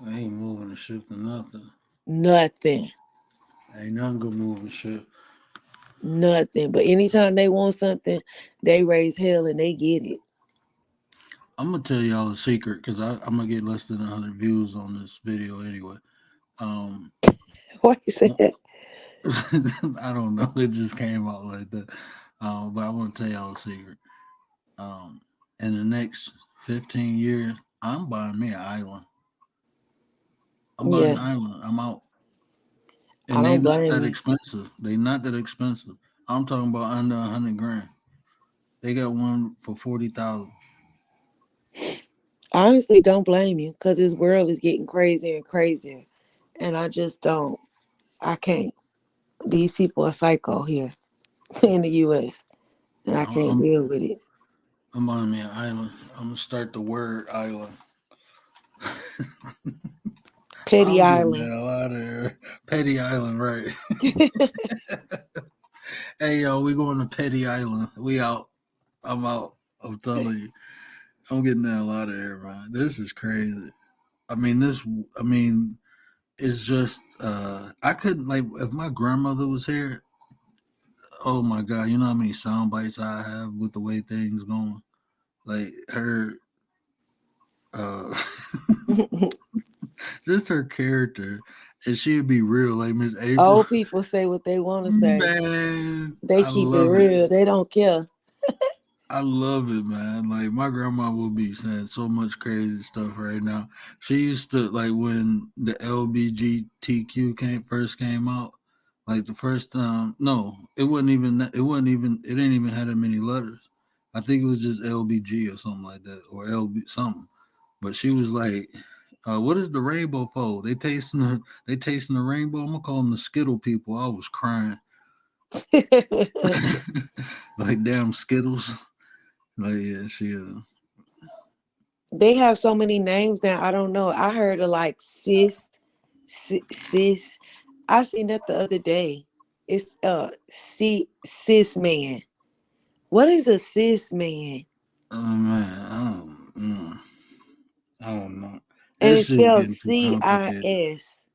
I ain't moving and shifting nothing. Nothing. Ain't nothing gonna move and shift. Nothing. But anytime they want something, they raise hell and they get it. I'm gonna tell y'all a secret because I'm gonna get less than 100 views on this video anyway. Why you say that? I don't know. It just came out like that. But I want to tell y'all a secret. In the next 15 years, I'm buying me an island. I'm buying an island. I'm out. I And they don't not blame that you. expensive. They not that expensive. I'm talking about under 100 grand. They got one for 40,000. I honestly don't blame you because this world is getting crazier and crazier. And I just don't. I can't. These people are psycho here in the US. And I can't deal with it. I'm buying me an island. I'm gonna start the word island. Petty I'm getting the Island. hell out of here. Petty Island, right? Hey, yo, we going to Petty Island. We out. I'm out. I'm telling you. I'm getting the hell out of here, man. This is crazy. I mean, it's just, I couldn't, like, if my grandmother was here, oh my God, you know how many sound bites I have with the way things going? Like, her, just her character, and she'd be real, like Miss April. Old people say what they want to say. Man, They I keep it love real. They don't care. I love it, man. Like my grandma will be saying so much crazy stuff right now. She used to like when the LBGTQ first came out, like the first time. No, it wasn't even. It didn't even have that many letters. I think it was just LBG or something like that, or LB something. But she was like, "What is the rainbow for? They tasting the rainbow. I'm gonna call them the Skittle people." I was crying, like damn Skittles. Like yeah, she They have so many names now. I don't know. I heard of like sis. I seen that the other day. It's cis man. What is a cis man? Oh man, I don't know. And This it's shit's spelled getting too complicated. CIS.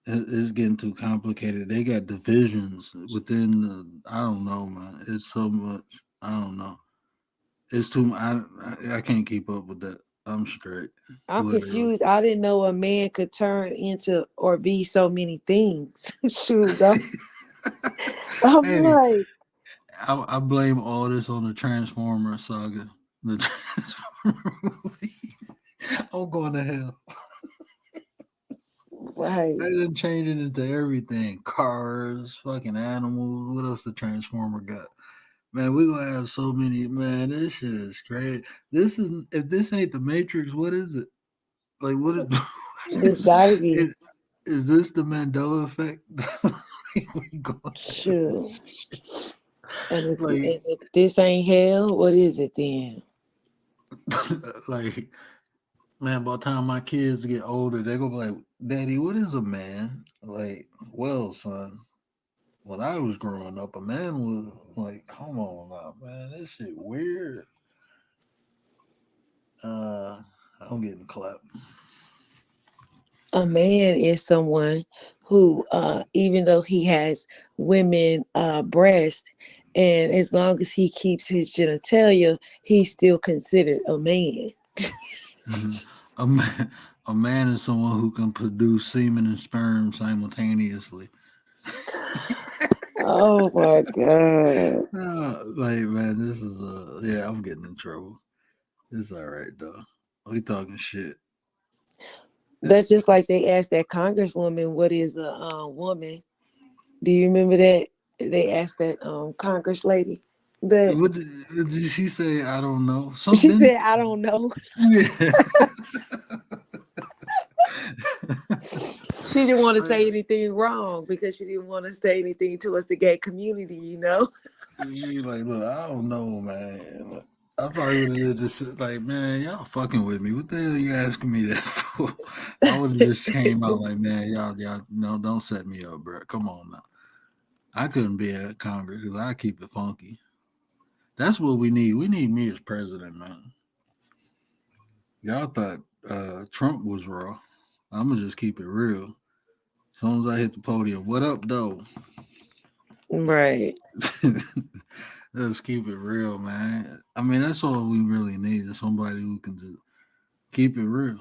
It's getting too complicated. They got divisions within the. I don't know, man. It's so much. I don't know. It's too. I can't keep up with that. I'm straight. I'm Literally. confused. I didn't know a man could turn into or be so many things. Shoot, I'm Hey, like, I blame all this on the Transformer saga. The Transformer movie. I'm going to hell. right. They done changed it into everything. Cars, fucking animals. What else the Transformer got? Man, we gonna have so many. Man, this shit is crazy. This is if this ain't the Matrix, what is it? Like, what is? It's gotta be. Is this the Mandela effect? We going Sure. And like, if this ain't hell, what is it then? like, man, by the time my kids get older, they gonna be like, "Daddy, what is a man?" Like, well, son, when I was growing up, a man was like, "Come on now, man, this shit weird." I'm getting clapped. A man is someone who, even though he has women breast, and as long as he keeps his genitalia, he's still considered a man. Mm-hmm. A man is someone who can produce semen and sperm simultaneously. Oh my God. Like man, this is yeah, I'm getting in trouble. It's all right though. We talking shit. That's just like they asked that congresswoman, what is a woman? Do you remember that? They asked that Congress lady that What did she say? I don't know. she Something. said, I don't know. Yeah. She didn't want to say anything wrong because she didn't want to say anything towards the gay community, you know. You like, look, I don't know, man. I probably would have did this shit like, man, y'all fucking with me. What the hell you asking me that for? I would have just came out like, man, y'all, no, don't set me up, bro. Come on now. I couldn't be at Congress because I keep it funky. That's what we need. We need me as president, man. Y'all thought Trump was raw. I'm gonna just keep it real. As soon as I hit the podium, what up, though? Right. Let's keep it real, man. I mean, that's all we really need is somebody who can just keep it real.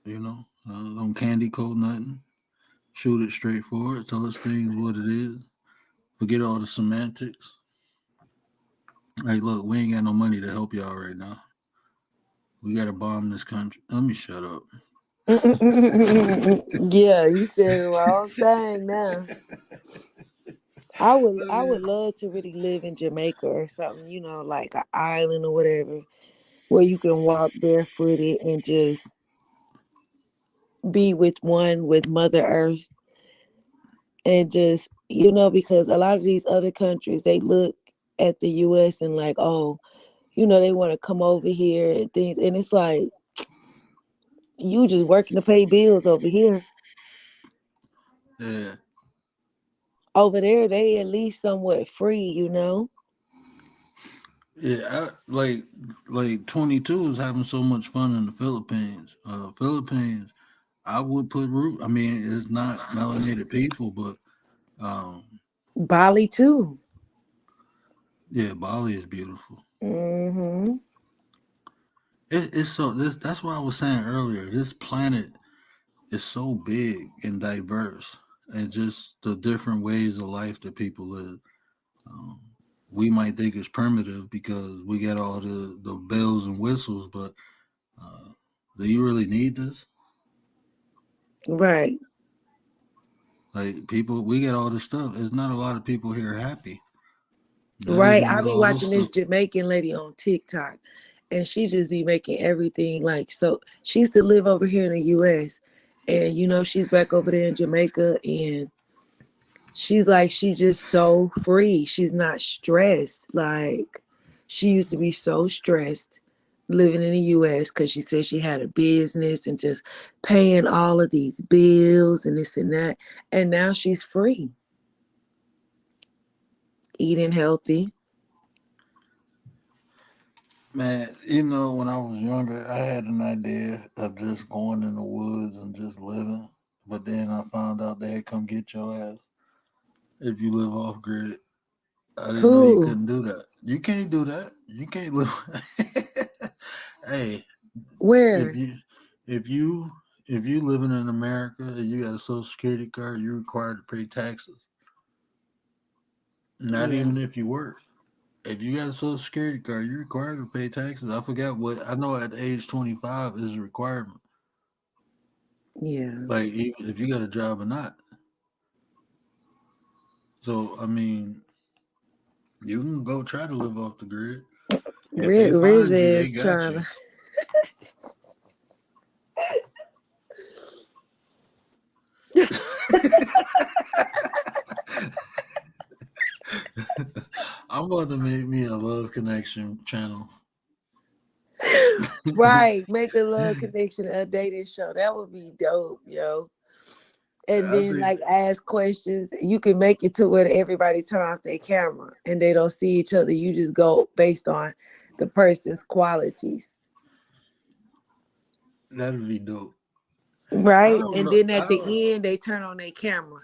You know, don't candy coat nothing. Shoot it straight forward. Tell us things what it is. Forget all the semantics. Hey, look, we ain't got no money to help y'all right now. We got to bomb this country. Let me shut up. Yeah, you said the wrong thing now. I would love to really live in Jamaica or something, you know, like an island or whatever, where you can walk barefooted and just be with Mother Earth, and just, you know, because a lot of these other countries, they look at the US and like, oh, you know, they want to come over here and things, and it's like, you just working to pay bills over here. Yeah. Over there, they at least somewhat free, you know. Yeah, like 22 is having so much fun in the Philippines. Philippines, I would put root. I mean, it's not melanated people, but Bali too. yeah, Bali is beautiful. Mm-hmm. It's so this. That's what I was saying earlier. This planet is so big and diverse, and just the different ways of life that people live. Um, we might think it's primitive because we get all the bells and whistles, but do you really need this? Right. Like people, we get all this stuff. There's not a lot of people here happy. Not Right. even I with be all this watching this stuff. Jamaican lady on TikTok, and she just be making everything like, so she used to live over here in the US, and you know, she's back over there in Jamaica, and she's like, she's just so free. She's not stressed. Like, she used to be so stressed living in the US because she said she had a business and just paying all of these bills and this and that. And now she's free, eating healthy. Man, you know, when I was younger, I had an idea of just going in the woods and just living. But then I found out they'd come get your ass if you live off grid. I didn't know you Who? couldn't do that. You can't do that. You can't live. Hey, if Where? you if you if you living in America and you got a social security card, you're required to pay taxes. Not Yeah. even if you work. If you got a social security card, you're required to pay taxes. I forgot what I know at age 25 is a requirement. Yeah. Like even if you got a job or not. So I mean, you can go try to live off the grid. If they Riz find you, they is got trying you. to. I'm about to make me a love connection channel. Right. Make a love connection, a dating show. That would be dope, yo. And I then think like ask questions. You can make it to where everybody turn off their camera and they don't see each other. You just go based on the person's qualities. that'd be dope. I Right. don't And know. then I at don't. the end they turn on their camera.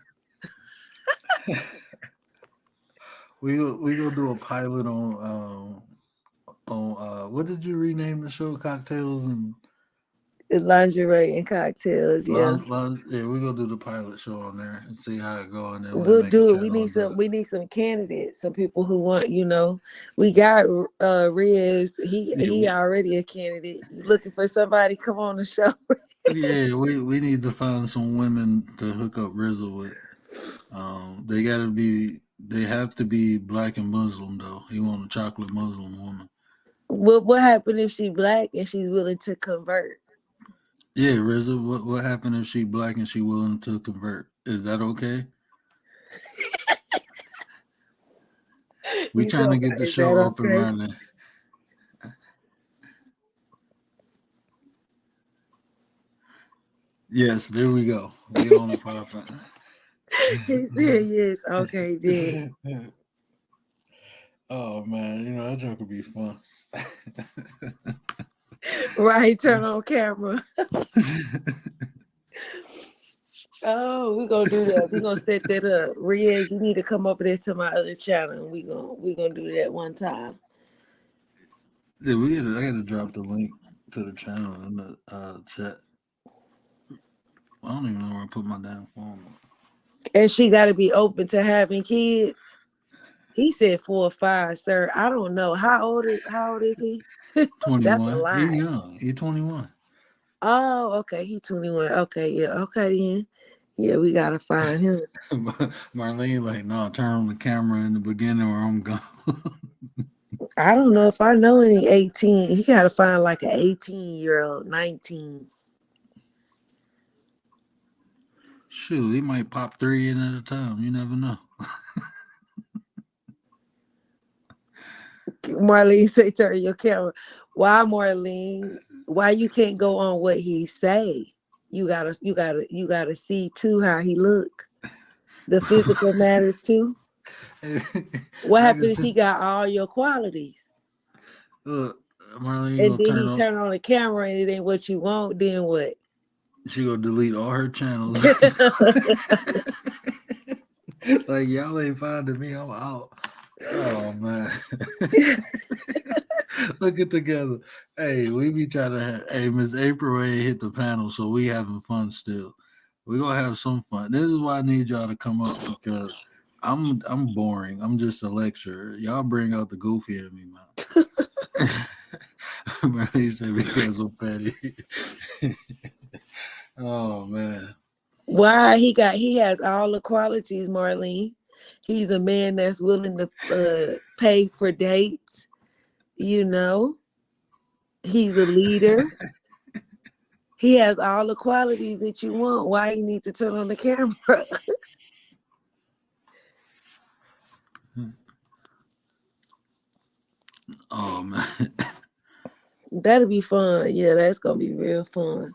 We gonna do a pilot on what did you rename the show? Cocktails and Lingerie and cocktails, yeah. yeah, we're gonna do the pilot show on there and see how it go, and then we'll We'll make a do it. channel and do it. We need some candidates, some people who want, you know. We got Riz. Yeah, He already a candidate. You looking for somebody? Come on the show. yeah, we need to find some women to hook up Rizzo with. They have to be black and Muslim though. He want a chocolate Muslim woman. What happened if she black and she's willing to convert? Yeah, Rizzo, what happened if she black and she willing to convert? Is that okay? We You trying to talking get about, the is that show up and okay? running. Yes, there we go. We on the popping. He said yes. Okay, then. Oh man, you know that joke would be fun. Right, turn on camera. Oh, we're gonna do that. We're gonna set that up. Riaz, you need to come over there to my other channel. We gonna do that one time. Yeah, I gotta drop the link to the channel in the chat. I don't even know where I put my damn phone. And she gotta be open to having kids. He said 4 or 5, sir. I don't know. How old is he? That's a 21. He lie. young. He 21. Oh, okay. He 21. Okay, yeah. Okay then. Yeah, we gotta find him. Marlene like, no, turn on the camera in the beginning or I'm gone. I don't know if I know any 18. He gotta find like an 18-year-old, 19. Shoot, he might pop 3 in at a time. You never know. Marlene say turn your camera. Why, Marlene? Why you can't go on what he say? You gotta see too how he look. The physical matters too. What happens if he got all your qualities? Look, Marlene And gonna then he turn on the camera and it ain't what you want, then what? She gonna delete all her channels. Like, y'all ain't finding me, I'm out. Oh man. Look it together. Hey, we be trying to hey, Miss April ain't hit the panel, so we having fun still. We gonna have some fun. This is why I need y'all to come up because I'm boring. I'm just a lecturer. Y'all bring out the goofy in me, man. He said because I'm petty. Oh man. Why he has all the qualities, Marlene. He's a man that's willing to pay for dates. You know, he's a leader. He has all the qualities that you want. Why you need to turn on the camera? Oh man. That'll be fun. Yeah, that's gonna be real fun.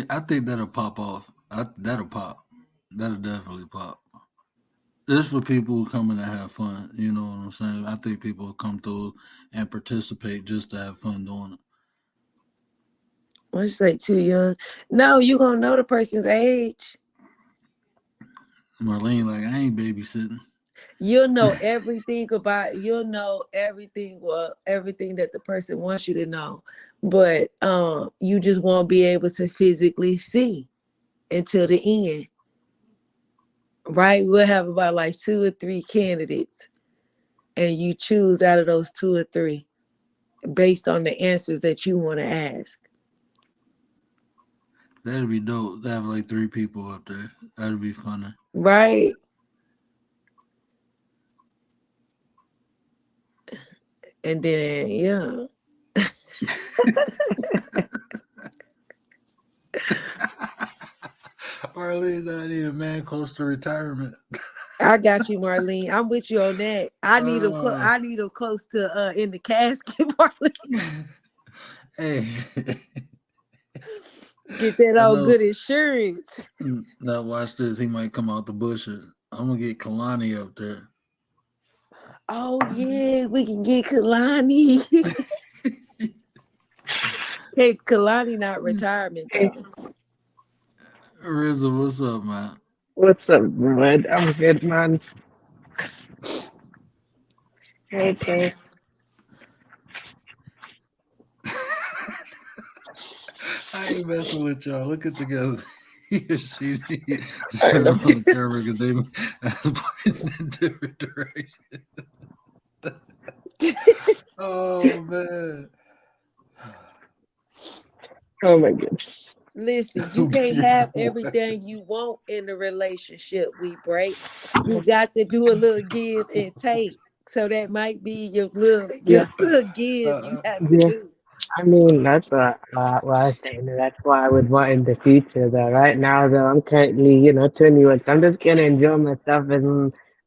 I think that'll pop off. That'll pop. That'll definitely pop. This for people who come in to have fun. You know what I'm saying? I think people will come through and participate just to have fun doing it. I say too young. No, you gonna know the person's age. Marlene, like, I ain't babysitting. You'll know everything about. You'll know everything. Well, everything that the person wants you to know, but you just won't be able to physically see until the end. Right? We'll have about like 2 or 3 candidates, and you choose out of those 2 or 3 based on the answers that you want to ask. That'd be dope. To have like 3 people up there. That'd be funny. Right? And then, yeah. Marlene, I need a man close to retirement. I got you, Marlene. I'm with you on that. I need him. I need him close to in the casket, Marlene. Hey, Get that old good insurance. Now watch this. He might come out the bushes. I'm gonna get Kalani up there. Oh yeah, we can get Kalani. Hey, Kalani not retirement though. Rizzo, what's up, man? What's up, bud? I'm good, man. Hey, Tay. I ain't messing with y'all. Look at together. He or she turn on the camera because they pointing in different directions. Oh man. Oh my goodness. Listen, you can't have everything you want in a relationship. We break. You got to do a little give and take. So that might be your little give you have to do. I mean, that's what I was saying. That's what I would want in the future. Though right now, though, I'm currently, 21, so I'm just gonna enjoy myself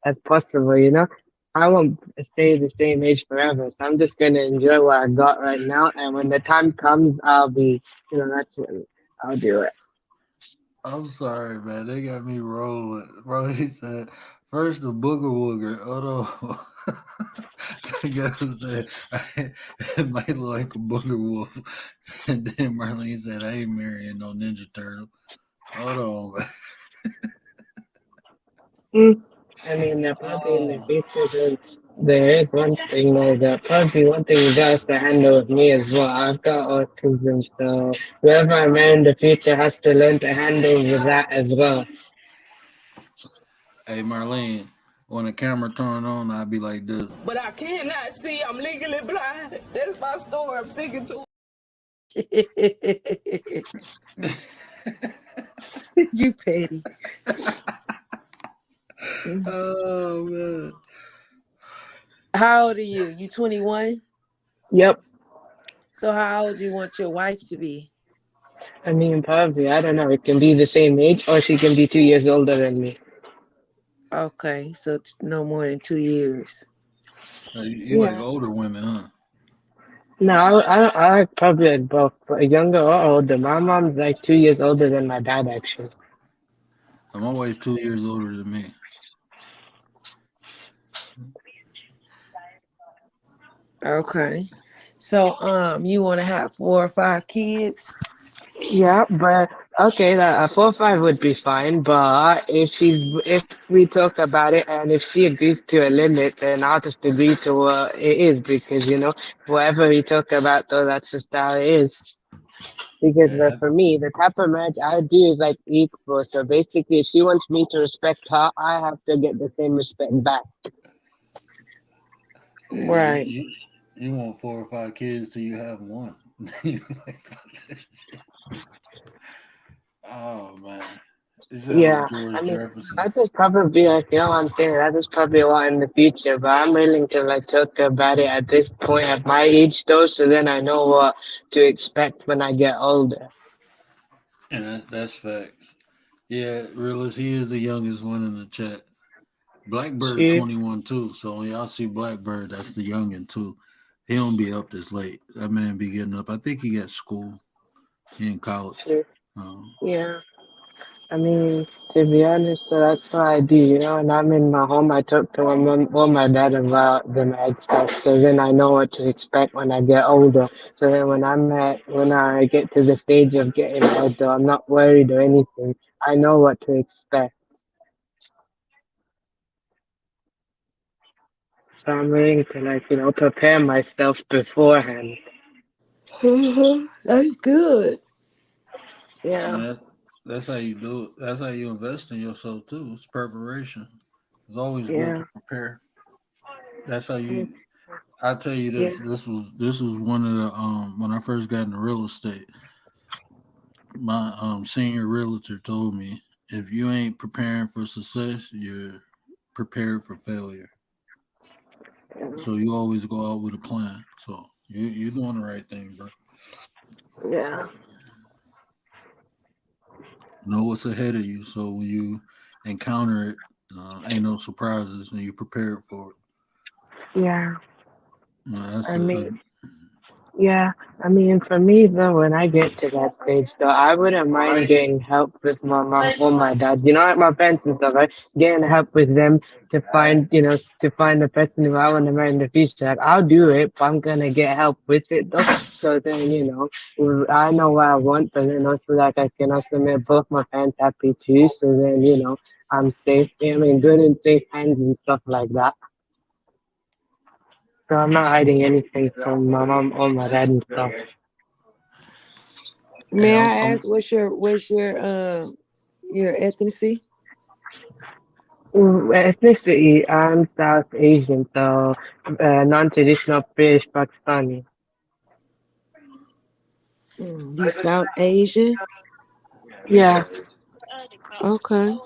as possible. I won't stay the same age forever, so I'm just gonna enjoy what I got right now. And when the time comes, I'll be, that's when I'll do it. I'm sorry, man. They got me rolling. Bro, he said, first the booger wooger. Hold on. The guy said, it might look like a booger wolf. And then Marlene said, I ain't marrying no Ninja Turtle. Hold on, man. I mean, probably in the Oh, future, there is one thing though, that probably one thing you guys to handle with me as well. I've got autism, so whoever I marry in the future has to learn to handle with that as well. hey, Marlene, when the camera turned on, I'd be like this. But I cannot see. I'm legally blind. That's my story. I'm sticking to. You petty. Oh, man. How old are you? You 21? Yep. So how old do you want your wife to be? I mean, probably, I don't know. It can be the same age or she can be 2 years older than me. Okay, so no more than 2 years. You like older women, huh? No, I probably like both, but younger or older. My mom's like 2 years older than my dad, actually. I'm always 2 years older than me. Okay. So you want to have 4 or 5 kids? Yeah, but okay, that 4 or 5 would be fine. But if we talk about it and if she agrees to a limit, then I'll just agree to what it is because whatever we talk about, though, that's just how it is. Because Yeah, for me, the type of marriage I do is like equal. So basically, if she wants me to respect her, I have to get the same respect back. yeah, Right. you want 4 or 5 kids till you have one. You like, fuck that shit. Oh man, is that Yeah, like George I mean, Jefferson? I just probably like, what I'm saying, that is probably a lot in the future, but I'm willing to like talk about it at this point at my age though, so then I know what to expect when I get older. And that's facts. Yeah, realist. He is the youngest one in the chat. Blackbird True, 21 too. So when y'all see Blackbird, that's the youngin too. He don't be up this late. That man be getting up. I think he got school. He in college. true. Um, Yeah, I mean, to be honest, so that's what I do, when I'm in my home, I talk to my mom or my dad about the mad stuff, so then I know what to expect when I get older. So then when I get to the stage of getting older, I'm not worried or anything. I know what to expect. So I'm willing to prepare myself beforehand. That's good. Yeah, and that's how you do it. That's how you invest in yourself too. It's preparation. It's always good yeah, to prepare. That's how you. I tell you yeah. this. This was one of the when I first got into real estate. My senior realtor told me if you ain't preparing for success, you're prepared for failure. So you always go out with a plan. So you're doing the right thing, bro. Yeah. Know what's ahead of you, so when you encounter it, ain't no surprises, and you prepared for it. Yeah. That's I a mean, yeah, I mean, for me though, when I get to that stage, though, I wouldn't mind getting help with my mom or my dad. Like my parents and stuff, right? Getting help with them to find the person who I want to marry in the future. Like, I'll do it, but I'm gonna get help with it though. So then, I know what I want, but then also like I can also make both my parents happy too. So then, I'm safe. I mean, good and safe hands and stuff like that. So I'm not hiding anything from my mom or my dad and stuff. hey, May I ask what's your ethnicity? Ethnicity, I'm South Asian, so non-traditional British Pakistani. You South Asian? Yeah, Okay.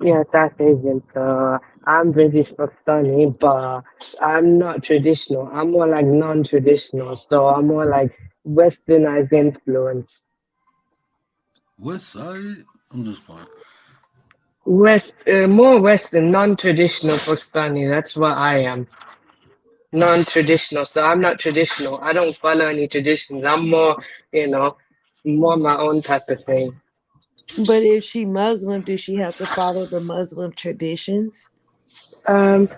yeah, South Asian. So I'm British Pakistani, but I'm not traditional. I'm more like non-traditional. So I'm more like Westernized influence. West Side. I'm just playing. More Western, non-traditional Pakistani. That's what I am. non-traditional. So I'm not traditional. I don't follow any traditions. I'm more, you know, more my own type of thing. But if she Muslim, does she have to follow the Muslim traditions?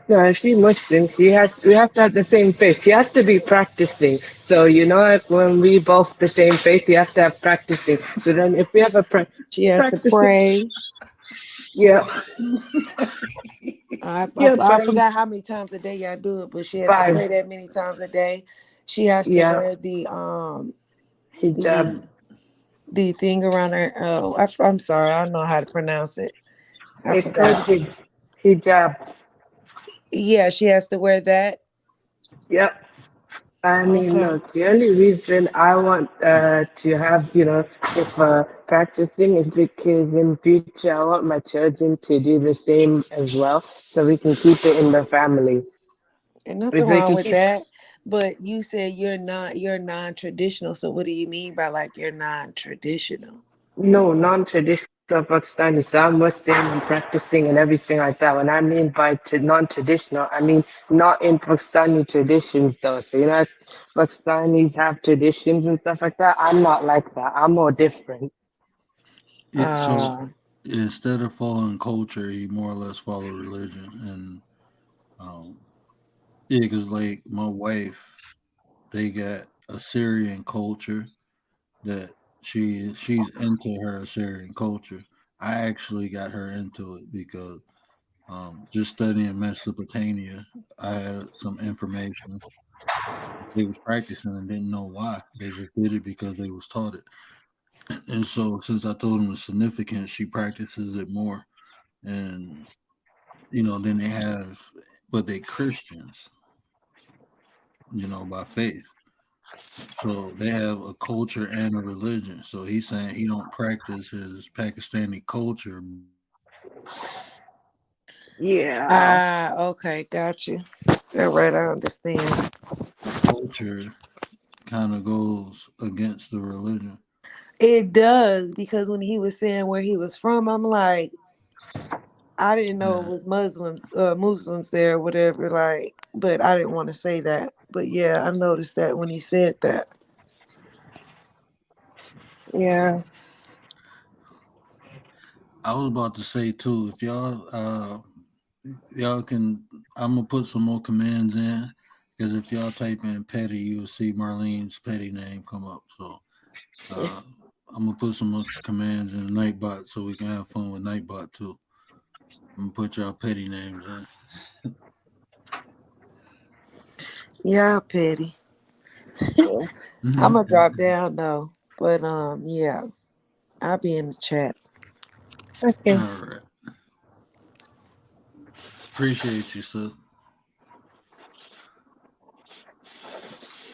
No, she Muslim. She has. We have to have the same faith. She has to be practicing. So you know, if when we both the same faith, we have to have practicing. So then, if we have a She has to practicing, pray. yeah, yeah, I forgot how many times a day y'all do it, but she has to five, pray that many times a day. She has to yeah, wear hijab, the the thing around her. Oh, I'm sorry, I don't know how to pronounce it. I it's called forgot. hijab. Yeah, she has to wear that. Yep. I mean, Okay. look, the only reason I want to have, you know, if practicing is because in future I want my children to do the same as well, so we can keep it in the family. And So nothing we wrong can with keep that. But you said you're non-traditional. So what do you mean by like you're non-traditional? no non-traditional Pakistani. So I'm Muslim and practicing and everything like that. When I mean by non-traditional, I mean not in Pakistani traditions though. So you know, Pakistanis have traditions and stuff like that. I'm not like that. I'm more different. Yeah, so Uh instead of following culture, he more or less follow religion, and um, yeah, because like my wife, they got Assyrian culture that she's into her Assyrian culture. I actually got her into it because just studying Mesopotamia, I had some information they was practicing and didn't know why. They just did it because they was taught it. And so since I told them the significance, she practices it more. And then they have, but they Christians, by faith. So they have a culture and a religion. So he's saying he don't practice his Pakistani culture. Yeah. okay, got you. All right, I understand. Culture kind of goes against the religion. It does because when he was saying where he was from, I'm like, I didn't know it Yeah. was Muslims there, or whatever. Like, but I didn't want to say that. But yeah, I noticed that when he said that. Yeah. I was about to say too, if y'all can, I'm gonna put some more commands in because if y'all type in petty, you'll see Marlene's petty name come up. So uh, I'm gonna put some more commands in Nightbot so we can have fun with Nightbot too. I'm gonna put y'all petty names in. Yeah, petty. Yeah. I'm gonna drop down though. But yeah, I'll be in the chat. All Okay. right, appreciate you, sis.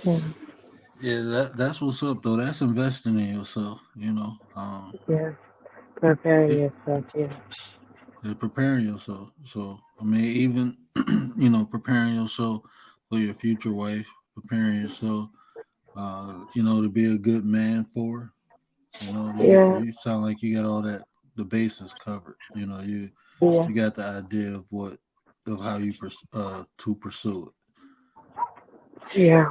Yeah. Yeah, that's what's up though. That's investing in yourself. Yeah. Preparing It, yourself. Yeah. preparing yourself. So I mean, even preparing yourself for your future wife, preparing yourself, to be a good man for her. Yeah. You sound like you got all that the bases covered. Yeah. You got the idea of how you to pursue it. Yeah.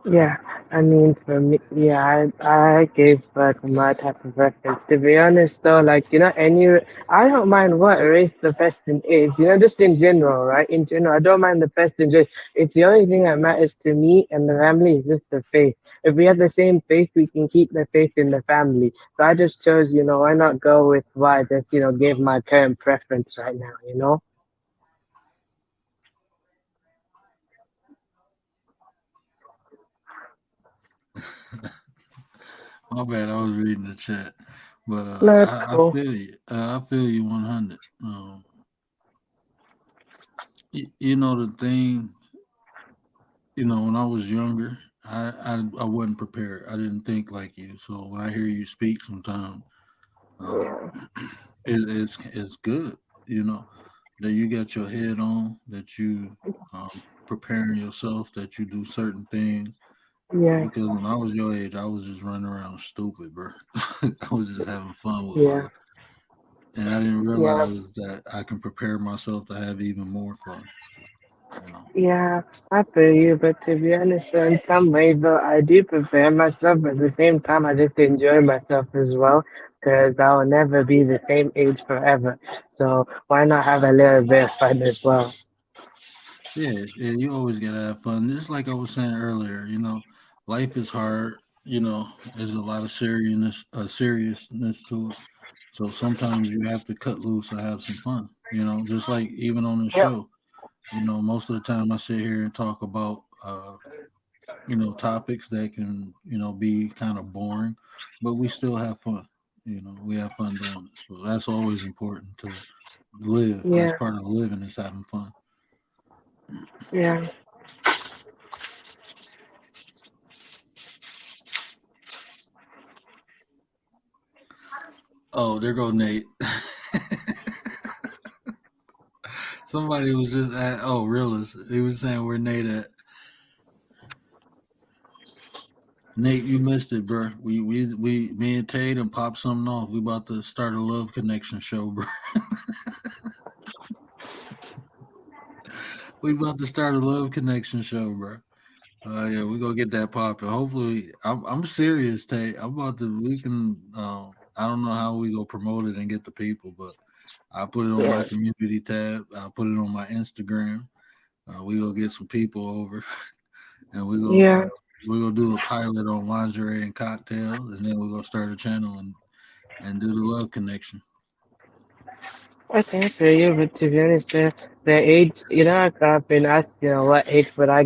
Yeah, I mean, for me, yeah, I gave like my type of reference. To be honest, though, like, you know, I don't mind what race the person is, you know, just in general, right? In general, I don't mind the person. Just, it's the only thing that matters to me and the family is just the faith. If we have the same faith, we can keep the faith in the family. So I just chose, you know, why not go with what I just, you know, gave my current preference right now, you know? My bad, I was reading the chat, but No, it's I cool. feel you. I feel you 100. You know the thing. When I was younger, I wasn't prepared. I didn't think like you. So when I hear you speak, sometimes um, Yeah, it's good. That you got your head on. That you preparing yourself. That you do certain things. yeah, Because when I was your age, I was just running around stupid, bro. I was just having fun with yeah, life. and I didn't Yeah, realize that I can prepare myself to have even more fun. You know. yeah, I feel you, but to be honest, in some ways, though, I do prepare myself, but at the same time, I just enjoy myself as well, because I will never be the same age forever. So why not have a little bit of fun as well? Yeah, yeah, you always gotta have fun. Just like I was saying earlier, life is hard. There's a lot of seriousness to it. So sometimes you have to cut loose and have some fun. Just like even on the Yep. show. Most of the time I sit here and talk about topics that can, be kind of boring, but we still have fun. We have fun doing it. So that's always important to live. That's Yeah, part of living is having fun. yeah. Oh, there go Nate. Somebody was just at realist. He was saying where Nate at. Nate, you missed it, bro. Me and Tate and pop something off. We about to start a love connection show, bro. We about to start a love connection show, bro. Yeah, we gonna get that popping. Hopefully, I'm serious, Tate. I'm about to. We can. I don't know how we go promote it and get the people, but I put it on my Yeah, community tab. I put it on my Instagram. We gonna get some people over, and yeah. we gonna do a pilot on lingerie and cocktails, and then we're gonna start a channel and do the love connection. Okay, I feel you, but to be honest, the age, I've been asked, what age would I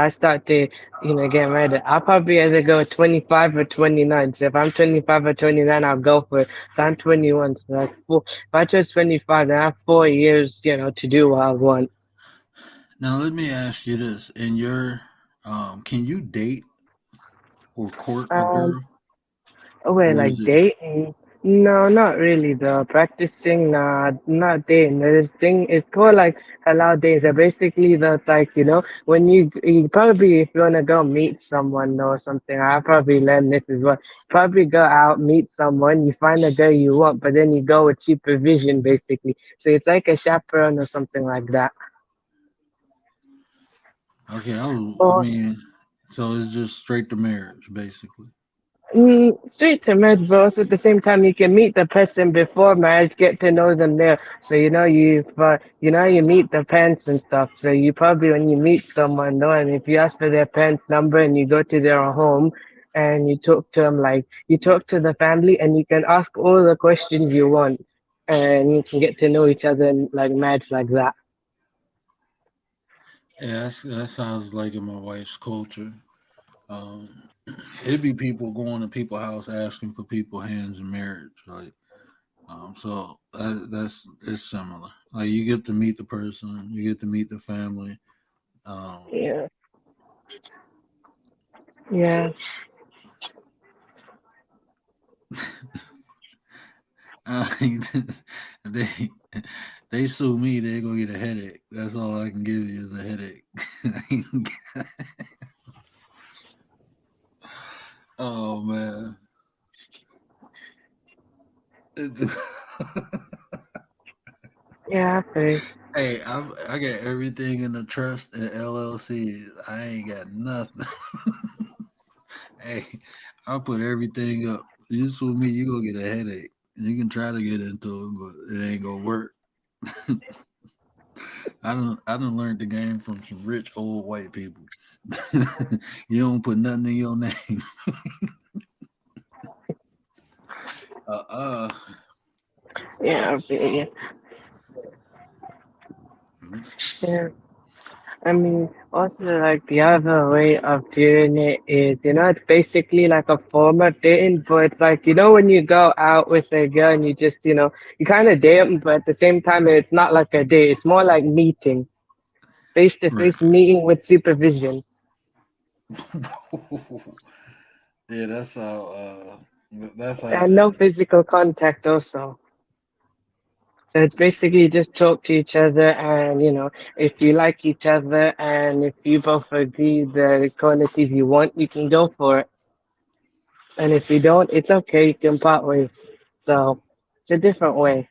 start to, get married? I'll probably either go 25 or 29. So if I'm 25 or 29, I'll go for it. So I'm 21, so that's four. If I chose 25, then I have 4 years, to do what I want. Now let me ask you this: in your, can you date or court a Um, girl, Wait, or is like it dating? No, not really. The practicing, nah, not dating. This thing is called like halal dating. So basically, that's like when you probably if you wanna go meet someone or something. I probably learned this as well. Probably go out meet someone. You find a girl you want, but then you go with supervision, basically. So it's like a chaperone or something like that. okay? I Or mean, so it's just straight to marriage, basically. straight to marriage, but also at the same time, you can meet the person before marriage, get to know them there. So you meet the parents and stuff. So you probably when you meet someone, no, and if you ask for their parents' number and you go to their home and you talk to them, like you talk to the family, and you can ask all the questions you want, and you can get to know each other and like marriage like that. Yeah, that sounds like in my wife's culture. Um, it'd be people going to people's house asking for people hands in marriage, like. So that's it's similar. Like you get to meet the person, you get to meet the family. Um, Yeah, yeah, they they sue me, they gonna get a headache. That's all I can give you is a headache. Oh man. yeah. I think. Hey, I got everything in the trust and LLCs. I ain't got nothing. Hey, I'll put everything up. You sue me, you gonna get a headache. You can try to get into it, but it ain't gonna work. I done learned the game from some rich old white people. You don't put nothing in your name. Uh-uh. Yeah, I feel you. Yeah. I mean, also like the other way of doing it is, it's basically like a form of dating, but it's like, when you go out with a girl and you just, you kind of date them, but at the same time, it's not like a date. It's more like meeting, Right. face-to-face meeting with supervision. Yeah, that's how And no physical contact also. So it's basically just talk to each other and, if you like each other and if you both agree the qualities you want, you can go for it. And if you don't, it's okay. You can part ways. So It's a different way.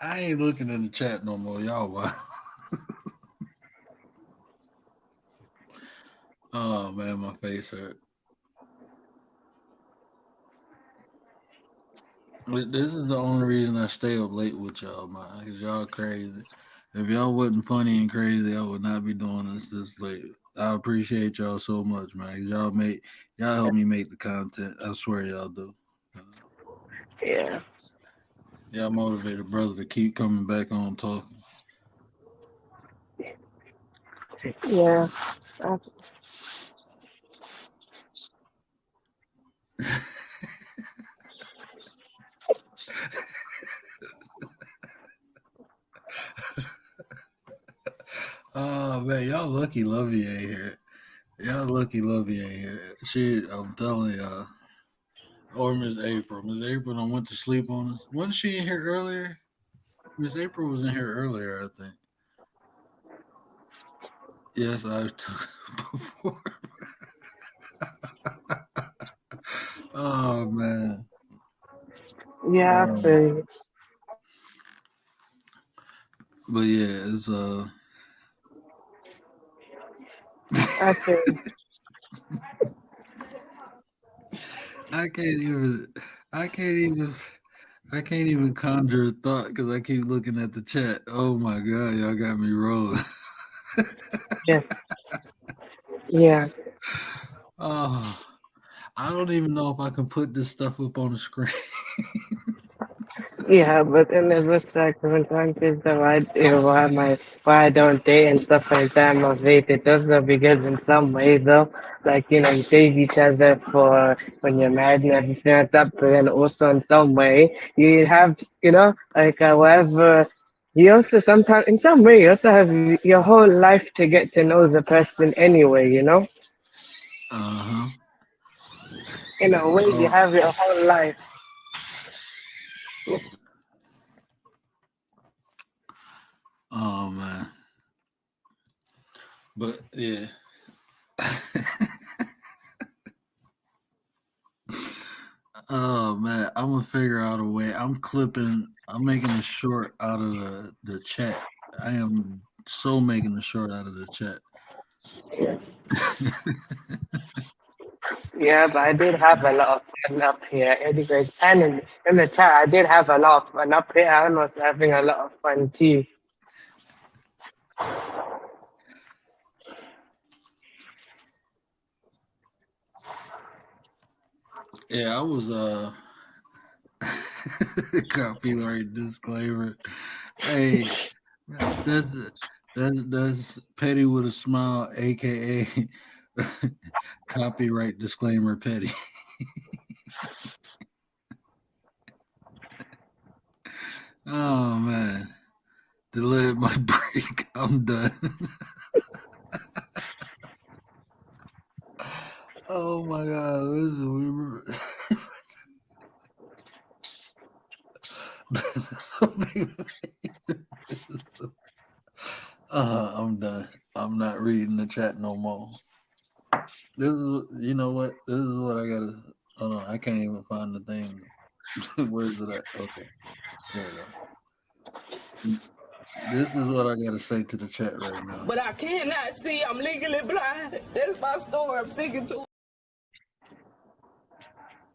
I ain't looking in the chat no more, y'all. Wow. Oh man, my face hurt. This is the only reason I stay up late with y'all, man. Cause y'all crazy. If y'all wasn't funny and crazy, I would not be doing this late. I appreciate y'all so much, man. 'Cause y'all help me make the content. I swear y'all do. Yeah. Y'all motivated brothers to keep coming back on talking. Yeah. Oh man, y'all lucky Lovey ain't here. Y'all lucky Lovey ain't here. I'm telling y'all. Or Miss April. Miss April done went to sleep on us. Wasn't she in here earlier? Miss April was in here earlier, I think. Yes, I've before. Oh man. Yeah, so But yeah, it's I think I can't even conjure a thought because I keep looking at the chat. Oh my god, y'all got me rolling. yeah, yeah, Oh, I don't even know if I can put this stuff up on the screen. yeah. But then there's a circumstances that why I don't date and stuff like that. I'm motivated also because in some way though, like you save each other for when you're married and everything like that. But then also in some way you have like whatever. You also sometimes in some way you also have your whole life to get to know the person anyway. Uh-huh. In a way you Oh, have your whole life. oh man. But yeah. Oh man, I'm gonna figure out a way. I'm making a short out of the chat. I am so making a short out of the chat. Yeah, but I did have a lot of fun up here. Anyways, and in the chat, I did have a lot of fun up here. I was having a lot of fun too. Yeah, I was copyright disclaimer. Hey, that's Petty with a smile, aka copyright disclaimer Petty. Oh man. Delay my break. I'm done. Oh my god, I'm done. I'm not reading the chat no more. This is, you know what? This is what I gotta. Hold on, I can't even find the thing. Where's it at? Okay, there you go. This is what I gotta say to the chat right now. But I cannot see. I'm legally blind. That's my story. I'm sticking to.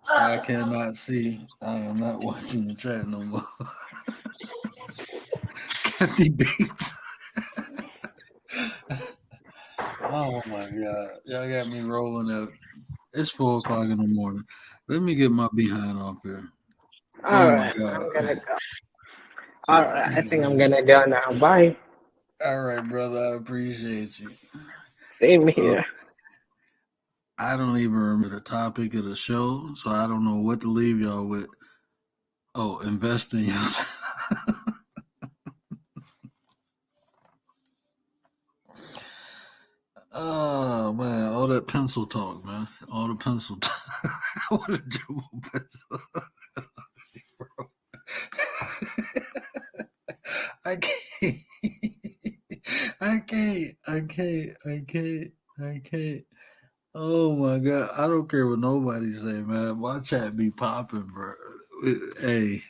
I cannot see. I am not watching the chat no more. Kathy Bates. Oh my god, y'all got me rolling up. It's 4:00 in the morning. Let me get my behind off here. All Oh my right, god. I'm gonna go. All right, I think I'm gonna go now. Bye. All right, brother. I appreciate you. Same here. I don't even remember the topic of the show, so I don't know what to leave y'all with. Oh, invest in yourself. Oh man, all that pencil talk, man. All the pencil talk. What a jumbo pencil. Bro. I can't. I can't. Oh my god, I don't care what nobody say, man. My chat be popping, bro. Hey,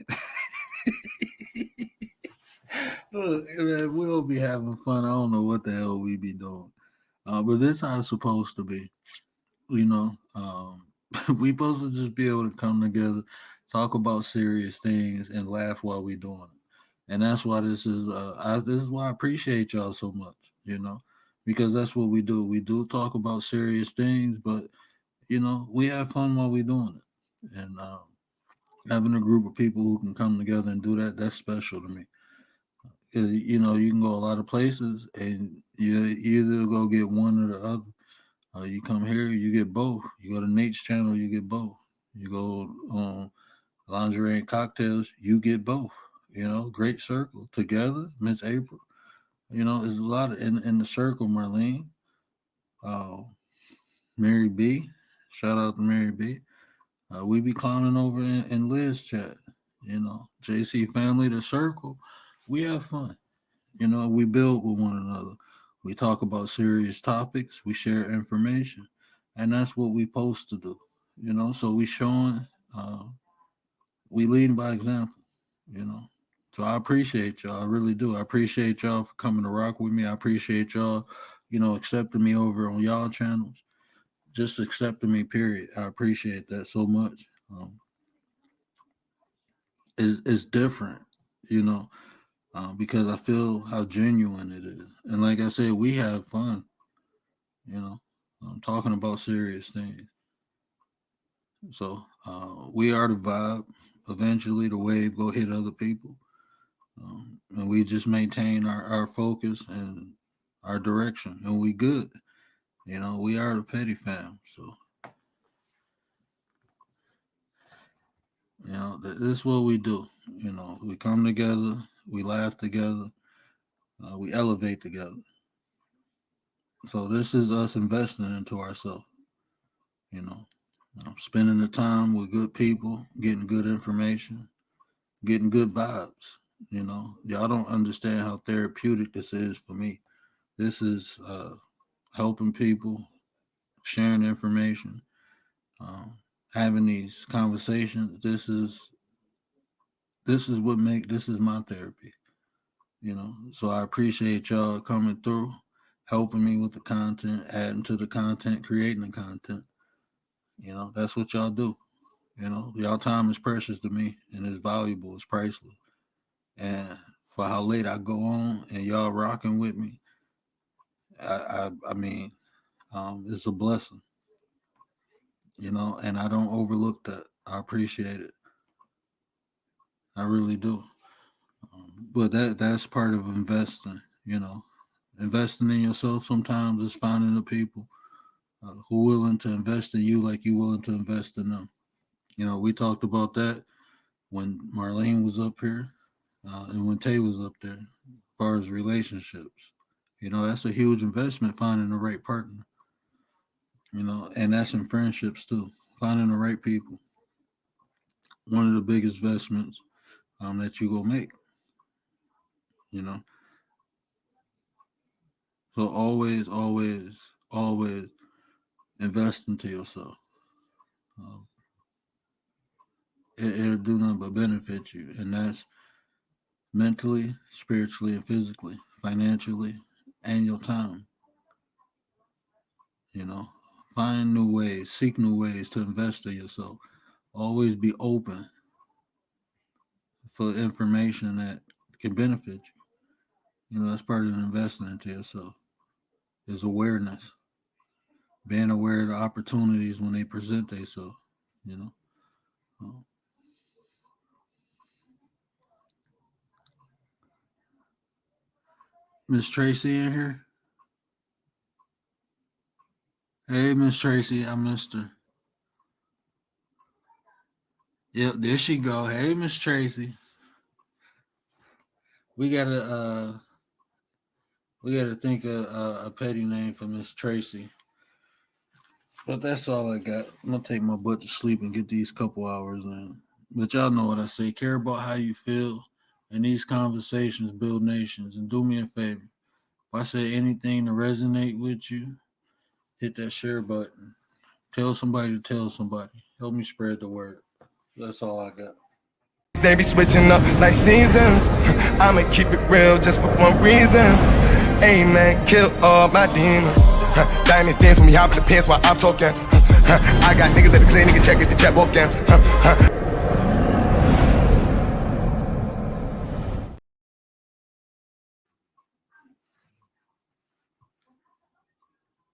look, man, we'll be having fun. I don't know what the hell we be doing, but this how it's supposed to be. You know, we supposed to just be able to come together, talk about serious things, and laugh while we doing it. And that's why this is. This is why I appreciate y'all so much. You know, because that's what we do. We do talk about serious things, but we have fun while we doing it. And having a group of people who can come together and do that, that's special to me. 'Cause, you can go a lot of places and you either go get one or the other. You come here, you get both. You go to Nate's channel, you get both. You go on Lingerie and Cocktails, you get both. Great circle together, Miss April. There's a lot in the circle, Marlene. Uh, Mary B. Shout out to Mary B. We be clowning over in Liz chat. JC family, the circle. We have fun. We build with one another. We talk about serious topics. We share information, and that's what we supposed to do. So we showing, we leading by example. You know, so I appreciate y'all. I really do. I appreciate y'all for coming to rock with me. I appreciate y'all, accepting me over on y'all channels. Just accepting me. Period. I appreciate that so much. Is different, you know, because I feel how genuine it is. And like I said, we have fun, you know. I'm talking about serious things. So we are the vibe. Eventually, the wave go hit other people, and we just maintain our focus and our direction, and we good. We are the Petty Fam. So this is what we do. We come together, we laugh together, we elevate together. So this is us investing into ourselves, you know, spending the time with good people, getting good information, getting good vibes. Y'all don't understand how therapeutic this is for me. This is helping people, sharing information, having these conversations. This is my therapy. So I appreciate y'all coming through, helping me with the content, adding to the content, creating the content. That's what y'all do. Y'all time is precious to me and it's valuable, it's priceless. And for how late I go on and y'all rocking with me, I mean, it's a blessing, and I don't overlook that. I appreciate it. I really do. But that's part of investing, investing in yourself sometimes is finding the people who are willing to invest in you like you willing to invest in them. We talked about that when Marlene was up here and when Tay was up there, as far as relationships. That's a huge investment, finding the right partner, and that's in friendships too, finding the right people. One of the biggest investments that you go make, you know. So always, always, always invest into yourself. Um, it'll do nothing but benefit you, and that's mentally, spiritually, and physically, financially, and your time. Find new ways, seek new ways to invest in yourself. Always be open for information that can benefit you. That's part of investing into yourself. Is awareness, being aware of the opportunities when they present themselves. You know, Miss Tracy in here. Hey, Miss Tracy, I missed her. Yep, there she go. Hey, Miss Tracy. We gotta think of a petty name for Miss Tracy. But that's all I got. I'm gonna take my butt to sleep and get these couple hours in. But y'all know what I say. Care about how you feel, and these conversations build nations. And do me a favor. If I say anything to resonate with you, hit that share button. Tell somebody to tell somebody. Help me spread the word. That's all I got. They be switching up like seasons. I'ma keep it real just for one reason. Amen, kill all my demons. Diamonds dance when we hop in the pants while I'm talking. I got niggas that are clean, nigga check it, the chat walking.